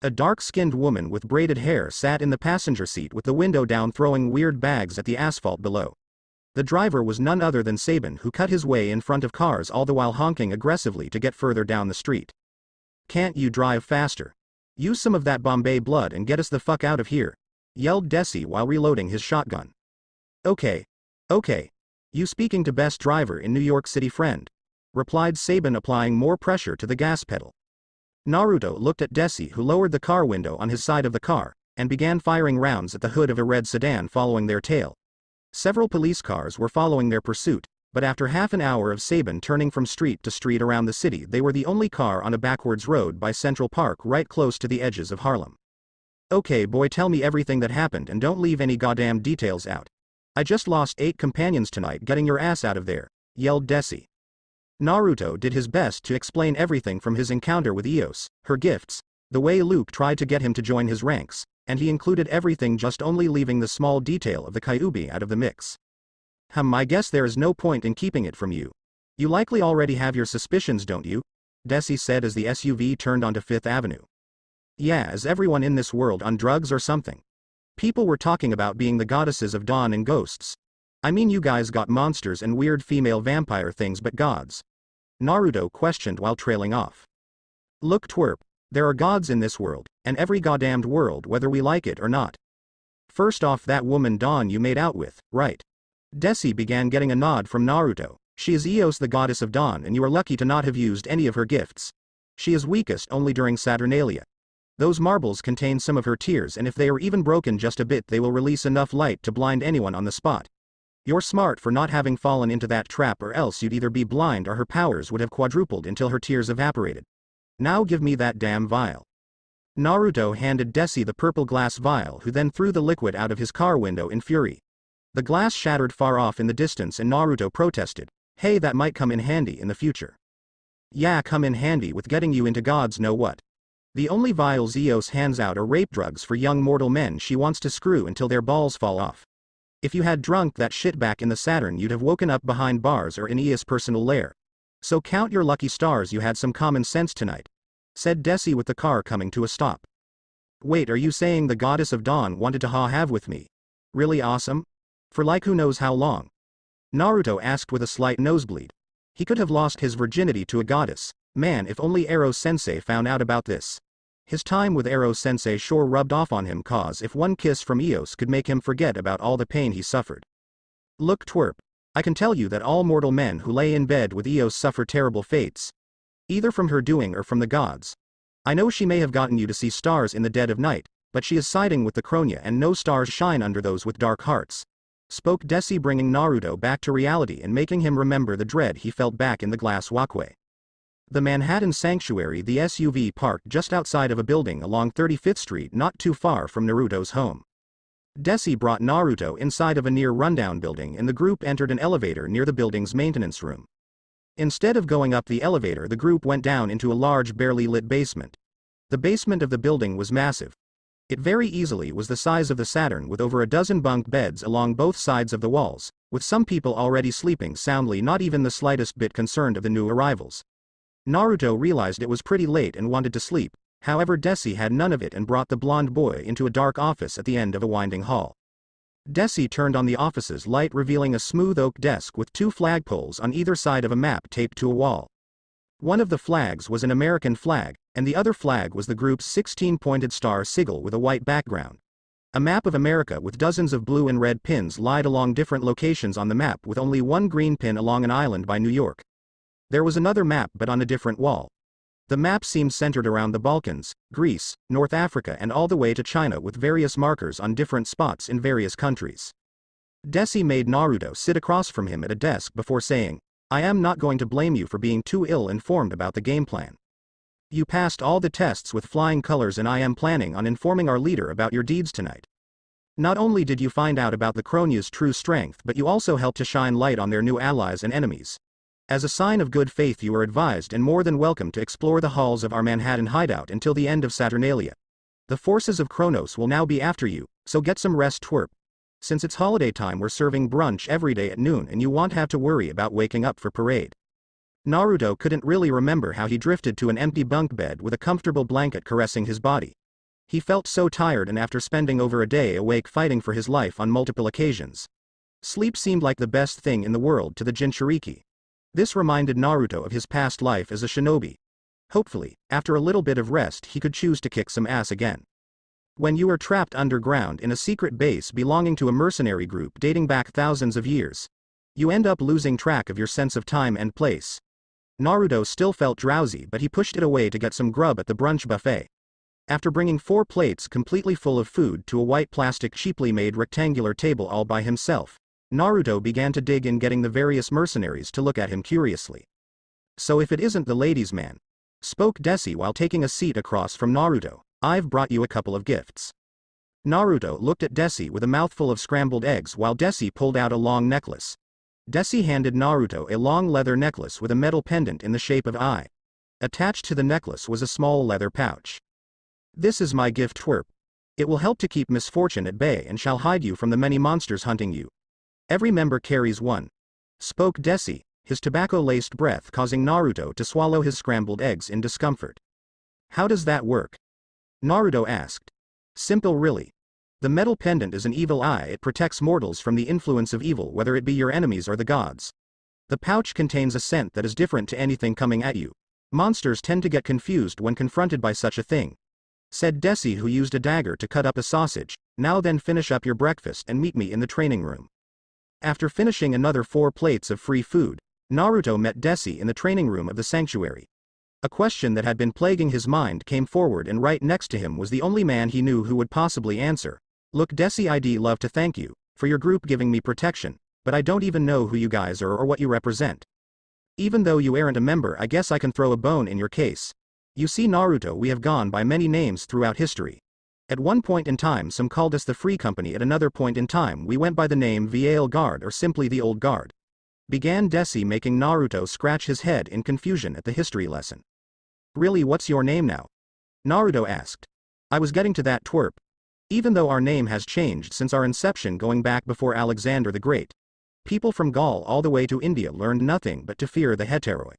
A dark-skinned woman with braided hair sat in the passenger seat with the window down, throwing weird bags at the asphalt below. The driver was none other than Sabin, who cut his way in front of cars all the while honking aggressively to get further down the street. "Can't you drive faster? Use some of that Bombay blood and get us the fuck out of here," yelled Desie while reloading his shotgun. Okay. You speaking to best driver in New York City, friend," replied Sabin, applying more pressure to the gas pedal. Naruto looked at Desie, who lowered the car window on his side of the car, and began firing rounds at the hood of a red sedan following their tail. Several police cars were following their pursuit, but after half an hour of Sabin turning from street to street around the city, they were the only car on a backwards road by Central Park right close to the edges of Harlem. "Okay boy, tell me everything that happened and don't leave any goddamn details out. I just lost 8 companions tonight getting your ass out of there," yelled Desie. Naruto did his best to explain everything from his encounter with Eos, her gifts, the way Luke tried to get him to join his ranks, and he included everything, just only leaving the small detail of the Kyuubi out of the mix. I guess there is no point in keeping it from you. You likely already have your suspicions, don't you?" Desie said as the SUV turned onto 5th Avenue. "Yeah, is everyone in this world on drugs or something? People were talking about being the goddesses of dawn and ghosts. I mean, you guys got monsters and weird female vampire things, but gods?" Naruto questioned while trailing off. "Look twerp, there are gods in this world, and every goddamned world, whether we like it or not. First off, that woman Dawn you made out with, right?" Desie began getting a nod from Naruto. "She is Eos, the goddess of dawn, and you are lucky to not have used any of her gifts. She is weakest only during Saturnalia. Those marbles contain some of her tears, and if they are even broken just a bit, they will release enough light to blind anyone on the spot. You're smart for not having fallen into that trap, or else you'd either be blind or her powers would have quadrupled until her tears evaporated. Now give me that damn vial." Naruto handed Desie the purple glass vial, who then threw the liquid out of his car window in fury. The glass shattered far off in the distance, and Naruto protested, "Hey, that might come in handy in the future." "Yeah, come in handy with getting you into gods know what. The only vials Eos hands out are rape drugs for young mortal men she wants to screw until their balls fall off. If you had drunk that shit back in the Saturn, you'd have woken up behind bars or in Eos' personal lair. So count your lucky stars you had some common sense tonight," said Desie with the car coming to a stop. "Wait, are you saying the goddess of dawn wanted to have with me? Really awesome? For like who knows how long?" Naruto asked with a slight nosebleed. He could have lost his virginity to a goddess. Man, if only Ero-sensei found out about this. His time with Ero-sensei sure rubbed off on him, cause if one kiss from Eos could make him forget about all the pain he suffered. "Look twerp, I can tell you that all mortal men who lay in bed with Eos suffer terrible fates. Either from her doing or from the gods. I know she may have gotten you to see stars in the dead of night, but she is siding with the cronian, and no stars shine under those with dark hearts," spoke Desie, bringing Naruto back to reality and making him remember the dread he felt back in the glass walkway. The Manhattan Sanctuary, the SUV parked just outside of a building along 35th Street, not too far from Naruto's home. Desie brought Naruto inside of a near rundown building, and the group entered an elevator near the building's maintenance room. Instead of going up the elevator, the group went down into a large, barely lit basement. The basement of the building was massive. It very easily was the size of the Saturn, with over a dozen bunk beds along both sides of the walls, with some people already sleeping soundly, not even the slightest bit concerned of the new arrivals. Naruto realized it was pretty late and wanted to sleep, however Desie had none of it and brought the blonde boy into a dark office at the end of a winding hall. Desie turned on the office's light, revealing a smooth oak desk with 2 flagpoles on either side of a map taped to a wall. One of the flags was an American flag, and the other flag was the group's 16-pointed star sigil with a white background. A map of America with dozens of blue and red pins lied along different locations on the map, with only one green pin along an island by New York. There was another map, but on a different wall. The map seemed centered around the Balkans, Greece, North Africa, and all the way to China, with various markers on different spots in various countries. Desie made Naruto sit across from him at a desk before saying, "I am not going to blame you for being too ill-informed about the game plan. You passed all the tests with flying colors, and I am planning on informing our leader about your deeds tonight. Not only did you find out about the cronia's true strength, but you also helped to shine light on their new allies and enemies. As a sign of good faith, you are advised and more than welcome to explore the halls of our Manhattan hideout until the end of Saturnalia. The forces of Kronos will now be after you, so get some rest twerp. Since it's holiday time, we're serving brunch every day at noon, and you won't have to worry about waking up for parade." Naruto couldn't really remember how he drifted to an empty bunk bed with a comfortable blanket caressing his body. He felt so tired, and after spending over a day awake fighting for his life on multiple occasions. Sleep seemed like the best thing in the world to the Jinchuriki. This reminded Naruto of his past life as a shinobi. Hopefully, after a little bit of rest he could choose to kick some ass again. When you are trapped underground in a secret base belonging to a mercenary group dating back thousands of years, you end up losing track of your sense of time and place. Naruto still felt drowsy, but he pushed it away to get some grub at the brunch buffet. After bringing 4 plates completely full of food to a white plastic cheaply made rectangular table all by himself, Naruto began to dig in, getting the various mercenaries to look at him curiously. "So if it isn't the ladies' man," spoke Desie while taking a seat across from Naruto, "I've brought you a couple of gifts." Naruto looked at Desie with a mouthful of scrambled eggs while Desie pulled out a long necklace. Desie handed Naruto a long leather necklace with a metal pendant in the shape of an eye. Attached to the necklace was a small leather pouch. "This is my gift, twerp. It will help to keep misfortune at bay and shall hide you from the many monsters hunting you. Every member carries one," spoke Desie, his tobacco-laced breath causing Naruto to swallow his scrambled eggs in discomfort. "How does that work?" Naruto asked. "Simple, really. The metal pendant is an evil eye. It protects mortals from the influence of evil, whether it be your enemies or the gods. The pouch contains a scent that is different to anything coming at you. Monsters tend to get confused when confronted by such a thing," said Desie, who used a dagger to cut up a sausage. "Now then, finish up your breakfast and meet me in the training room." After finishing another 4 plates of free food, Naruto met Desie in the training room of the sanctuary. A question that had been plaguing his mind came forward, and right next to him was the only man he knew who would possibly answer. "Look, Desie, I'd love to thank you for your group giving me protection, but I don't even know who you guys are or what you represent. Even though you aren't a member, I guess I can throw a bone in your case. You see, Naruto, we have gone by many names throughout history. At one point in time some called us the Free Company, at another point in time we went by the name Viale Guard or simply the Old Guard," began Desie, making Naruto scratch his head in confusion at the history lesson. "Really, what's your name now?" Naruto asked. "I was getting to that, twerp. Even though our name has changed since our inception going back before Alexander the Great, people from Gaul all the way to India learned nothing but to fear the heteroi.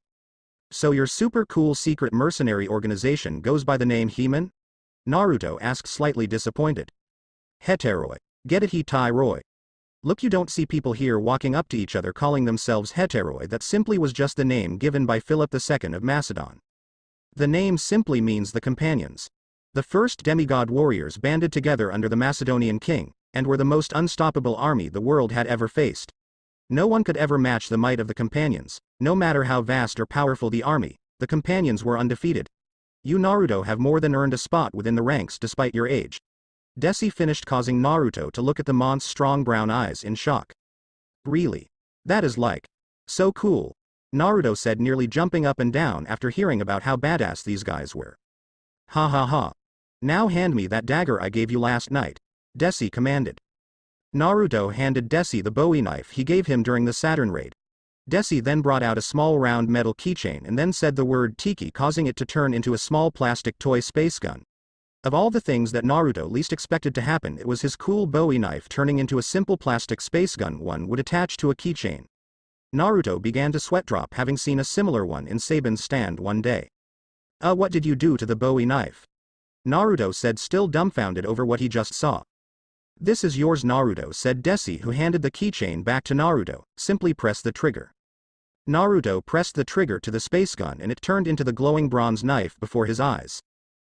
So your super cool secret mercenary organization goes by the name Heman?" Naruto asked, slightly disappointed. "Heteroi. Get it, Hetai-roi. Look, you don't see people here walking up to each other calling themselves heteroi. That simply was just the name given by Philip II of Macedon. The name simply means the companions. The first demigod warriors banded together under the Macedonian king, and were the most unstoppable army the world had ever faced. No one could ever match the might of the companions. No matter how vast or powerful the army, the companions were undefeated. You, Naruto, have more than earned a spot within the ranks despite your age." Desie finished, causing Naruto to look at the mont's strong brown eyes in shock. "Really? That is like so cool," Naruto said, nearly jumping up and down after hearing about how badass these guys were. "Ha ha ha. Now hand me that dagger I gave you last night," Desie commanded. Naruto handed Desie the Bowie knife he gave him during the Saturn raid. Desie then brought out a small round metal keychain and then said the word Tiki, causing it to turn into a small plastic toy space gun. Of all the things that Naruto least expected to happen, it was his cool Bowie knife turning into a simple plastic space gun one would attach to a keychain. Naruto began to sweat drop, having seen a similar one in Sabin's stand one day. What did you do to the Bowie knife?" Naruto said, still dumbfounded over what he just saw. "This is yours, Naruto," said Desie, who handed the keychain back to Naruto. "Simply press the trigger." Naruto pressed the trigger to the space gun and it turned into the glowing bronze knife before his eyes.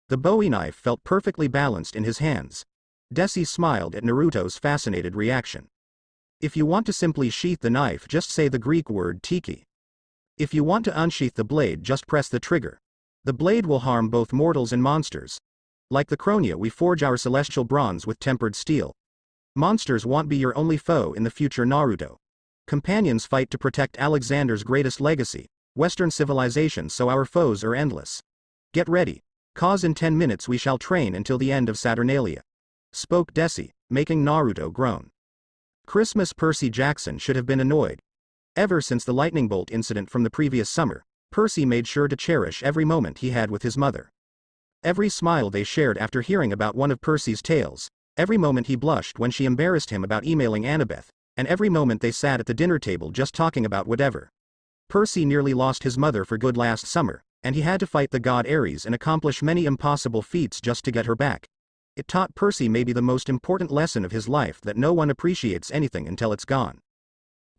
The Bowie knife felt perfectly balanced in his hands. Desie smiled at Naruto's fascinated reaction. "If you want to simply sheath the knife, just say the Greek word Tiki. If you want to unsheath the blade, just press the trigger. The blade will harm both mortals and monsters. Like the Cronia, we forge our celestial bronze with tempered steel. Monsters won't be your only foe in the future, Naruto. Companions fight to protect Alexander's greatest legacy, Western civilization, so our foes are endless. Get ready, cause in 10 minutes we shall train until the end of Saturnalia," spoke Desie, making Naruto groan. Christmas Percy Jackson should have been annoyed. Ever since the lightning bolt incident from the previous summer, Percy made sure to cherish every moment he had with his mother. Every smile they shared after hearing about one of Percy's tales, every moment he blushed when she embarrassed him about emailing Annabeth, and every moment they sat at the dinner table just talking about whatever. Percy nearly lost his mother for good last summer, and he had to fight the god Ares and accomplish many impossible feats just to get her back. It taught Percy maybe the most important lesson of his life, that no one appreciates anything until it's gone.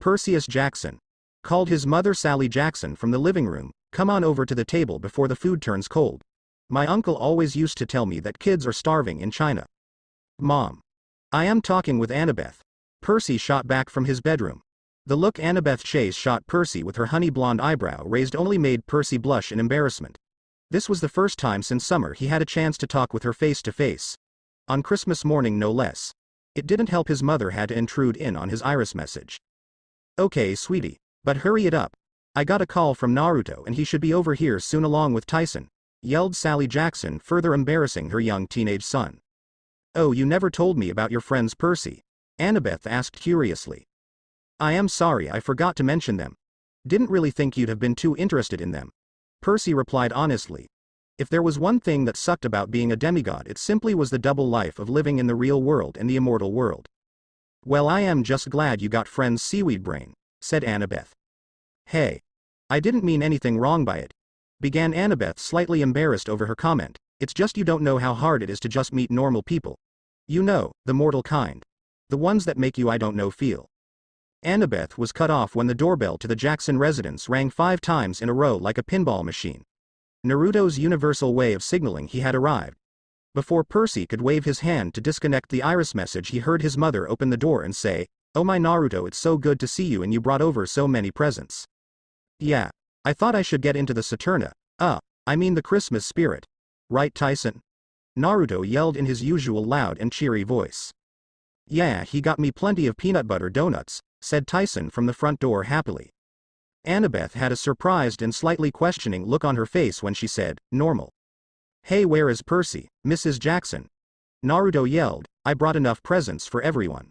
Perseus Jackson. Called his mother Sally Jackson from the living room, come on over to the table before the food turns cold. My uncle always used to tell me that kids are starving in China. Mom. I am talking with Annabeth. Percy shot back from his bedroom. The look Annabeth Chase shot Percy with her honey blonde eyebrow raised only made Percy blush in embarrassment. This was the first time since summer he had a chance to talk with her face to face. On Christmas morning no less. It didn't help his mother had to intrude in on his iris message. Okay sweetie, but hurry it up. I got a call from Naruto and he should be over here soon along with Tyson, yelled Sally Jackson, further embarrassing her young teenage son. Oh, you never told me about your friends Percy? Annabeth asked curiously. I am sorry, I forgot to mention them. Didn't really think you'd have been too interested in them. Percy replied honestly. If there was one thing that sucked about being a demigod, it simply was the double life of living in the real world and the immortal world. Well, I am just glad you got friends Seaweed Brain, said Annabeth. Hey. I didn't mean anything wrong by it, began Annabeth, slightly embarrassed over her comment. It's just you don't know how hard it is to just meet normal people. You know, the mortal kind. The ones that make you I don't know feel. Annabeth was cut off when the doorbell to the Jackson residence rang 5 times in a row like a pinball machine. Naruto's universal way of signaling he had arrived. Before Percy could wave his hand to disconnect the iris message, he heard his mother open the door and say, "Oh my Naruto, it's so good to see you and you brought over so many presents." Yeah. I thought I should get into the Saturna. I mean the Christmas spirit. Right Tyson? Naruto yelled in his usual loud and cheery voice. Yeah, he got me plenty of peanut butter donuts, said Tyson from the front door happily. Annabeth had a surprised and slightly questioning look on her face when she said, normal. Hey, where is Percy, Mrs. Jackson? Naruto yelled, I brought enough presents for everyone.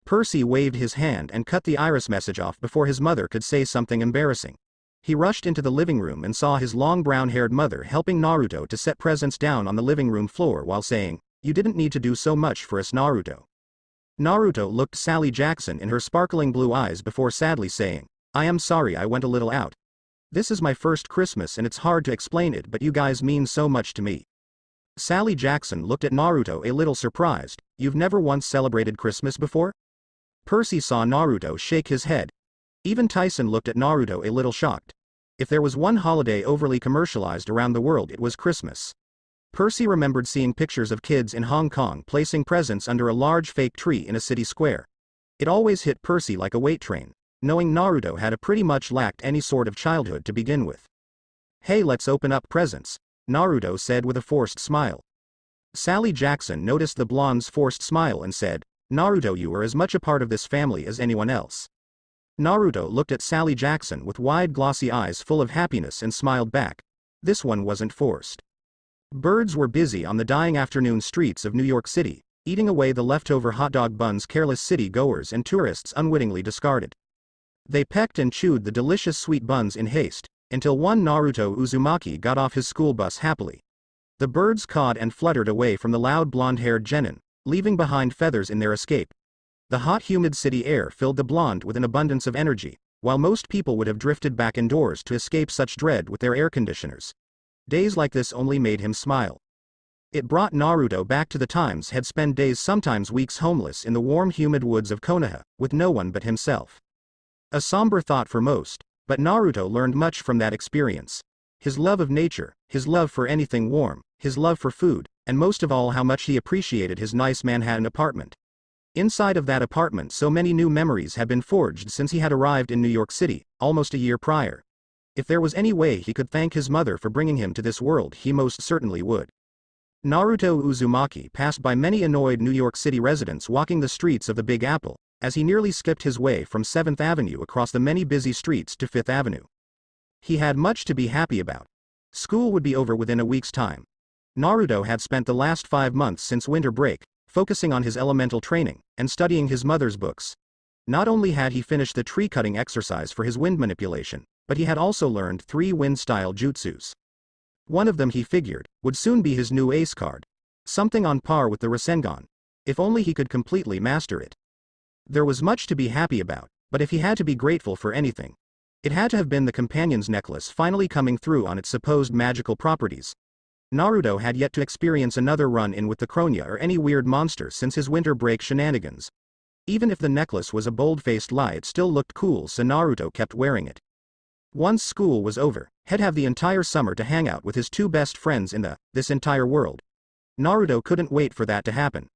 Percy waved his hand and cut the iris message off before his mother could say something embarrassing. He rushed into the living room and saw his long brown-haired mother helping Naruto to set presents down on the living room floor while saying, You didn't need to do so much for us, Naruto. Naruto looked Sally Jackson in her sparkling blue eyes before sadly saying, I am sorry I went a little out. This is my first Christmas and it's hard to explain it, but you guys mean so much to me. Sally Jackson looked at Naruto a little surprised. You've never once celebrated Christmas before? Percy saw Naruto shake his head. Even Tyson looked at Naruto a little shocked. If there was one holiday overly commercialized around the world, it was Christmas. Percy remembered seeing pictures of kids in Hong Kong placing presents under a large fake tree in a city square. It always hit Percy like a weight train, knowing Naruto had pretty much lacked any sort of childhood to begin with. Hey, let's open up presents, Naruto said with a forced smile. Sally Jackson noticed the blonde's forced smile and said, Naruto, you are as much a part of this family as anyone else. Naruto looked at Sally Jackson with wide glossy eyes full of happiness and smiled back. This one wasn't forced. Birds were busy on the dying afternoon streets of New York City, eating away the leftover hot dog buns careless city goers and tourists unwittingly discarded. They pecked and chewed the delicious sweet buns in haste, until one Naruto Uzumaki got off his school bus happily. The birds cawed and fluttered away from the loud blonde-haired genin, leaving behind feathers in their escape. The hot humid city air filled the blonde with an abundance of energy, while most people would have drifted back indoors to escape such dread with their air conditioners. Days like this only made him smile. It brought Naruto back to the times had spent days, sometimes weeks, homeless in the warm humid woods of Konoha, with no one but himself. A somber thought for most, but Naruto learned much from that experience. His love of nature, his love for anything warm, his love for food, and most of all how much he appreciated his nice Manhattan apartment. Inside of that apartment so many new memories had been forged since he had arrived in New York City, almost a year prior. If there was any way he could thank his mother for bringing him to this world, he most certainly would. Naruto Uzumaki passed by many annoyed New York City residents walking the streets of the Big Apple, as he nearly skipped his way from 7th Avenue across the many busy streets to 5th Avenue. He had much to be happy about. School would be over within a week's time. Naruto had spent the last 5 months since winter break, focusing on his elemental training, and studying his mother's books. Not only had he finished the tree-cutting exercise for his wind manipulation, but he had also learned 3 wind-style jutsus. One of them, he figured, would soon be his new ace card. Something on par with the Rasengan. If only he could completely master it. There was much to be happy about, but if he had to be grateful for anything, it had to have been the companion's necklace finally coming through on its supposed magical properties. Naruto had yet to experience another run-in with the cronian or any weird monster since his winter break shenanigans. Even if the necklace was a bold-faced lie, it still looked cool, so Naruto kept wearing it. Once school was over, he'd have the entire summer to hang out with his two best friends in this entire world. Naruto couldn't wait for that to happen.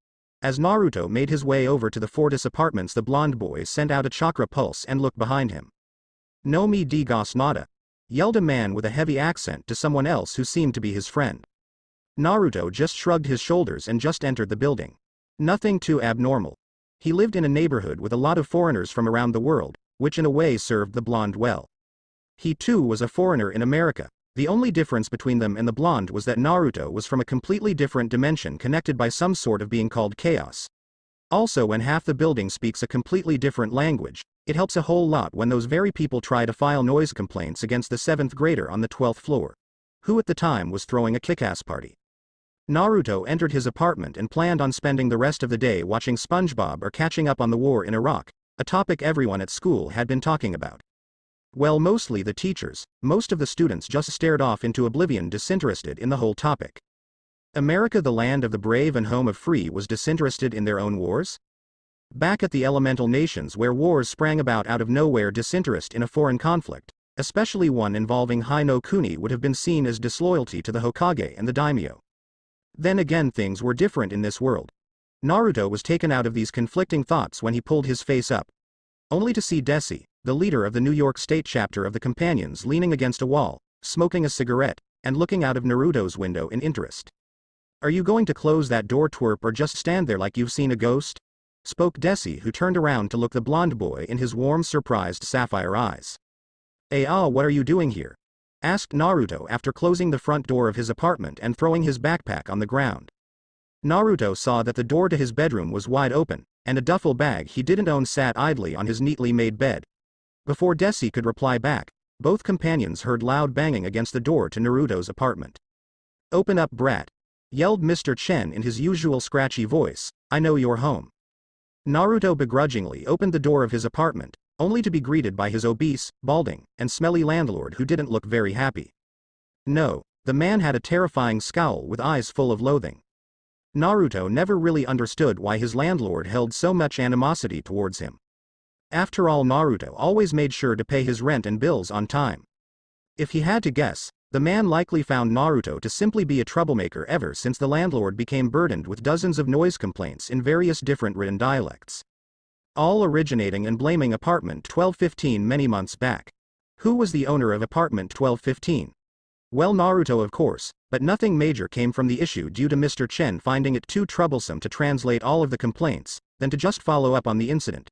As Naruto made his way over to the Fortis apartments, the blonde boy sent out a chakra pulse and looked behind him. "No me digas nada," yelled a man with a heavy accent to someone else who seemed to be his friend. Naruto just shrugged his shoulders and just entered the building. Nothing too abnormal. He lived in a neighborhood with a lot of foreigners from around the world, which in a way served the blonde well. He too was a foreigner in America. The only difference between them and the blonde was that Naruto was from a completely different dimension connected by some sort of being called chaos. Also, when half the building speaks a completely different language, it helps a whole lot when those very people try to file noise complaints against the 7th grader on the 12th floor, who at the time was throwing a kick-ass party. Naruto entered his apartment and planned on spending the rest of the day watching SpongeBob or catching up on the war in Iraq, a topic everyone at school had been talking about. Well, mostly the teachers. Most of the students just stared off into oblivion, disinterested in the whole topic. America, the land of the brave and home of free, was disinterested in their own wars? Back at the elemental nations where wars sprang about out of nowhere, disinterest in a foreign conflict, especially one involving Hai no Kuni, would have been seen as disloyalty to the Hokage and the daimyo. Then again, things were different in this world. Naruto was taken out of these conflicting thoughts when he pulled his face up, only to see Desie, the leader of the New York State chapter of the Companions, leaning against a wall, smoking a cigarette, and looking out of Naruto's window in interest. "Are you going to close that door, twerp, or just stand there like you've seen a ghost?" spoke Desie, who turned around to look the blonde boy in his warm, surprised sapphire eyes. What are you doing here?" asked Naruto after closing the front door of his apartment and throwing his backpack on the ground. Naruto saw that the door to his bedroom was wide open, and a duffel bag he didn't own sat idly on his neatly made bed. Before Desie could reply back, both companions heard loud banging against the door to Naruto's apartment. "Open up, brat," yelled Mr. Chen in his usual scratchy voice, "I know you're home." Naruto begrudgingly opened the door of his apartment, only to be greeted by his obese, balding, and smelly landlord, who didn't look very happy. No, the man had a terrifying scowl with eyes full of loathing. Naruto never really understood why his landlord held so much animosity towards him. After all, Naruto always made sure to pay his rent and bills on time. If he had to guess, the man likely found Naruto to simply be a troublemaker ever since the landlord became burdened with dozens of noise complaints in various different written dialects, all originating and blaming apartment 1215 many months back. Who was the owner of apartment 1215? Well, Naruto, of course, but nothing major came from the issue due to Mr. Chen finding it too troublesome to translate all of the complaints, than to just follow up on the incident.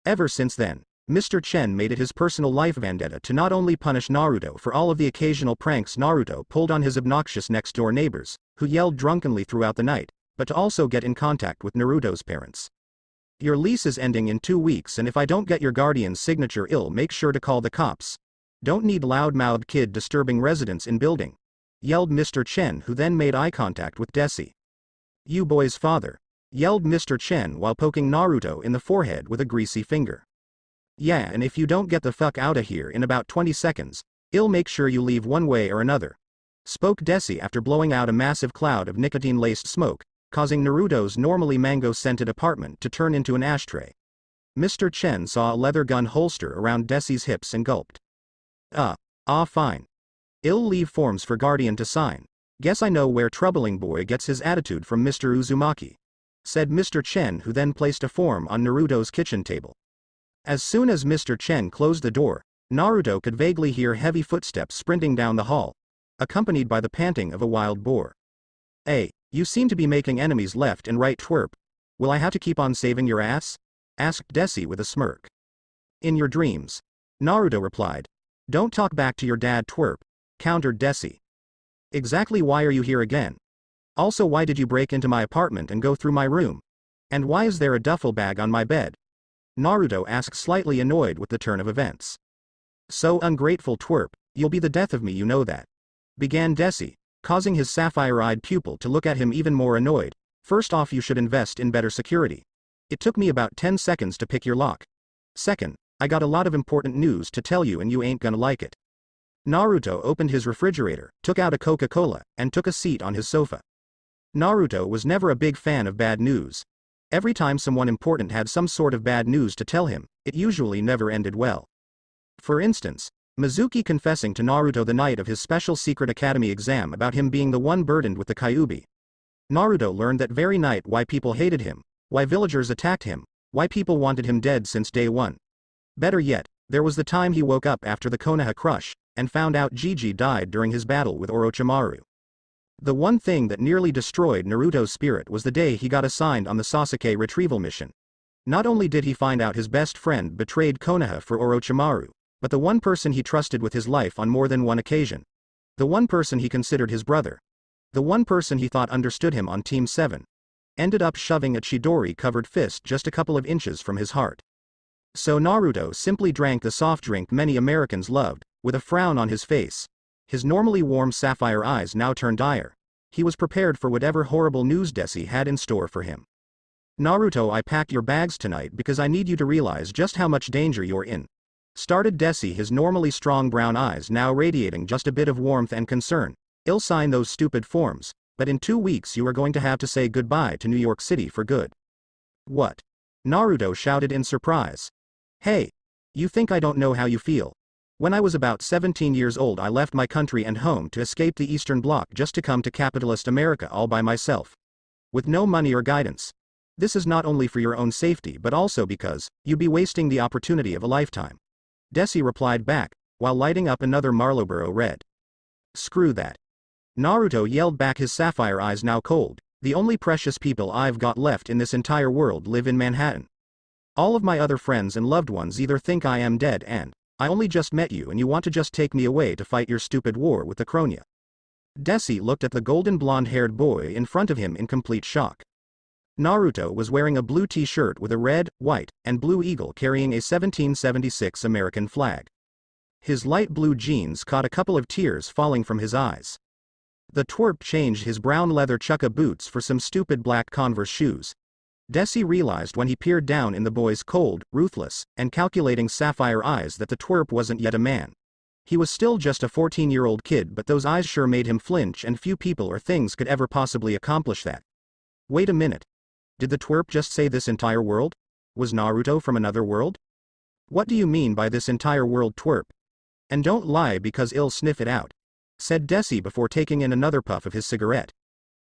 Ever since then, Mr. Chen made it his personal life vendetta to not only punish Naruto for all of the occasional pranks Naruto pulled on his obnoxious next-door neighbors, who yelled drunkenly throughout the night, but to also get in contact with Naruto's parents. "Your lease is ending in 2 weeks, and if I don't get your guardian's signature, I'll make sure to call the cops. Don't need loud-mouthed kid disturbing residents in building," yelled Mr. Chen, who then made eye contact with Desie. "You boy's father," yelled Mr. Chen while poking Naruto in the forehead with a greasy finger. "Yeah, and if you don't get the fuck outta here in about 20 seconds, I'll make sure you leave one way or another," spoke Desie after blowing out a massive cloud of nicotine-laced smoke, causing Naruto's normally mango-scented apartment to turn into an ashtray. Mr. Chen saw a leather gun holster around Desie's hips and gulped. Fine. I'll leave forms for guardian to sign. Guess I know where troubling boy gets his attitude from, Mr. Uzumaki," said Mr. Chen, who then placed a form on Naruto's kitchen table. As soon as Mr. Chen closed the door, Naruto could vaguely hear heavy footsteps sprinting down the hall, accompanied by the panting of a wild boar. "Hey, you seem to be making enemies left and right, twerp. Will I have to keep on saving your ass?" asked Desie with a smirk. "In your dreams," Naruto replied. "Don't talk back to your dad, twerp," countered Desie. "Exactly why are you here again? Also, why did you break into my apartment and go through my room? And why is there a duffel bag on my bed?" Naruto asked, slightly annoyed with the turn of events. "So ungrateful, twerp, you'll be the death of me, you know that," began Desie, causing his sapphire-eyed pupil to look at him even more annoyed. "First off, you should invest in better security. It took me about 10 seconds to pick your lock. Second, I got a lot of important news to tell you and you ain't gonna like it." Naruto opened his refrigerator, took out a Coca-Cola, and took a seat on his sofa. Naruto was never a big fan of bad news. Every time someone important had some sort of bad news to tell him, it usually never ended well. For instance, Mizuki confessing to Naruto the night of his special secret academy exam about him being the one burdened with the Kyuubi. Naruto learned that very night why people hated him, why villagers attacked him, why people wanted him dead since day one. Better yet, there was the time he woke up after the Konoha crush, and found out Gigi died during his battle with Orochimaru. The one thing that nearly destroyed Naruto's spirit was the day he got assigned on the Sasuke retrieval mission. Not only did he find out his best friend betrayed Konoha for Orochimaru, but the one person he trusted with his life on more than one occasion. The one person he considered his brother. The one person he thought understood him on Team 7. Ended up shoving a Chidori-covered fist just a couple of inches from his heart. So Naruto simply drank the soft drink many Americans loved, with a frown on his face. His normally warm sapphire eyes now turned dire. He was prepared for whatever horrible news Desie had in store for him. Naruto, I packed your bags tonight because I need you to realize just how much danger you're in. Started Desie, his normally strong brown eyes now radiating just a bit of warmth and concern. I'll sign those stupid forms, but in 2 weeks you are going to have to say goodbye to New York City for good. What? Naruto shouted in surprise. Hey! You think I don't know how you feel? When I was about 17 years old I left my country and home to escape the Eastern Bloc just to come to capitalist America all by myself. With no money or guidance. This is not only for your own safety but also because you'd be wasting the opportunity of a lifetime. Desie replied back, while lighting up another Marlboro Red. Screw that. Naruto yelled back, his sapphire eyes now cold. The only precious people I've got left in this entire world live in Manhattan. All of my other friends and loved ones either think I am dead and I only just met you and you want to just take me away to fight your stupid war with the cronian. Desie looked at the golden blonde-haired boy in front of him in complete shock. Naruto was wearing a blue t-shirt with a red, white, and blue eagle carrying a 1776 American flag. His light blue jeans caught a couple of tears falling from his eyes. The twerp changed his brown leather chukka boots for some stupid black Converse shoes. Desie realized when he peered down in the boy's cold, ruthless, and calculating sapphire eyes that the twerp wasn't yet a man. He was still just a 14-year-old kid, but those eyes sure made him flinch, and few people or things could ever possibly accomplish that. Wait a minute. Did the twerp just say this entire world? Was Naruto from another world? What do you mean by this entire world, twerp? And don't lie because I'll sniff it out, said Desie before taking in another puff of his cigarette.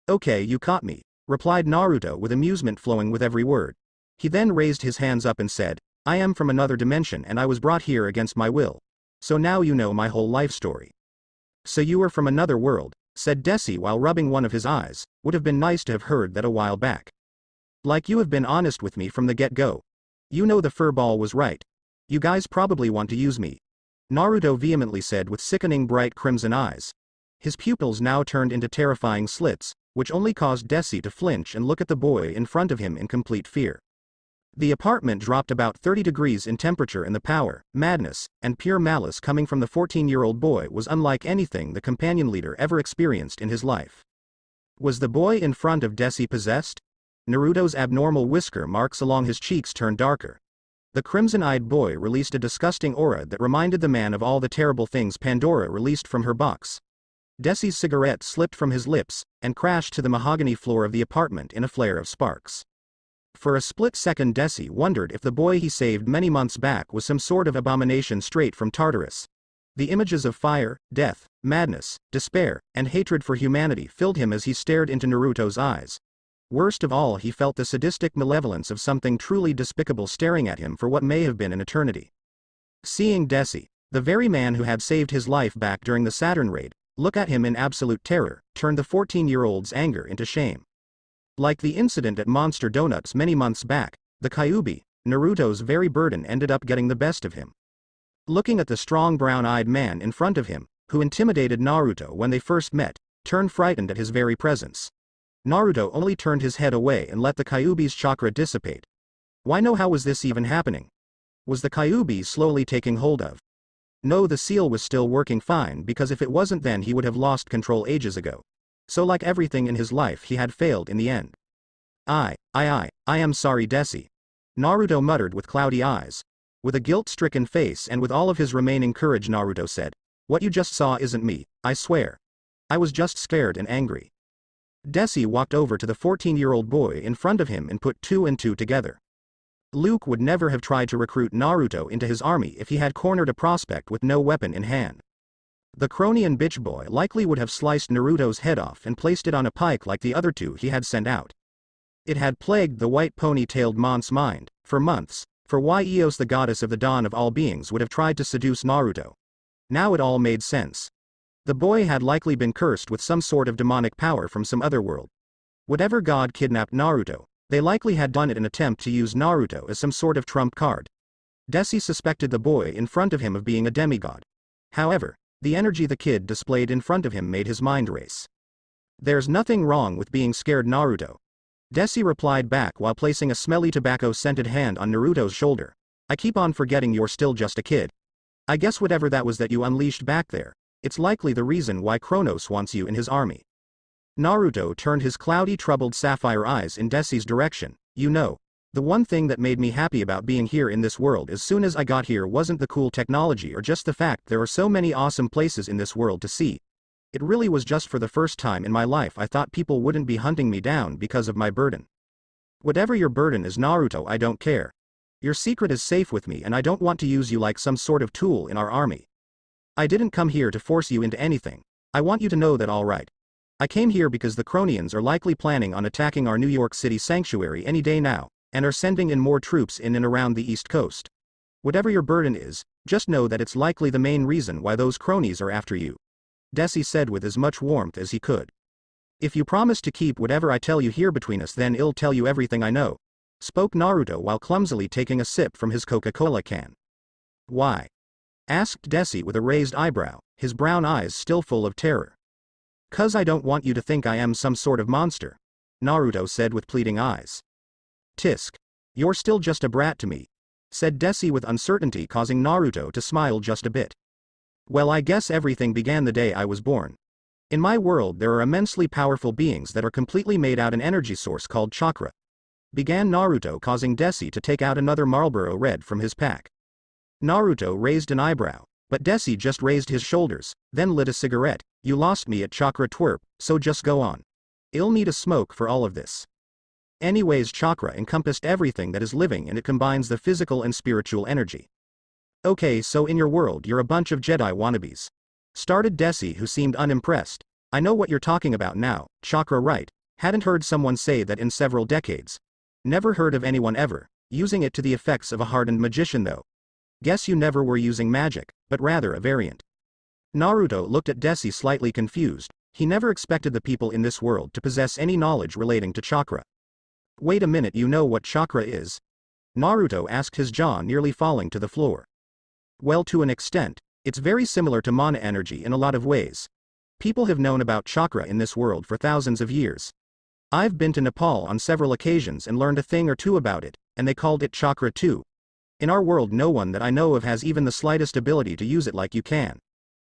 Okay, you caught me, replied Naruto with amusement flowing with every word. He then raised his hands up and said, I am from another dimension and I was brought here against my will. So now you know my whole life story. So you are from another world, said Desie while rubbing one of his eyes. Would have been nice to have heard that a while back. Like you have been honest with me from the get-go. You know the furball was right. You guys probably want to use me. Naruto vehemently said with sickening bright crimson eyes. His pupils now turned into terrifying slits, which only caused Desie to flinch and look at the boy in front of him in complete fear. The apartment dropped about 30 degrees in temperature, and the power, madness, and pure malice coming from the 14-year-old boy was unlike anything the companion leader ever experienced in his life. Was the boy in front of Desie possessed? Naruto's abnormal whisker marks along his cheeks turned darker. The crimson-eyed boy released a disgusting aura that reminded the man of all the terrible things Pandora released from her box. Desie's cigarette slipped from his lips, and crashed to the mahogany floor of the apartment in a flare of sparks. For a split second Desie wondered if the boy he saved many months back was some sort of abomination straight from Tartarus. The images of fire, death, madness, despair, and hatred for humanity filled him as he stared into Naruto's eyes. Worst of all, he felt the sadistic malevolence of something truly despicable staring at him for what may have been an eternity. Seeing Desie, the very man who had saved his life back during the Saturn raid, look at him in absolute terror, turned the 14-year-old's anger into shame. Like the incident at Monster Donuts many months back, the Kyuubi, Naruto's very burden, ended up getting the best of him. Looking at the strong brown-eyed man in front of him, who intimidated Naruto when they first met, turned frightened at his very presence. Naruto only turned his head away and let the Kyuubi's chakra dissipate. Why no, how was this even happening? Was the Kyuubi slowly taking hold of? No, the seal was still working fine, because if it wasn't then he would have lost control ages ago. So like everything in his life he had failed in the end. I am sorry, Desie. Naruto muttered with cloudy eyes. With a guilt-stricken face and with all of his remaining courage, Naruto said, What you just saw isn't me, I swear. I was just scared and angry. Desie walked over to the 14-year-old boy in front of him and put two and two together. Luke would never have tried to recruit Naruto into his army if he had cornered a prospect with no weapon in hand. The cronian bitch boy likely would have sliced Naruto's head off and placed it on a pike like the other two he had sent out. It had plagued the white pony-tailed Mont's mind, for months, for why Eos the goddess of the dawn of all beings would have tried to seduce Naruto. Now it all made sense. The boy had likely been cursed with some sort of demonic power from some other world. Whatever god kidnapped Naruto, they likely had done it in an attempt to use Naruto as some sort of trump card. Desie suspected the boy in front of him of being a demigod. However, the energy the kid displayed in front of him made his mind race. "There's nothing wrong with being scared, Naruto," Desie replied back while placing a smelly tobacco-scented hand on Naruto's shoulder. "I keep on forgetting you're still just a kid. I guess whatever that was that you unleashed back there, it's likely the reason why Kronos wants you in his army." Naruto turned his cloudy, troubled sapphire eyes in Desie's direction. "You know, the one thing that made me happy about being here in this world as soon as I got here wasn't the cool technology or just the fact there are so many awesome places in this world to see. It really was just for the first time in my life I thought people wouldn't be hunting me down because of my burden. Whatever your burden is, Naruto, I don't care. Your secret is safe with me and I don't want to use you like some sort of tool in our army. I didn't come here to force you into anything. I want you to know that, all right. I came here because the cronians are likely planning on attacking our New York City sanctuary any day now, and are sending in more troops in and around the East Coast. Whatever your burden is, just know that it's likely the main reason why those cronies are after you," Desie said with as much warmth as he could. "If you promise to keep whatever I tell you here between us, then I'll tell you everything I know," spoke Naruto while clumsily taking a sip from his Coca-Cola can. "Why?" asked Desie with a raised eyebrow, his brown eyes still full of terror. "'Cause I don't want you to think I am some sort of monster," Naruto said with pleading eyes. "Tisk. You're still just a brat to me," said Desie with uncertainty, causing Naruto to smile just a bit. "Well, I guess everything began the day I was born. In my world there are immensely powerful beings that are completely made out an energy source called chakra," began Naruto, causing Desie to take out another Marlboro Red from his pack. Naruto raised an eyebrow, but Desie just raised his shoulders, then lit a cigarette. "You lost me at chakra twerp, so just go on. I'll need a smoke for all of this." Anyways, chakra encompassed everything that is living and it combines the physical and spiritual energy. "Okay, so in your world you're a bunch of Jedi wannabes," started Desie, who seemed unimpressed. "I know what you're talking about now, chakra, right? Hadn't heard someone say that in several decades. Never heard of anyone ever using it to the effects of a hardened magician though. Guess you never were using magic, but rather a variant." Naruto looked at Desie slightly confused. He never expected the people in this world to possess any knowledge relating to chakra. "Wait a minute, you know what chakra is?" Naruto asked, his jaw nearly falling to the floor. "Well, to an extent, it's very similar to mana energy in a lot of ways. People have known about chakra in this world for thousands of years. I've been to Nepal on several occasions and learned a thing or two about it, and they called it chakra too. In our world no one that I know of has even the slightest ability to use it like you can,"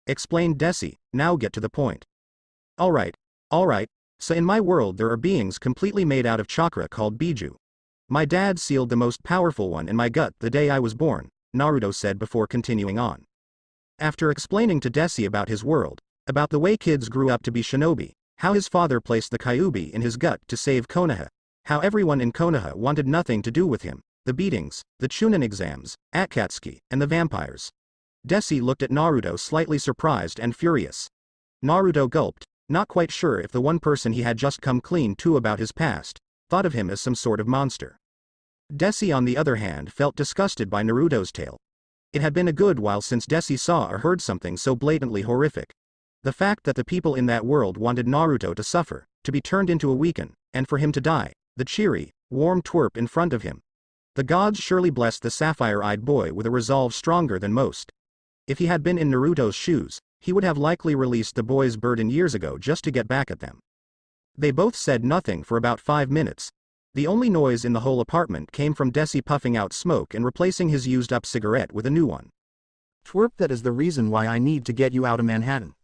explained Desie. "Now get to the point." Alright. So in my world there are beings completely made out of chakra called Biju. My dad sealed the most powerful one in my gut the day I was born," Naruto said before continuing on. After explaining to Desie about his world, about the way kids grew up to be shinobi, how his father placed the Kyuubi in his gut to save Konoha, how everyone in Konoha wanted nothing to do with him, the beatings, the Chunin exams, Akatsuki, and the vampires. Desie looked at Naruto slightly surprised and furious. Naruto gulped, not quite sure if the one person he had just come clean to about his past thought of him as some sort of monster. Desie, on the other hand, felt disgusted by Naruto's tale. It had been a good while since Desie saw or heard something so blatantly horrific. The fact that the people in that world wanted Naruto to suffer, to be turned into a weaken, and for him to die, the cheery, warm twerp in front of him. The gods surely blessed the sapphire-eyed boy with a resolve stronger than most. If he had been in Naruto's shoes, he would have likely released the boy's burden years ago just to get back at them. They both said nothing for about 5 minutes. The only noise in the whole apartment came from Desie puffing out smoke and replacing his used-up cigarette with a new one. "Twerp, that is the reason why I need to get you out of Manhattan.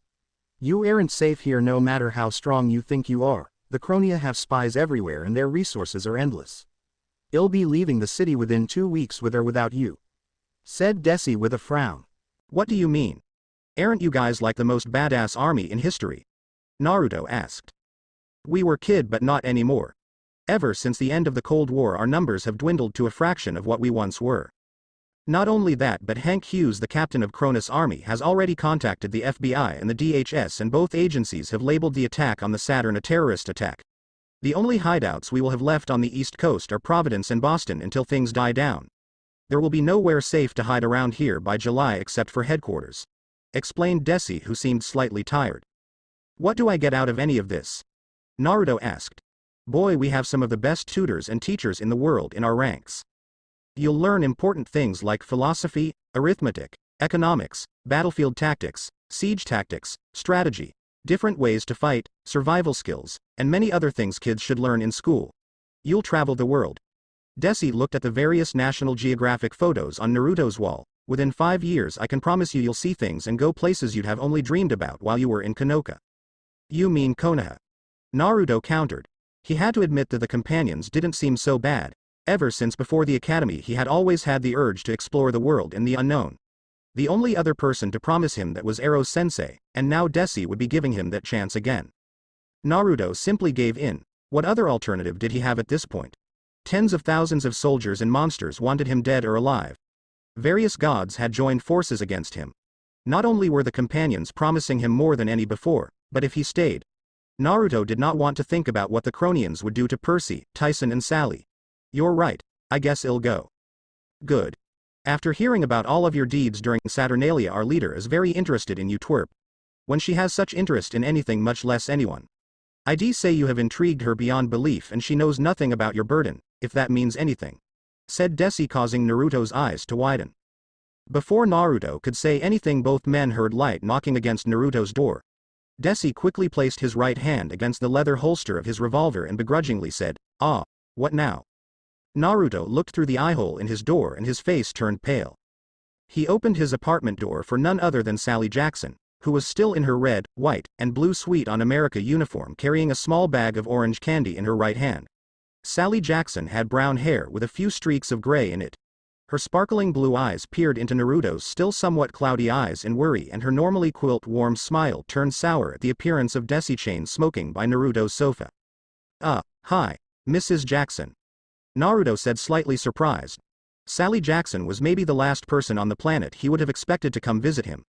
You aren't safe here no matter how strong you think you are. The Cronia have spies everywhere and their resources are endless. I'll be leaving the city within 2 weeks with or without you," said Desie with a frown. "What do you mean? Aren't you guys like the most badass army in history?" Naruto asked. We were kid but not anymore. Ever since the end of the Cold War our numbers have dwindled to a fraction of what we once were. Not only that but Hank Hughes the captain of Cronus Army has already contacted the FBI and the DHS and both agencies have labeled the attack on the Saturn a terrorist attack. The only hideouts we will have left on the East Coast are Providence and Boston until things die down. There will be nowhere safe to hide around here by July except for headquarters. Explained Desie who seemed slightly tired. What do I get out of any of this? Naruto asked. Boy, we have some of the best tutors and teachers in the world in our ranks. You'll learn important things like philosophy, arithmetic, economics, battlefield tactics, siege tactics, strategy, different ways to fight, survival skills, and many other things kids should learn in school. You'll travel the world. Desie looked at the various National Geographic photos on Naruto's wall. Within 5 years I can promise you'll see things and go places you'd have only dreamed about while you were in Konoha. You mean Konoha? Naruto countered. He had to admit that the companions didn't seem so bad. Ever since before the academy he had always had the urge to explore the world and the unknown. The only other person to promise him that was Ero-sensei, and now Desie would be giving him that chance again. Naruto simply gave in. What other alternative did he have at this point? Tens of thousands of soldiers and monsters wanted him dead or alive. Various gods had joined forces against him. Not only were the companions promising him more than any before, but if he stayed. Naruto did not want to think about what the cronians would do to Percy, Tyson and Sally. You're right, I guess I'll go. Good. After hearing about all of your deeds during Saturnalia our leader is very interested in you twerp. When she has such interest in anything much less anyone. I'd say you have intrigued her beyond belief and she knows nothing about your burden, if that means anything. Said Desie causing Naruto's eyes to widen. Before Naruto could say anything both men heard light knocking against Naruto's door. Desie quickly placed his right hand against the leather holster of his revolver and begrudgingly said, "Ah, what now?" Naruto looked through the eye-hole in his door and his face turned pale. He opened his apartment door for none other than Sally Jackson, who was still in her red, white, and blue Sweet on America uniform carrying a small bag of orange candy in her right hand. Sally Jackson had brown hair with a few streaks of gray in it. Her sparkling blue eyes peered into Naruto's still somewhat cloudy eyes in worry and her normally warm smile turned sour at the appearance of Desie chain smoking by Naruto's sofa. Hi, Mrs. Jackson. Naruto said slightly surprised. Sally Jackson was maybe the last person on the planet he would have expected to come visit him.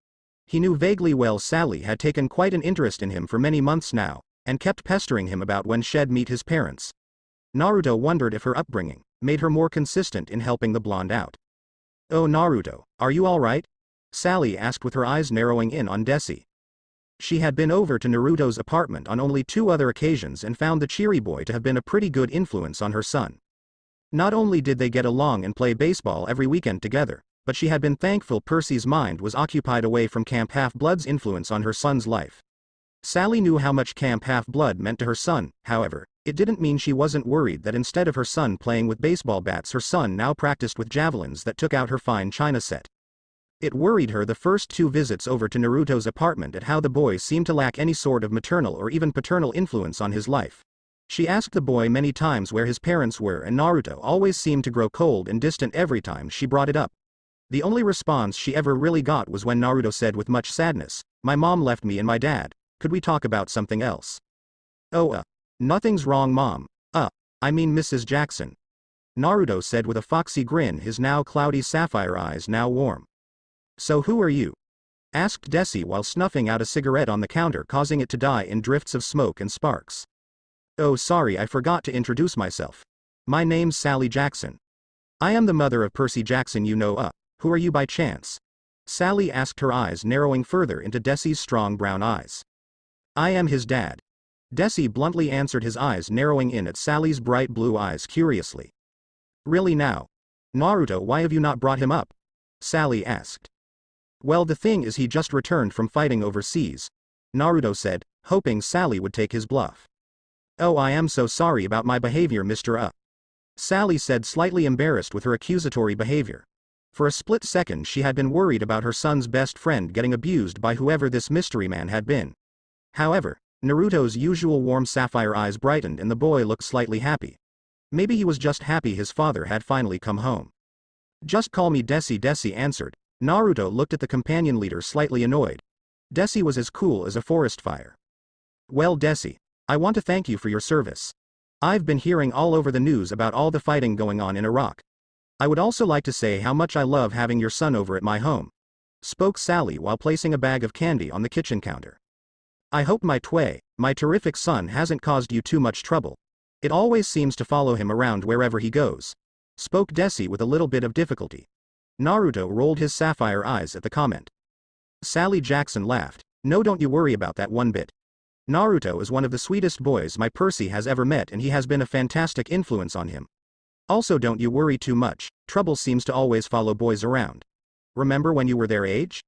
He knew vaguely well Sally had taken quite an interest in him for many months now, and kept pestering him about when she'd meet his parents. Naruto wondered if her upbringing made her more consistent in helping the blonde out. Oh Naruto, are you alright? Sally asked with her eyes narrowing in on Desie. She had been over to Naruto's apartment on only 2 other occasions and found the cheery boy to have been a pretty good influence on her son. Not only did they get along and play baseball every weekend together, but she had been thankful Percy's mind was occupied away from Camp Half-Blood's influence on her son's life. Sally knew how much Camp Half-Blood meant to her son, however, it didn't mean she wasn't worried that instead of her son playing with baseball bats her son now practiced with javelins that took out her fine china set. It worried her the first 2 visits over to Naruto's apartment at how the boy seemed to lack any sort of maternal or even paternal influence on his life. She asked the boy many times where his parents were and Naruto always seemed to grow cold and distant every time she brought it up. The only response she ever really got was when Naruto said with much sadness, "My mom left me and my dad, could we talk about something else?" "Oh nothing's wrong mom, I mean Mrs. Jackson." Naruto said with a foxy grin his now cloudy sapphire eyes now warm. "So who are you?" asked Desie while snuffing out a cigarette on the counter causing it to die in drifts of smoke and sparks. "Oh sorry I forgot to introduce myself. My name's Sally Jackson. I am the mother of Percy Jackson you know who are you by chance?" Sally asked her eyes narrowing further into Desie's strong brown eyes. "I am his dad." Desie bluntly answered his eyes narrowing in at Sally's bright blue eyes curiously. "Really now? Naruto why have you not brought him up?" Sally asked. "Well the thing is he just returned from fighting overseas," Naruto said, hoping Sally would take his bluff. "Oh I am so sorry about my behavior Mr. Sally said slightly embarrassed with her accusatory behavior. For a split second she had been worried about her son's best friend getting abused by whoever this mystery man had been. However, Naruto's usual warm sapphire eyes brightened and the boy looked slightly happy. Maybe he was just happy his father had finally come home. "Just call me Desie," Desie answered. Naruto looked at the companion leader slightly annoyed. Desie was as cool as a forest fire. "Well Desie, I want to thank you for your service. I've been hearing all over the news about all the fighting going on in Iraq. I would also like to say how much I love having your son over at my home," spoke Sally while placing a bag of candy on the kitchen counter. "I hope my terrific son hasn't caused you too much trouble. It always seems to follow him around wherever he goes," spoke Desie with a little bit of difficulty. Naruto rolled his sapphire eyes at the comment. Sally Jackson laughed. "No, don't you worry about that one bit. Naruto is one of the sweetest boys my Percy has ever met, and he has been a fantastic influence on him. Also, don't you worry too much, trouble seems to always follow boys around. Remember when you were their age?"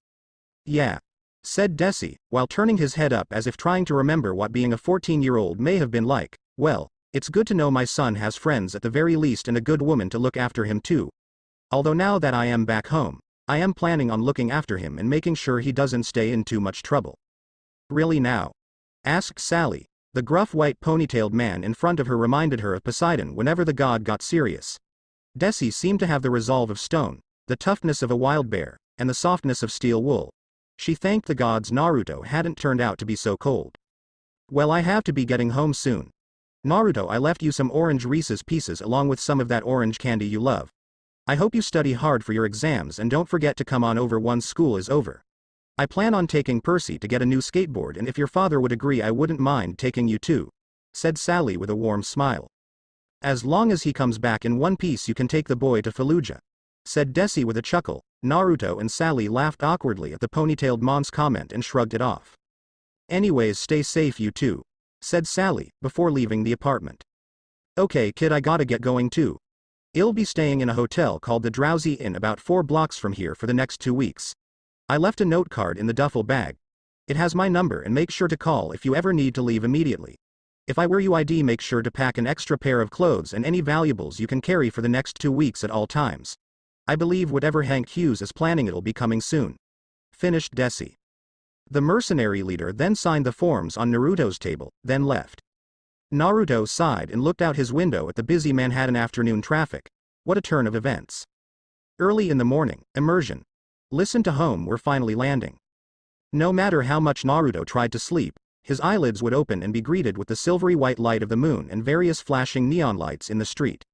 "Yeah," said Desie, while turning his head up as if trying to remember what being a 14-year-old may have been like. "Well, it's good to know my son has friends at the very least and a good woman to look after him too. Although now that I am back home, I am planning on looking after him and making sure he doesn't stay in too much trouble." "Really now?" asked Sally. The gruff white ponytailed man in front of her reminded her of Poseidon whenever the god got serious. Desie seemed to have the resolve of stone, the toughness of a wild bear, and the softness of steel wool. She thanked the gods Naruto hadn't turned out to be so cold. "Well, I have to be getting home soon. Naruto, I left you some orange Reese's Pieces along with some of that orange candy you love. I hope you study hard for your exams and don't forget to come on over once school is over. I plan on taking Percy to get a new skateboard, and if your father would agree I wouldn't mind taking you too," said Sally with a warm smile. "As long as he comes back in one piece you can take the boy to Fallujah," said Desie with a chuckle. Naruto and Sally laughed awkwardly at the ponytailed mon's comment and shrugged it off. "Anyways, stay safe you two," said Sally, before leaving the apartment. "Okay kid, I gotta get going too. I'll be staying in a hotel called the Drowsy Inn about 4 blocks from here for the next 2 weeks. I left a note card in the duffel bag. It has my number, and make sure to call if you ever need to leave immediately. If I were you, I'd make sure to pack an extra pair of clothes and any valuables you can carry for the next 2 weeks at all times. I believe whatever Hank Hughes is planning it'll be coming soon," finished Desie. The mercenary leader then signed the forms on Naruto's table, then left. Naruto sighed and looked out his window at the busy Manhattan afternoon traffic. What a turn of events. Early in the morning, immersion. Listen to home, we're finally landing. No matter how much Naruto tried to sleep, his eyelids would open and be greeted with the silvery white light of the moon and various flashing neon lights in the street.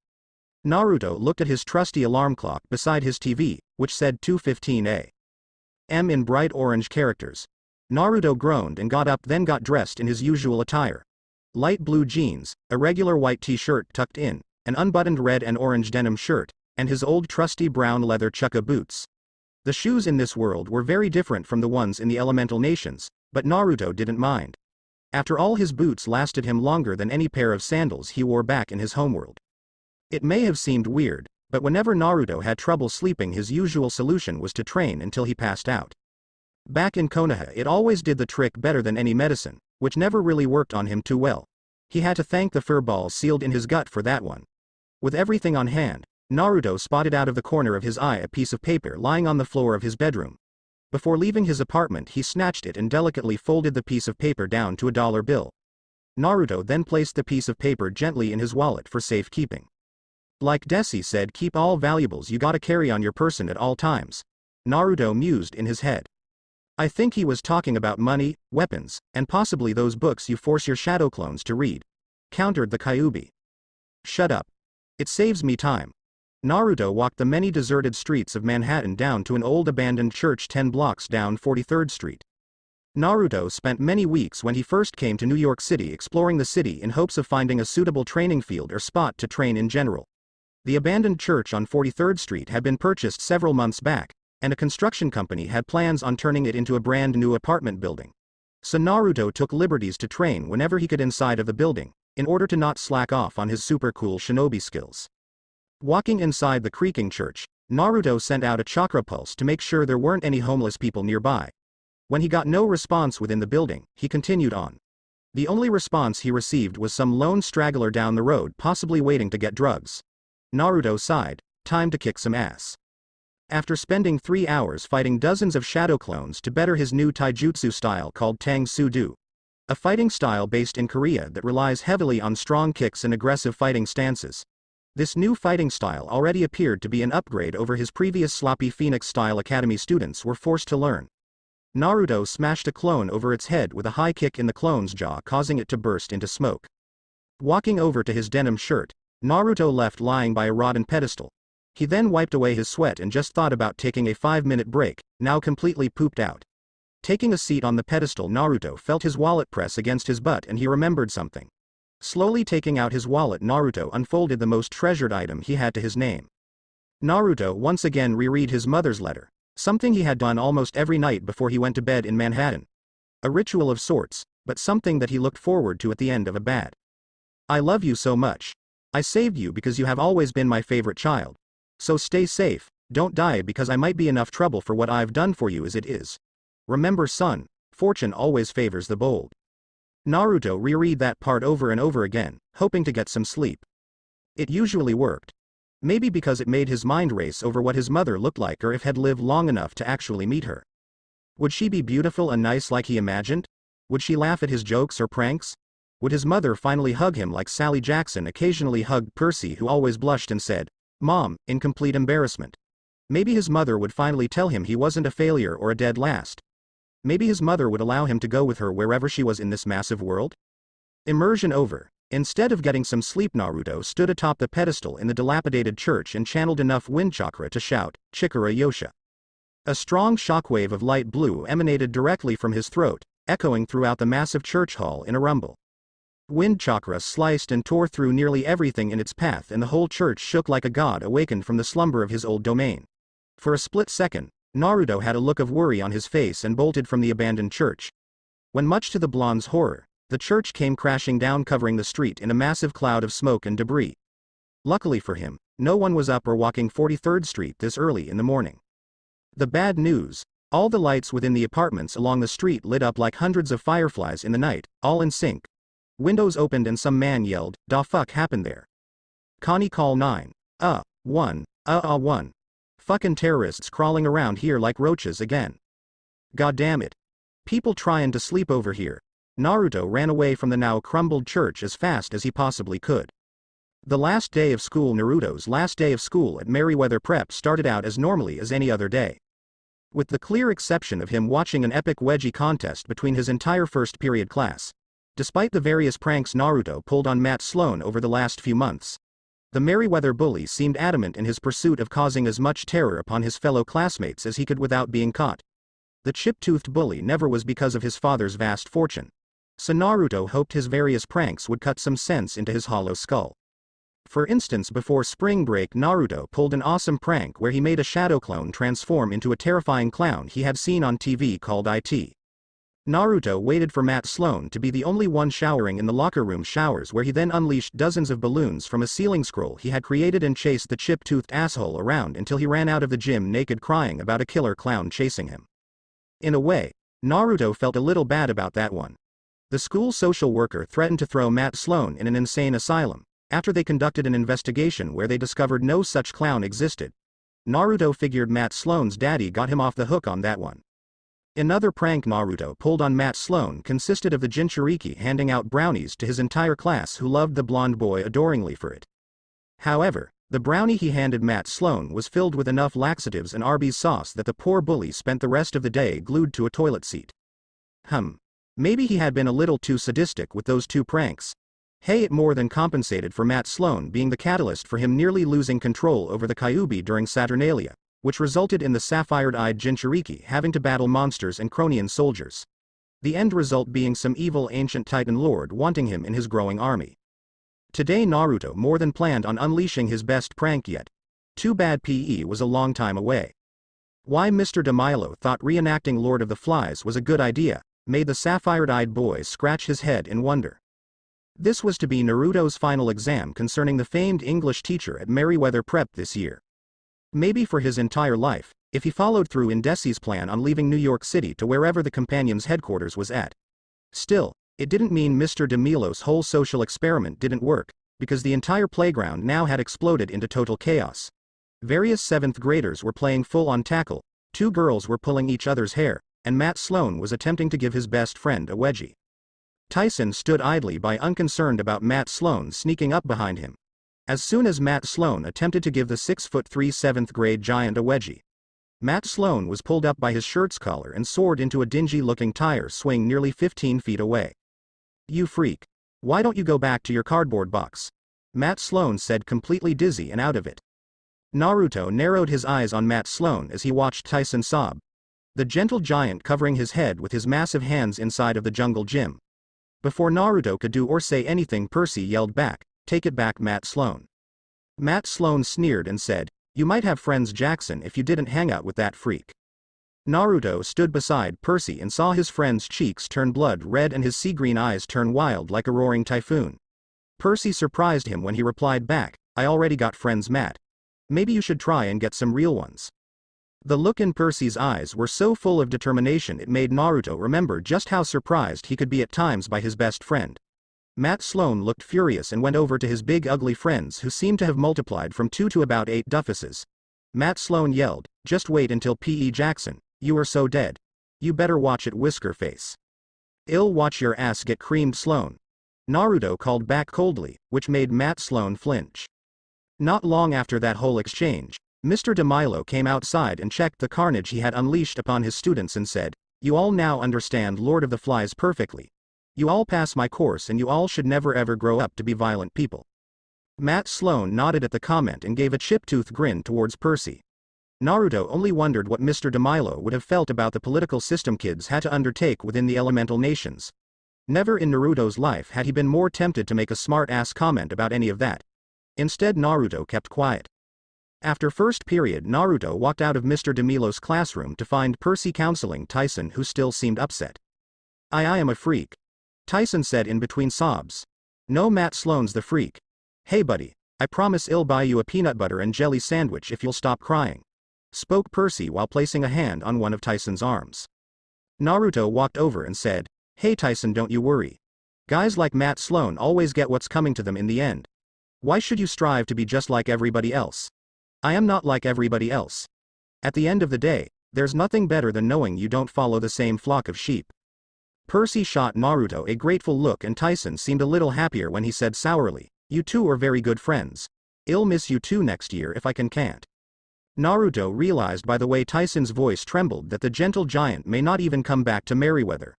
Naruto looked at his trusty alarm clock beside his TV, which said 2:15 a.m. in bright orange characters. Naruto groaned and got up, then got dressed in his usual attire. Light blue jeans, a regular white t-shirt tucked in, an unbuttoned red and orange denim shirt, and his old trusty brown leather chukka boots. The shoes in this world were very different from the ones in the elemental nations, but Naruto didn't mind. After all, his boots lasted him longer than any pair of sandals he wore back in his homeworld. It may have seemed weird, but whenever Naruto had trouble sleeping, his usual solution was to train until he passed out. Back in Konoha, it always did the trick better than any medicine, which never really worked on him too well. He had to thank the fur balls sealed in his gut for that one. With everything on hand, Naruto spotted out of the corner of his eye a piece of paper lying on the floor of his bedroom. Before leaving his apartment, he snatched it and delicately folded the piece of paper down to a dollar bill. Naruto then placed the piece of paper gently in his wallet for safekeeping. Like Desie said, keep all valuables you gotta carry on your person at all times. Naruto mused in his head. I think he was talking about money, weapons, and possibly those books you force your shadow clones to read, countered the Kyuubi. Shut up. It saves me time. Naruto walked the many deserted streets of Manhattan down to an old abandoned church 10 blocks down 43rd Street. Naruto spent many weeks when he first came to New York City exploring the city in hopes of finding a suitable training field or spot to train in general. The abandoned church on 43rd Street had been purchased several months back, and a construction company had plans on turning it into a brand new apartment building. So Naruto took liberties to train whenever he could inside of the building, in order to not slack off on his super cool shinobi skills. Walking inside the creaking church, Naruto sent out a chakra pulse to make sure there weren't any homeless people nearby. When he got no response within the building, he continued on. The only response he received was some lone straggler down the road, possibly waiting to get drugs. Naruto sighed, time to kick some ass. After spending 3 hours fighting dozens of shadow clones to better his new taijutsu style called Tang Soo-do, a fighting style based in Korea that relies heavily on strong kicks and aggressive fighting stances. This new fighting style already appeared to be an upgrade over his previous sloppy Phoenix-style academy students were forced to learn. Naruto smashed a clone over its head with a high kick in the clone's jaw, causing it to burst into smoke. Walking over to his denim shirt, Naruto left lying by a rodent pedestal. He then wiped away his sweat and just thought about taking a 5-minute break, now completely pooped out. Taking a seat on the pedestal, Naruto felt his wallet press against his butt and he remembered something. Slowly taking out his wallet, Naruto unfolded the most treasured item he had to his name. Naruto once again reread his mother's letter, something he had done almost every night before he went to bed in Manhattan. A ritual of sorts, but something that he looked forward to at the end of a bad. I love you so much. I saved you because you have always been my favorite child. So stay safe, don't die because I might be enough trouble for what I've done for you as it is. Remember son, fortune always favors the bold. Naruto reread that part over and over again, hoping to get some sleep. It usually worked. Maybe because it made his mind race over what his mother looked like or if had lived long enough to actually meet her. Would she be beautiful and nice like he imagined? Would she laugh at his jokes or pranks? Would his mother finally hug him like Sally Jackson occasionally hugged Percy, who always blushed and said, "Mom," in complete embarrassment? Maybe his mother would finally tell him he wasn't a failure or a dead last. Maybe his mother would allow him to go with her wherever she was in this massive world? Immersion over. Instead of getting some sleep, Naruto stood atop the pedestal in the dilapidated church and channeled enough wind chakra to shout, "Chikara Yosha." A strong shockwave of light blue emanated directly from his throat, echoing throughout the massive church hall in a rumble. Wind chakra sliced and tore through nearly everything in its path and the whole church shook like a god awakened from the slumber of his old domain. For a split second, Naruto had a look of worry on his face and bolted from the abandoned church. When much to the blonde's horror, the church came crashing down, covering the street in a massive cloud of smoke and debris. Luckily for him, no one was up or walking 43rd Street this early in the morning. The bad news: all the lights within the apartments along the street lit up like hundreds of fireflies in the night, all in sync. Windows opened and some man yelled, "Da fuck happened there? Connie, call 911, 1. Fucking terrorists crawling around here like roaches again. God damn it. People trying to sleep over here." Naruto ran away from the now crumbled church as fast as he possibly could. The last day of school, Naruto's last day of school at Merryweather Prep, started out as normally as any other day. With the clear exception of him watching an epic wedgie contest between his entire first period class. Despite the various pranks Naruto pulled on Matt Sloan over the last few months, the Merryweather bully seemed adamant in his pursuit of causing as much terror upon his fellow classmates as he could without being caught. The chip-toothed bully never was because of his father's vast fortune. So Naruto hoped his various pranks would cut some sense into his hollow skull. For instance, before spring break, Naruto pulled an awesome prank where he made a shadow clone transform into a terrifying clown he had seen on TV called IT. Naruto waited for Matt Sloan to be the only one showering in the locker room showers, where he then unleashed dozens of balloons from a ceiling scroll he had created and chased the chip-toothed asshole around until he ran out of the gym naked, crying about a killer clown chasing him. In a way, Naruto felt a little bad about that one. The school social worker threatened to throw Matt Sloan in an insane asylum, after they conducted an investigation where they discovered no such clown existed. Naruto figured Matt Sloan's daddy got him off the hook on that one. Another prank Naruto pulled on Matt Sloan consisted of the Jinchuriki handing out brownies to his entire class, who loved the blonde boy adoringly for it. However, the brownie he handed Matt Sloan was filled with enough laxatives and Arby's sauce that the poor bully spent the rest of the day glued to a toilet seat. Maybe he had been a little too sadistic with those two pranks. Hey, it more than compensated for Matt Sloan being the catalyst for him nearly losing control over the Kyuubi during Saturnalia, which resulted in the sapphire-eyed Jinchuriki having to battle monsters and cronian soldiers. The end result being some evil ancient Titan lord wanting him in his growing army. Today Naruto more than planned on unleashing his best prank yet. Too bad PE was a long time away. Why Mr. DeMilo thought reenacting Lord of the Flies was a good idea made the sapphire-eyed boy scratch his head in wonder. This was to be Naruto's final exam concerning the famed English teacher at Merryweather Prep this year. Maybe for his entire life, if he followed through in Desie's plan on leaving New York City to wherever the companion's headquarters was at. Still, it didn't mean Mr. DeMilo's whole social experiment didn't work, because the entire playground now had exploded into total chaos. Various 7th graders were playing full-on tackle, 2 girls were pulling each other's hair, and Matt Sloan was attempting to give his best friend a wedgie. Tyson stood idly by, unconcerned about Matt Sloan sneaking up behind him. As soon as Matt Sloan attempted to give the 6'3" 7th grade giant a wedgie, Matt Sloan was pulled up by his shirt's collar and soared into a dingy-looking tire swing nearly 15 feet away. "You freak. Why don't you go back to your cardboard box?" Matt Sloan said, completely dizzy and out of it. Naruto narrowed his eyes on Matt Sloan as he watched Tyson sob. The gentle giant covering his head with his massive hands inside of the jungle gym. Before Naruto could do or say anything, Percy yelled back, "Take it back, Matt Sloan." Matt Sloan sneered and said, "You might have friends, Jackson, if you didn't hang out with that freak." Naruto stood beside Percy and saw his friend's cheeks turn blood red and his sea-green eyes turn wild like a roaring typhoon. Percy surprised him when he replied back, "I already got friends, Matt. Maybe you should try and get some real ones." The look in Percy's eyes were so full of determination it made Naruto remember just how surprised he could be at times by his best friend. Matt Sloan looked furious and went over to his big ugly friends, who seemed to have multiplied from 2 to about 8 duffuses. Matt Sloan yelled, "Just wait until P.E. Jackson, you are so dead. You better watch it, Whisker Face. I'll watch your ass get creamed, Sloan." Naruto called back coldly, which made Matt Sloan flinch. Not long after that whole exchange, Mr. DeMilo came outside and checked the carnage he had unleashed upon his students and said, "You all now understand Lord of the Flies perfectly. You all pass my course and you all should never ever grow up to be violent people." Matt Sloan nodded at the comment and gave a chip-toothed grin towards Percy. Naruto only wondered what Mr. DeMilo would have felt about the political system kids had to undertake within the elemental nations. Never in Naruto's life had he been more tempted to make a smart-ass comment about any of that. Instead, Naruto kept quiet. After first period, Naruto walked out of Mr. DeMilo's classroom to find Percy counseling Tyson, who still seemed upset. I am a freak," Tyson said in between sobs. "No, Matt Sloan's the freak. Hey buddy, I promise I'll buy you a peanut butter and jelly sandwich if you'll stop crying," spoke Percy while placing a hand on one of Tyson's arms. Naruto walked over and said, "Hey Tyson, don't you worry. Guys like Matt Sloan always get what's coming to them in the end. Why should you strive to be just like everybody else? I am not like everybody else. At the end of the day, there's nothing better than knowing you don't follow the same flock of sheep." Percy shot Naruto a grateful look and Tyson seemed a little happier when he said sourly, "You two are very good friends. I'll miss you too next year if I can't." Naruto realized by the way Tyson's voice trembled that the gentle giant may not even come back to Merryweather.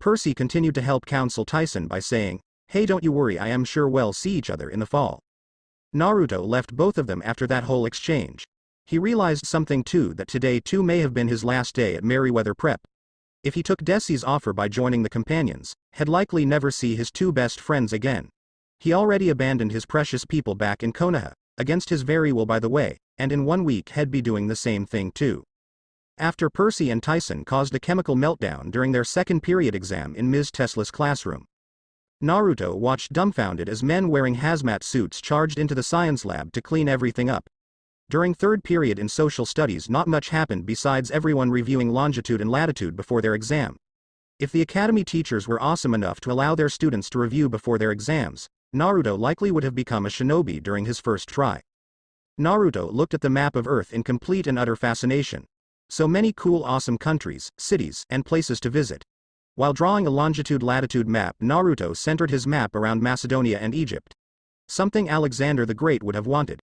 Percy continued to help counsel Tyson by saying, "Hey, don't you worry, I am sure we'll see each other in the fall." Naruto left both of them after that whole exchange. He realized something too, that today too may have been his last day at Merryweather Prep. If he took Desie's offer by joining the companions, he'd likely never see his two best friends again. He already abandoned his precious people back in Konoha, against his very will by the way, and in 1 week he'd be doing the same thing too. After Percy and Tyson caused a chemical meltdown during their second period exam in Ms. Tesla's classroom, Naruto watched dumbfounded as men wearing hazmat suits charged into the science lab to clean everything up. During third period in social studies, not much happened besides everyone reviewing longitude and latitude before their exam. If the academy teachers were awesome enough to allow their students to review before their exams, Naruto likely would have become a shinobi during his first try. Naruto looked at the map of Earth in complete and utter fascination. So many cool, awesome countries, cities, and places to visit. While drawing a longitude-latitude map, Naruto centered his map around Macedonia and Egypt. Something Alexander the Great would have wanted.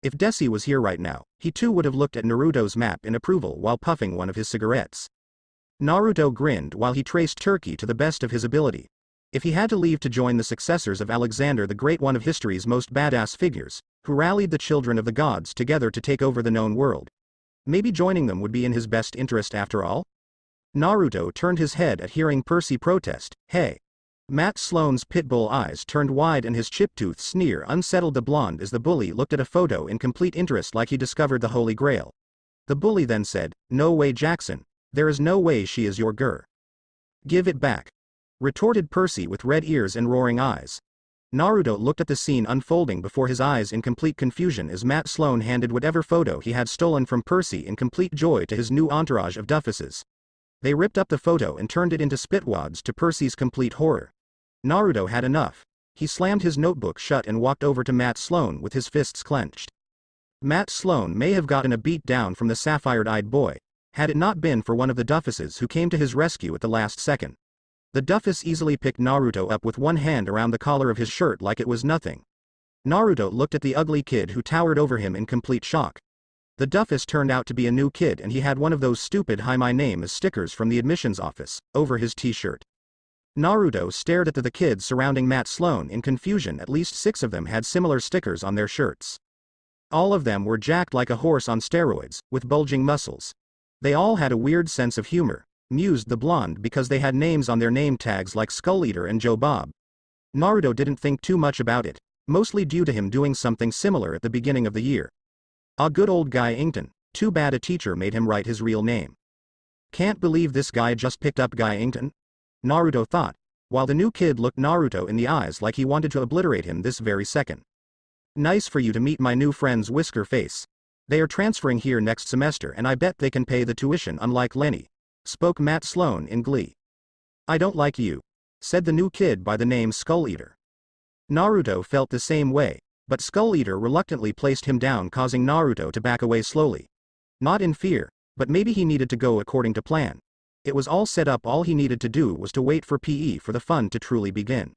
If Desie was here right now, he too would have looked at Naruto's map in approval while puffing one of his cigarettes. Naruto grinned while he traced Turkey to the best of his ability. If he had to leave to join the successors of Alexander the Great, one of history's most badass figures, who rallied the children of the gods together to take over the known world, maybe joining them would be in his best interest after all? Naruto turned his head at hearing Percy protest, "Hey." Matt Sloan's pitbull eyes turned wide and his chip-tooth sneer unsettled the blonde as the bully looked at a photo in complete interest like he discovered the Holy Grail. The bully then said, "No way, Jackson. There is no way she is your girl." "Give it back," retorted Percy with red ears and roaring eyes. Naruto looked at the scene unfolding before his eyes in complete confusion as Matt Sloan handed whatever photo he had stolen from Percy in complete joy to his new entourage of duffuses. They ripped up the photo and turned it into spitwads to Percy's complete horror. Naruto had enough. He slammed his notebook shut and walked over to Matt Sloan with his fists clenched. Matt Sloan may have gotten a beat down from the sapphire-eyed boy, had it not been for one of the duffuses who came to his rescue at the last second. The duffus easily picked Naruto up with one hand around the collar of his shirt like it was nothing. Naruto looked at the ugly kid who towered over him in complete shock. The Duffus turned out to be a new kid and he had one of those stupid "Hi my name is" stickers from the admissions office, over his t-shirt. Naruto stared at the kids surrounding Matt Sloan in confusion. At least 6 of them had similar stickers on their shirts. All of them were jacked like a horse on steroids, with bulging muscles. They all had a weird sense of humor, mused the blonde, because they had names on their name tags like Skull Eater and Joe Bob. Naruto didn't think too much about it, mostly due to him doing something similar at the beginning of the year. A good old guy Inkton, too bad a teacher made him write his real name. Can't believe this guy just picked up Guy Inkton? Naruto thought, while the new kid looked Naruto in the eyes like he wanted to obliterate him this very second. Nice for you to meet my new friends Whisker Face. They are transferring here next semester and I bet they can pay the tuition unlike Lenny, spoke Matt Sloan in glee. I don't like you, said the new kid by the name Skull Eater. Naruto felt the same way, but Skull Eater reluctantly placed him down, causing Naruto to back away slowly. Not in fear, but maybe he needed to go according to plan. It was all set up, all he needed to do was to wait for PE for the fun to truly begin.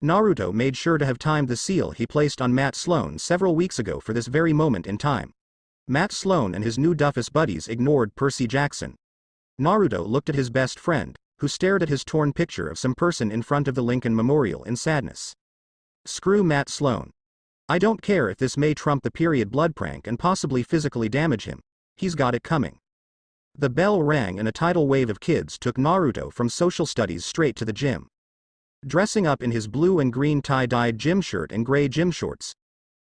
Naruto made sure to have timed the seal he placed on Matt Sloan several weeks ago for this very moment in time. Matt Sloan and his new Duffus buddies ignored Percy Jackson. Naruto looked at his best friend, who stared at his torn picture of some person in front of the Lincoln Memorial in sadness. Screw Matt Sloan. I don't care if this may trump the period blood prank and possibly physically damage him. He's got it coming. The bell rang and a tidal wave of kids took Naruto from social studies straight to the gym. Dressing up in his blue and green tie-dyed gym shirt and gray gym shorts,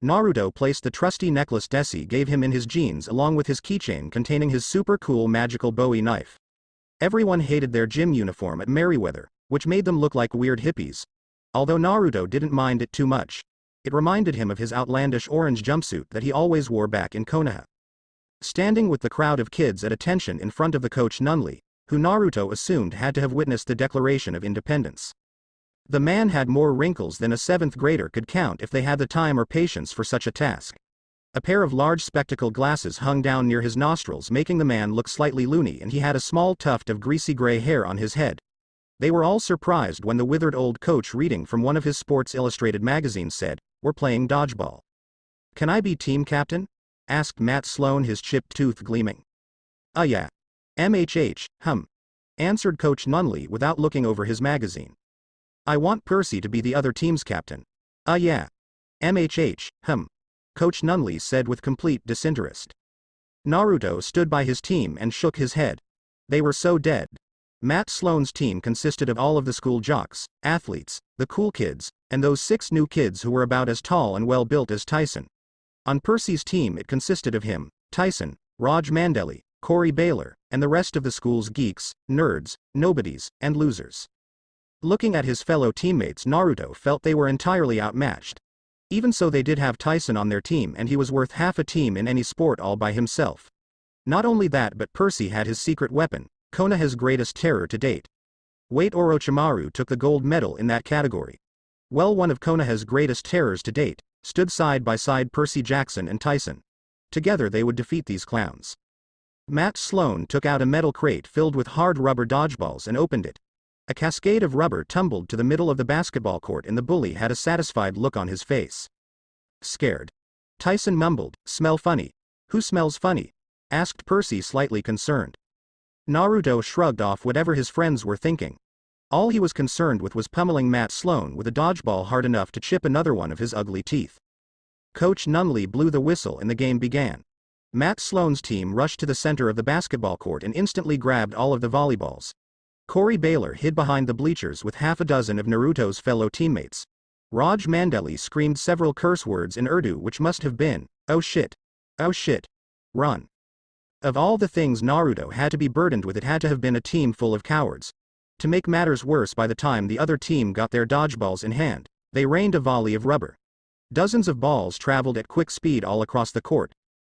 Naruto placed the trusty necklace Desie gave him in his jeans along with his keychain containing his super cool magical Bowie knife. Everyone hated their gym uniform at Merryweather, which made them look like weird hippies. Although Naruto didn't mind it too much. It reminded him of his outlandish orange jumpsuit that he always wore back in Konoha. Standing with the crowd of kids at attention in front of the coach Nunley, who Naruto assumed had to have witnessed the Declaration of Independence. The man had more wrinkles than a 7th grader could count if they had the time or patience for such a task. A pair of large spectacle glasses hung down near his nostrils, making the man look slightly loony, and he had a small tuft of greasy gray hair on his head. They were all surprised when the withered old coach, reading from one of his Sports Illustrated magazines, said, "We're playing dodgeball." "Can I be team captain?" asked Matt Sloan, his chipped tooth gleaming. Yeah. MHH, answered Coach Nunley without looking over his magazine. "I want Percy to be the other team's captain." Yeah. MHH, Coach Nunley said with complete disinterest. Naruto stood by his team and shook his head. They were so dead. Matt Sloan's team consisted of all of the school jocks, athletes, the cool kids, and those 6 new kids who were about as tall and well-built as Tyson. On Percy's team it consisted of him, Tyson, Raj Mandeli, Corey Baylor, and the rest of the school's geeks, nerds, nobodies, and losers. Looking at his fellow teammates, Naruto felt they were entirely outmatched. Even so, they did have Tyson on their team and he was worth half a team in any sport all by himself. Not only that, but Percy had his secret weapon, Konoha's greatest terror to date. Wait, Orochimaru took the gold medal in that category. Well, one of Konoha's greatest terrors to date stood side by side Percy Jackson and Tyson. Together they would defeat these clowns. Matt Sloan took out a metal crate filled with hard rubber dodgeballs and opened it. A cascade of rubber tumbled to the middle of the basketball court and the bully had a satisfied look on his face. Scared? Tyson mumbled, "Smell funny." "Who smells funny?" asked Percy, slightly concerned. Naruto shrugged off whatever his friends were thinking. All he was concerned with was pummeling Matt Sloan with a dodgeball hard enough to chip another one of his ugly teeth. Coach Nunley blew the whistle and the game began. Matt Sloan's team rushed to the center of the basketball court and instantly grabbed all of the volleyballs. Corey Baylor hid behind the bleachers with half a dozen of Naruto's fellow teammates. Raj Mandeli screamed several curse words in Urdu, which must have been, "Oh shit. Oh shit. Run." Of all the things Naruto had to be burdened with, it had to have been a team full of cowards. To make matters worse, by the time the other team got their dodgeballs in hand, they rained a volley of rubber. Dozens of balls traveled at quick speed all across the court.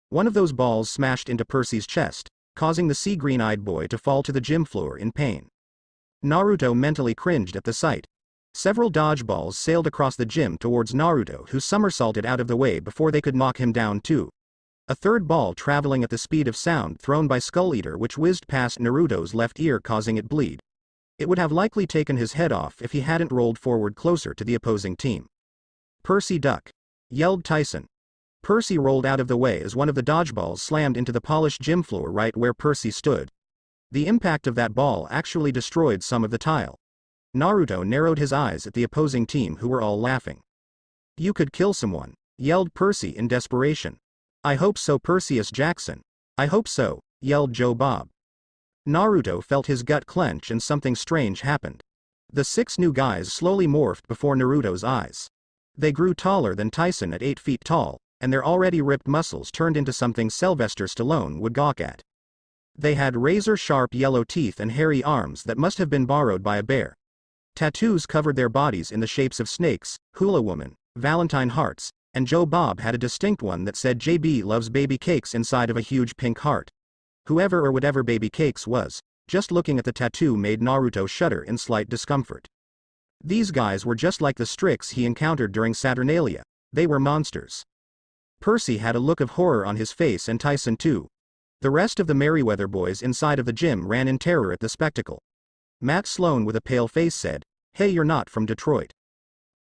One of those balls smashed into Percy's chest, causing the sea-green-eyed boy to fall to the gym floor in pain. Naruto mentally cringed at the sight. Several dodgeballs sailed across the gym towards Naruto, who somersaulted out of the way before they could knock him down too. A third ball, traveling at the speed of sound, thrown by Skull Eater, which whizzed past Naruto's left ear, causing it bleed. It would have likely taken his head off if he hadn't rolled forward closer to the opposing team. "Percy, duck!" yelled Tyson. Percy rolled out of the way as one of the dodgeballs slammed into the polished gym floor right where Percy stood. The impact of that ball actually destroyed some of the tile. Naruto narrowed his eyes at the opposing team who were all laughing. "You could kill someone," yelled Percy in desperation. "I hope so, Perseus Jackson. I hope so," yelled Joe Bob. Naruto felt his gut clench and something strange happened. The 6 new guys slowly morphed before Naruto's eyes. They grew taller than Tyson at 8 feet tall, and their already ripped muscles turned into something Sylvester Stallone would gawk at. They had razor-sharp yellow teeth and hairy arms that must have been borrowed by a bear. Tattoos covered their bodies in the shapes of snakes, hula woman, Valentine hearts, and Joe Bob had a distinct one that said "JB loves baby cakes" inside of a huge pink heart. Whoever or whatever baby cakes was, just looking at the tattoo made Naruto shudder in slight discomfort. These guys were just like the Strix he encountered during Saturnalia. They were monsters. Percy had a look of horror on his face, and Tyson too. The rest of the Merryweather boys inside of the gym ran in terror at the spectacle. Matt Sloan with a pale face said, "Hey, you're not from Detroit."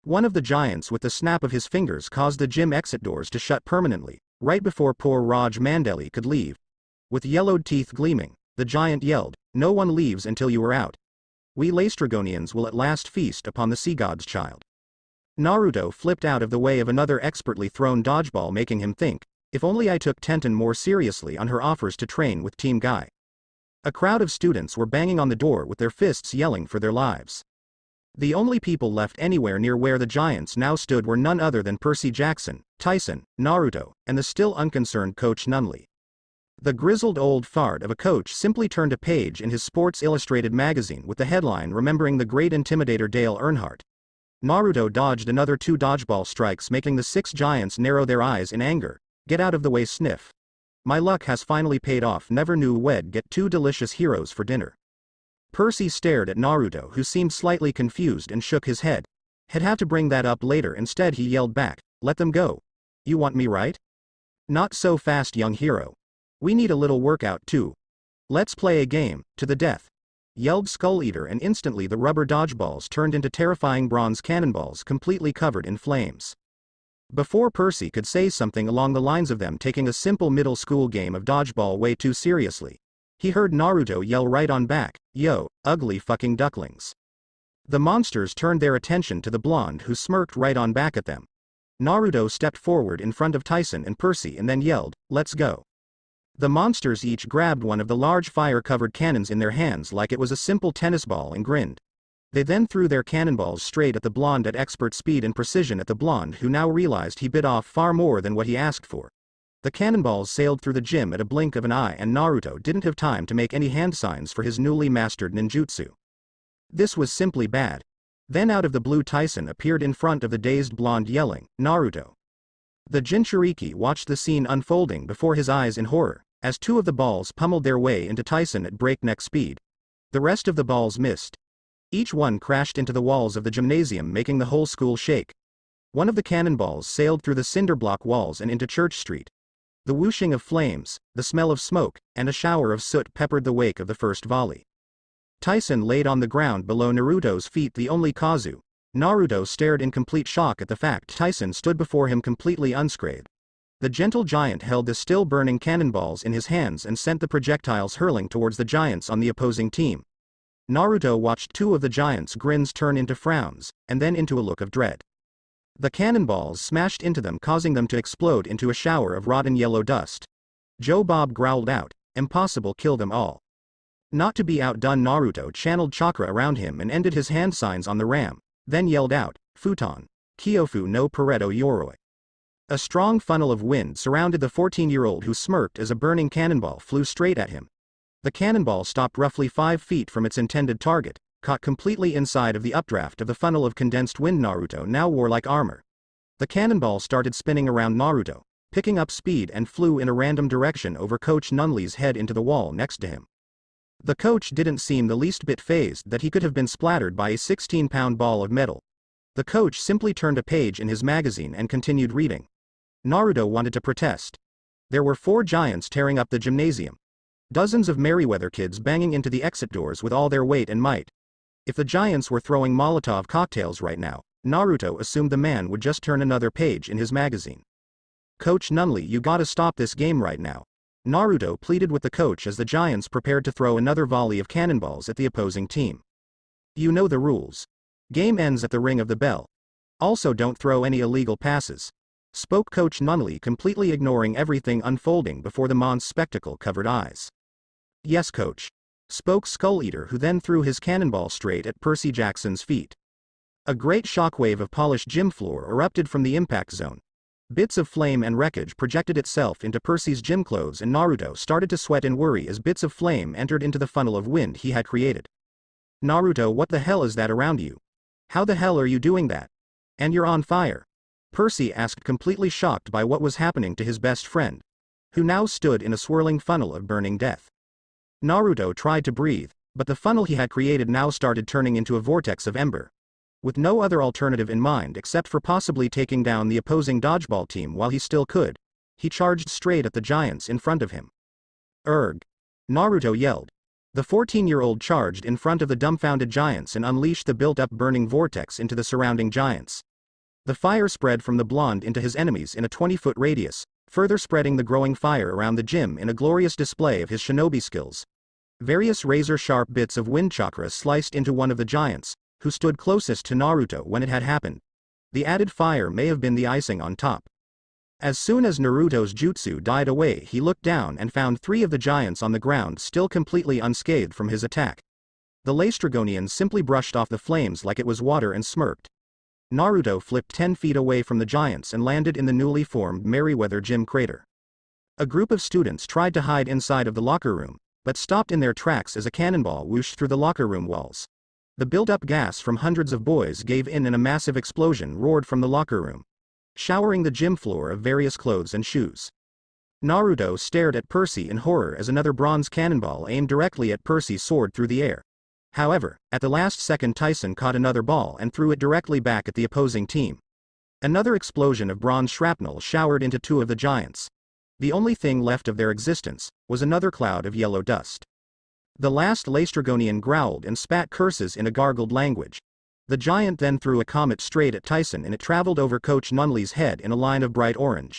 One of the giants with the snap of his fingers caused the gym exit doors to shut permanently, right before poor Raj Mandeli could leave. With yellowed teeth gleaming, the giant yelled, "No one leaves until you are out. We Laestrygonians will at last feast upon the sea god's child." Naruto flipped out of the way of another expertly thrown dodgeball, making him think, if only I took Tenten more seriously on her offers to train with Team Guy. A crowd of students were banging on the door with their fists, yelling for their lives. The only people left anywhere near where the giants now stood were none other than Percy Jackson, Tyson, Naruto, and the still unconcerned Coach Nunley. The grizzled old fart of a coach simply turned a page in his Sports Illustrated magazine with the headline "Remembering the Great Intimidator Dale Earnhardt." Naruto dodged another 2 dodgeball strikes, making the 6 giants narrow their eyes in anger. "Get out of the way, sniff. My luck has finally paid off. Never knew we'd get 2 delicious heroes for dinner." Percy stared at Naruto, who seemed slightly confused and shook his head. He'd have to bring that up later. Instead he yelled back, "Let them go. You want me, right? Not so fast, young hero. We need a little workout too. Let's play a game, to the death," yelled Skull Eater, and instantly the rubber dodgeballs turned into terrifying bronze cannonballs completely covered in flames. Before Percy could say something along the lines of them taking a simple middle school game of dodgeball way too seriously, he heard Naruto yell right on back, "Yo, ugly fucking ducklings." The monsters turned their attention to the blonde, who smirked right on back at them. Naruto stepped forward in front of Tyson and Percy and then yelled, "Let's go." The monsters each grabbed one of the large fire-covered cannons in their hands like it was a simple tennis ball and grinned. They then threw their cannonballs straight at the blonde at expert speed and precision, at the blonde who now realized he bit off far more than what he asked for. The cannonballs sailed through the gym at a blink of an eye, and Naruto didn't have time to make any hand signs for his newly mastered ninjutsu. This was simply bad. Then out of the blue Tyson appeared in front of the dazed blonde yelling, "Naruto." The Jinchuriki watched the scene unfolding before his eyes in horror, as 2 of the balls pummeled their way into Tyson at breakneck speed. The rest of the balls missed. Each one crashed into the walls of the gymnasium, making the whole school shake. One of the cannonballs sailed through the cinderblock walls and into Church Street. The whooshing of flames, the smell of smoke, and a shower of soot peppered the wake of the first volley. Tyson laid on the ground below Naruto's feet, the only Kazu. Naruto stared in complete shock at the fact Tyson stood before him completely unscathed. The gentle giant held the still burning cannonballs in his hands and sent the projectiles hurling towards the giants on the opposing team. Naruto watched 2 of the giants' grins turn into frowns, and then into a look of dread. The cannonballs smashed into them, causing them to explode into a shower of rotten yellow dust. Joe Bob growled out, "Impossible, kill them all." Not to be outdone, Naruto channeled chakra around him and ended his hand signs on the ram, then yelled out, "Futon, Kyofu no Pareto Yoroi." A strong funnel of wind surrounded the 14-year-old, who smirked as a burning cannonball flew straight at him. The cannonball stopped roughly 5 feet from its intended target, caught completely inside of the updraft of the funnel of condensed wind Naruto now wore like armor. The cannonball started spinning around Naruto, picking up speed, and flew in a random direction over Coach Nunley's head into the wall next to him. The coach didn't seem the least bit fazed that he could have been splattered by a 16-pound ball of metal. The coach simply turned a page in his magazine and continued reading. Naruto wanted to protest. There were 4 giants tearing up the gymnasium. Dozens of Merryweather kids banging into the exit doors with all their weight and might. If the giants were throwing Molotov cocktails right now, Naruto assumed the man would just turn another page in his magazine. "Coach Nunley, you gotta stop this game right now," Naruto pleaded with the coach as the Giants prepared to throw another volley of cannonballs at the opposing team. "You know the rules. Game ends at the ring of the bell. Also don't throw any illegal passes," spoke Coach Nunley, completely ignoring everything unfolding before the Mon's spectacle-covered eyes. "Yes, coach," spoke Skull Eater, who then threw his cannonball straight at Percy Jackson's feet. A great shockwave of polished gym floor erupted from the impact zone. Bits of flame and wreckage projected itself into Percy's gym clothes, and Naruto started to sweat in worry as bits of flame entered into the funnel of wind he had created. "Naruto, what the hell is that around you? How the hell are you doing that? And you're on fire?" Percy asked, completely shocked by what was happening to his best friend, who now stood in a swirling funnel of burning death. Naruto tried to breathe, but the funnel he had created now started turning into a vortex of ember. With no other alternative in mind except for possibly taking down the opposing dodgeball team while he still could, he charged straight at the Giants in front of him. "Erg!" Naruto yelled. The 14-year-old charged in front of the dumbfounded Giants and unleashed the built-up burning vortex into the surrounding Giants. The fire spread from the blonde into his enemies in a 20-foot radius, further spreading the growing fire around the gym in a glorious display of his shinobi skills. Various razor-sharp bits of wind chakra sliced into one of the Giants, who stood closest to Naruto when it had happened. The added fire may have been the icing on top. As soon as Naruto's jutsu died away, he looked down and found 3 of the Giants on the ground, still completely unscathed from his attack. The Laestrygonian simply brushed off the flames like it was water and smirked. Naruto flipped 10 feet away from the Giants and landed in the newly formed Merryweather gym crater. A group of students tried to hide inside of the locker room, but stopped in their tracks as a cannonball whooshed through the locker room walls. The built-up gas from hundreds of boys gave in and a massive explosion roared from the locker room, showering the gym floor of various clothes and shoes. Naruto stared at Percy in horror as another bronze cannonball aimed directly at Percy soared through the air. However, at the last second, Tyson caught another ball and threw it directly back at the opposing team. Another explosion of bronze shrapnel showered into 2 of the Giants. The only thing left of their existence was another cloud of yellow dust. The last Laestrygonian growled and spat curses in a gargled language. The Giant then threw a comet straight at Tyson, and it traveled over Coach Nunley's head in a line of bright orange.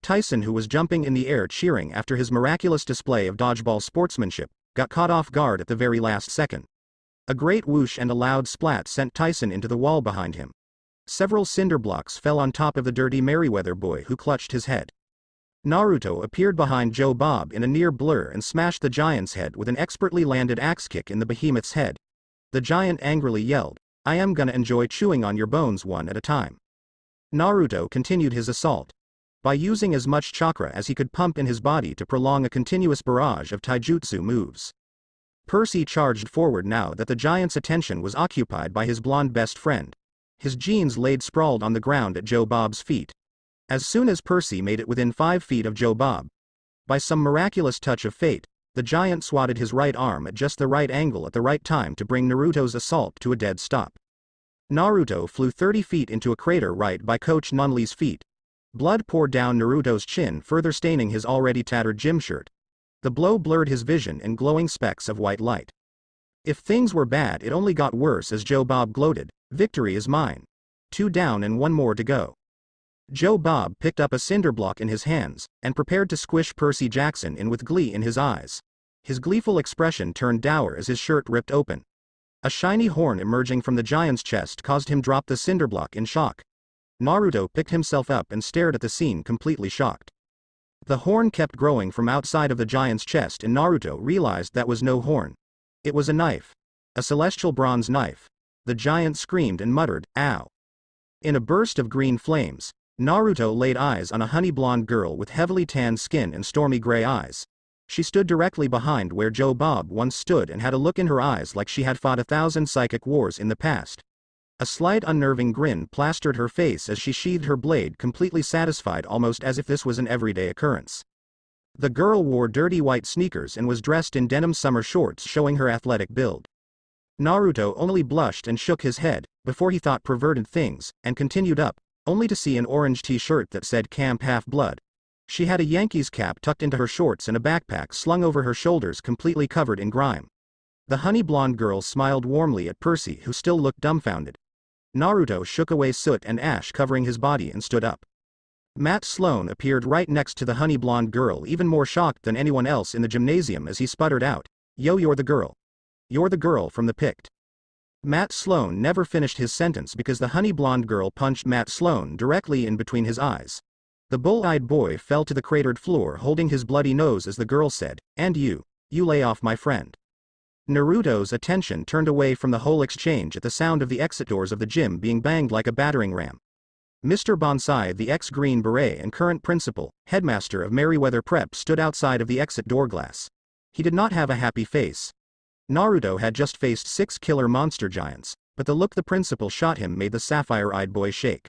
Tyson, who was jumping in the air cheering after his miraculous display of dodgeball sportsmanship, got caught off guard at the very last second. A great whoosh and a loud splat sent Tyson into the wall behind him. Several cinder blocks fell on top of the dirty Merryweather boy, who clutched his head. Naruto appeared behind Joe Bob in a near blur and smashed the Giant's head with an expertly landed axe kick in the behemoth's head. The Giant angrily yelled, "I am gonna enjoy chewing on your bones one at a time." Naruto continued his assault. By using as much chakra as he could pump in his body to prolong a continuous barrage of taijutsu moves. Percy charged forward now that the Giant's attention was occupied by his blonde best friend. His jeans laid sprawled on the ground at Joe Bob's feet. As soon as Percy made it within 5 feet of Joe Bob, by some miraculous touch of fate, the Giant swatted his right arm at just the right angle at the right time to bring Naruto's assault to a dead stop. Naruto flew 30 feet into a crater right by Coach Nunley's feet. Blood poured down Naruto's chin, further staining his already tattered gym shirt. The blow blurred his vision in glowing specks of white light. If things were bad, it only got worse as Joe Bob gloated, "Victory is mine. 2 down and 1 more to go." Joe Bob picked up a cinder block in his hands, and prepared to squish Percy Jackson in with glee in his eyes. His gleeful expression turned dour as his shirt ripped open. A shiny horn emerging from the Giant's chest caused him drop the cinder block in shock. Naruto picked himself up and stared at the scene, completely shocked. The horn kept growing from outside of the Giant's chest, and Naruto realized that was no horn. It was a knife. A celestial bronze knife. The Giant screamed and muttered, "Ow." In a burst of green flames, Naruto laid eyes on a honey blonde girl with heavily tanned skin and stormy gray eyes. She stood directly behind where Joe Bob once stood and had a look in her eyes like she had fought 1,000 psychic wars in the past. A slight unnerving grin plastered her face as she sheathed her blade, completely satisfied, almost as if this was an everyday occurrence. The girl wore dirty white sneakers and was dressed in denim summer shorts, showing her athletic build. Naruto only blushed and shook his head, before he thought perverted things, and continued up, only to see an orange t-shirt that said Camp Half-Blood. She had a Yankees cap tucked into her shorts and a backpack slung over her shoulders, completely covered in grime. The honey blonde girl smiled warmly at Percy, who still looked dumbfounded. Naruto shook away soot and ash covering his body and stood up. Matt Sloan appeared right next to the honey blonde girl, even more shocked than anyone else in the gymnasium as he sputtered out, "Yo, you're the girl. You're the girl from the pict." Matt Sloan never finished his sentence because the honey blonde girl punched Matt Sloan directly in between his eyes. The bull-eyed boy fell to the cratered floor holding his bloody nose as the girl said, "And you lay off my friend." Naruto's attention turned away from the whole exchange at the sound of the exit doors of the gym being banged like a battering ram. Mr. Bonsai, the ex-Green Beret and current principal, headmaster of Merryweather Prep, stood outside of the exit door glass. He did not have a happy face. Naruto had just faced 6 killer monster giants, but the look the principal shot him made the sapphire-eyed boy shake.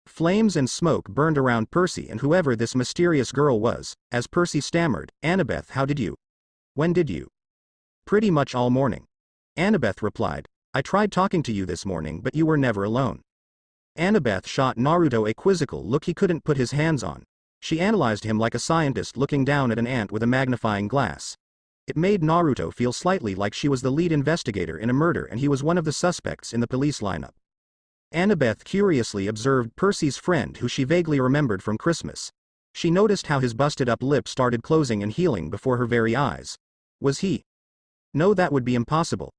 Flames and smoke burned around Percy and whoever this mysterious girl was, as Percy stammered, "Annabeth, how did you? When did you?" "Pretty much all morning." Annabeth replied, "I tried talking to you this morning but you were never alone." Annabeth shot Naruto a quizzical look he couldn't put his hands on. She analyzed him like a scientist looking down at an ant with a magnifying glass. It made Naruto feel slightly like she was the lead investigator in a murder and he was one of the suspects in the police lineup. Annabeth curiously observed Percy's friend, who she vaguely remembered from Christmas. She noticed how his busted-up lip started closing and healing before her very eyes. Was he? No, that would be impossible.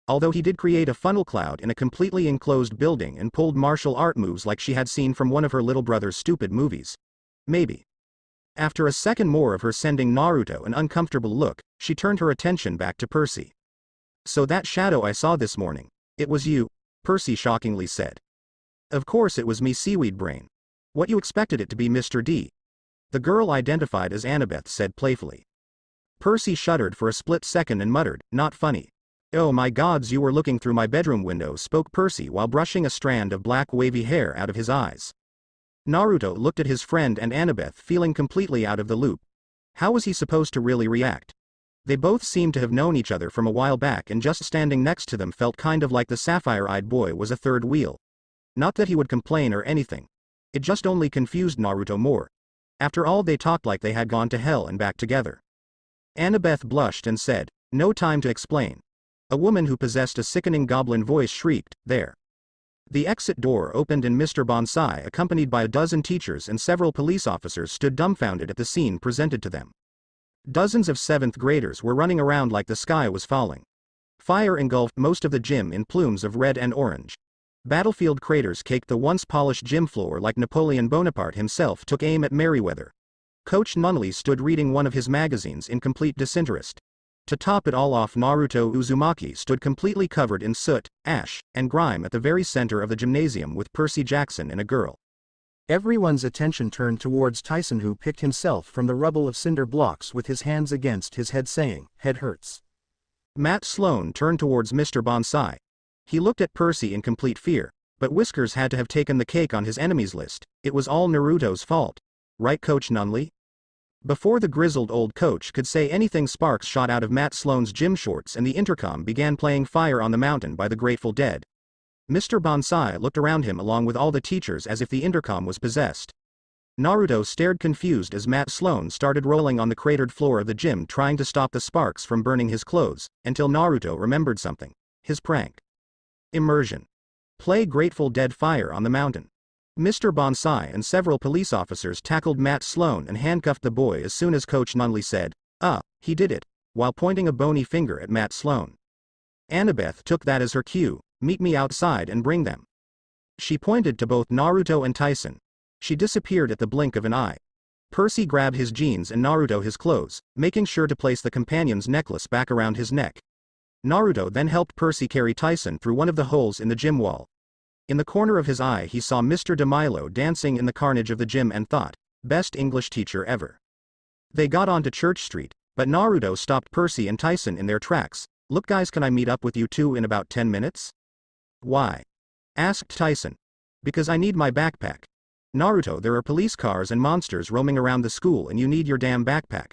Although he did create a funnel cloud in a completely enclosed building and pulled martial art moves like she had seen from one of her little brother's stupid movies. Maybe. After a second more of her sending Naruto an uncomfortable look, she turned her attention back to Percy. "So that shadow I saw this morning, it was you?" Percy shockingly said. "Of course it was me, seaweed brain. What you expected it to be, Mr. D?" The girl identified as Annabeth said playfully. Percy shuddered for a split second and muttered, "Not funny." "Oh my gods, you were looking through my bedroom window," spoke Percy while brushing a strand of black wavy hair out of his eyes. Naruto looked at his friend and Annabeth feeling completely out of the loop. How was he supposed to really react? They both seemed to have known each other from a while back and just standing next to them felt kind of like the sapphire-eyed boy was a third wheel. Not that he would complain or anything. It just only confused Naruto more. After all, they talked like they had gone to hell and back together. Annabeth blushed and said, "No time to explain." A woman who possessed a sickening goblin voice shrieked, "There." The exit door opened and Mr. Bonsai, accompanied by a dozen teachers and several police officers, stood dumbfounded at the scene presented to them. Dozens of 7th graders were running around like the sky was falling. Fire engulfed most of the gym in plumes of red and orange. Battlefield craters caked the once polished gym floor like Napoleon Bonaparte himself took aim at Merryweather. Coach Nunley stood reading one of his magazines in complete disinterest. To top it all off, Naruto Uzumaki stood completely covered in soot, ash, and grime at the very center of the gymnasium with Percy Jackson and a girl. Everyone's attention turned towards Tyson, who picked himself from the rubble of cinder blocks with his hands against his head saying, "Head hurts." Matt Sloan turned towards Mr. Bonsai. He looked at Percy in complete fear, but Whiskers had to have taken the cake on his enemies list. It was all Naruto's fault. Right, Coach Nunley? Before the grizzled old coach could say anything, sparks shot out of Matt Sloan's gym shorts and the intercom began playing Fire on the Mountain by the Grateful Dead. Mr. Bonsai looked around him along with all the teachers as if the intercom was possessed. Naruto stared confused as Matt Sloan started rolling on the cratered floor of the gym trying to stop the sparks from burning his clothes, until Naruto remembered something. His prank. Immersion. Play Grateful Dead Fire on the Mountain. Mr. Bonsai and several police officers tackled Matt Sloan and handcuffed the boy as soon as Coach Nunley said, He did it," while pointing a bony finger at Matt Sloan. Annabeth took that as her cue, "Meet me outside and bring them." She pointed to both Naruto and Tyson. She disappeared at the blink of an eye. Percy grabbed his jeans and Naruto his clothes, making sure to place the companion's necklace back around his neck. Naruto then helped Percy carry Tyson through one of the holes in the gym wall. In the corner of his eye he saw Mr. DeMilo dancing in the carnage of the gym and thought, "Best English teacher ever." They got onto Church Street, but Naruto stopped Percy and Tyson in their tracks. "Look guys, can I meet up with you two in about 10 minutes? "Why?" asked Tyson. "Because I need my backpack." "Naruto, there are police cars and monsters roaming around the school and you need your damn backpack."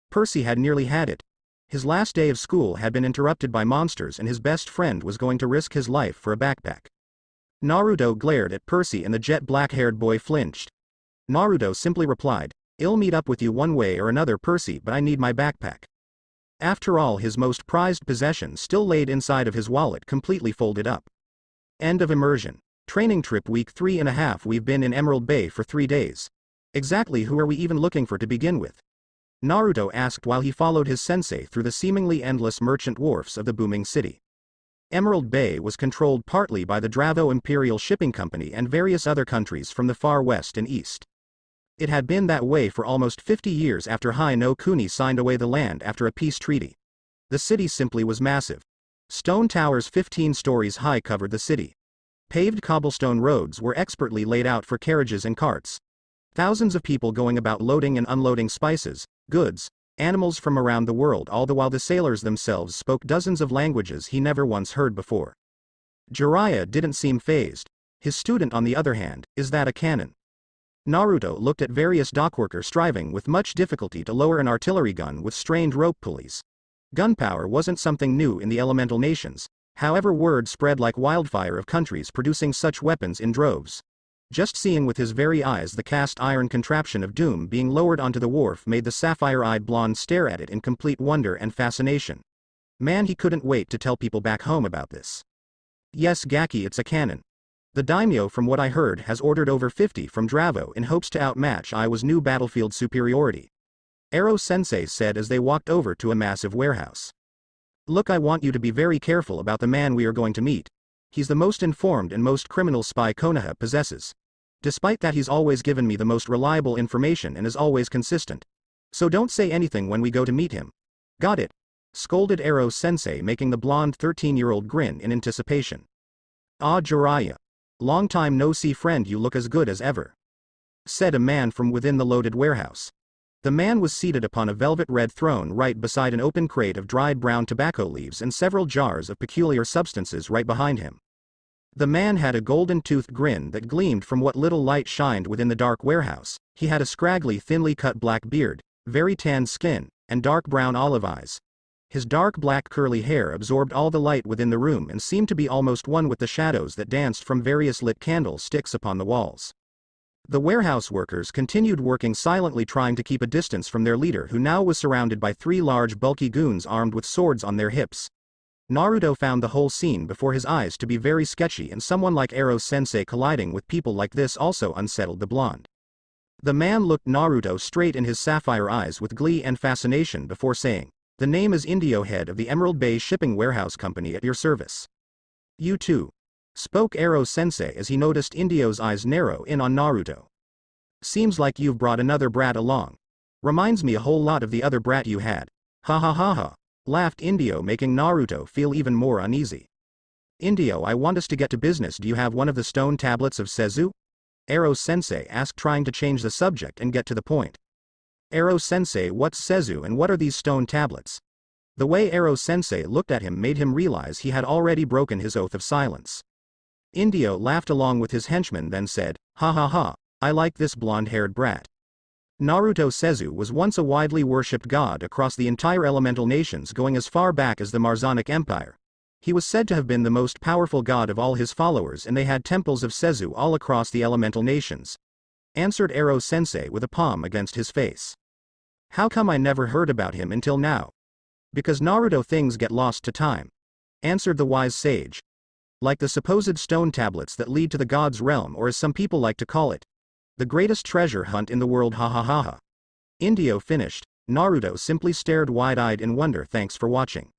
Percy had nearly had it. His last day of school had been interrupted by monsters and his best friend was going to risk his life for a backpack. Naruto glared at Percy and the jet black-haired boy flinched. Naruto simply replied, "I'll meet up with you one way or another, Percy, but I need my backpack." After all, his most prized possession still laid inside of his wallet completely folded up. End of immersion. Training trip week 3.5. We've been in Emerald Bay for 3 days. Exactly who are we even looking for to begin with? Naruto asked while he followed his sensei through the seemingly endless merchant wharfs of the booming city. Emerald Bay was controlled partly by the Dravo Imperial Shipping Company and various other countries from the far west and east. It had been that way for almost 50 years after Hai no Kuni signed away the land after a peace treaty. The city simply was massive. Stone towers 15 stories high covered the city. Paved cobblestone roads were expertly laid out for carriages and carts. Thousands of people going about loading and unloading spices, goods, animals from around the world, all the while the sailors themselves spoke dozens of languages he never once heard before. Jiraiya didn't seem fazed. His student, on the other hand, is that a cannon? Naruto looked at various dockworkers striving with much difficulty to lower an artillery gun with strained rope pulleys. Gunpowder wasn't something new in the elemental nations, however word spread like wildfire of countries producing such weapons in droves. Just seeing with his very eyes the cast iron contraption of doom being lowered onto the wharf made the sapphire-eyed blonde stare at it in complete wonder and fascination. Man, he couldn't wait to tell people back home about this. Yes, Gaki, it's a cannon. The daimyo, from what I heard, has ordered over 50 from Dravo in hopes to outmatch Iwa's new battlefield superiority. Ero-sensei said as they walked over to a massive warehouse. Look, I want you to be very careful about the man we are going to meet. He's the most informed and most criminal spy Konoha possesses. Despite that, he's always given me the most reliable information and is always consistent. So don't say anything when we go to meet him. Got it? Scolded Ero-sensei, making the blonde 13-year-old grin in anticipation. Ah, Jiraiya. Long time no see, friend, you look as good as ever, said a man from within the loaded warehouse. The man was seated upon a velvet-red throne right beside an open crate of dried brown tobacco leaves and several jars of peculiar substances right behind him. The man had a golden-toothed grin that gleamed from what little light shined within the dark warehouse. He had a scraggly, thinly cut black beard, very tanned skin, and dark brown olive eyes. His dark black curly hair absorbed all the light within the room and seemed to be almost one with the shadows that danced from various lit candlesticks upon the walls. The warehouse workers continued working silently, trying to keep a distance from their leader, who now was surrounded by 3 large bulky goons armed with swords on their hips. Naruto found the whole scene before his eyes to be very sketchy, and someone like Ero-sensei colliding with people like this also unsettled the blonde. The man looked Naruto straight in his sapphire eyes with glee and fascination before saying, "The name is Indio, head of the Emerald Bay Shipping Warehouse Company, at your service." "You too," spoke Ero-sensei as he noticed Indio's eyes narrow in on Naruto. "Seems like you've brought another brat along. Reminds me a whole lot of the other brat you had." "Ha ha ha ha," laughed Indio, making Naruto feel even more uneasy. "Indio, I want us to get to business. Do you have one of the stone tablets of Sezu?" Ero-sensei asked, trying to change the subject and get to the point. "Ero-sensei, what's Sezu and what are these stone tablets?" The way Ero-sensei looked at him made him realize he had already broken his oath of silence. Indio laughed along with his henchman, then said, "Ha ha ha, I like this blonde-haired brat. Naruto Sezu was once a widely worshipped god across the entire elemental nations, going as far back as the Marzonic Empire. He was said to have been the most powerful god of all his followers, and they had temples of Sezu all across the elemental nations," answered Ero-sensei with a palm against his face. "How come I never heard about him until now?" "Because Naruto, things get lost to time," answered the wise sage. "Like the supposed stone tablets that lead to the god's realm, or as some people like to call it, the greatest treasure hunt in the world, ha ha ha ha." Indio finished. Naruto simply stared wide-eyed in wonder. Thanks for watching.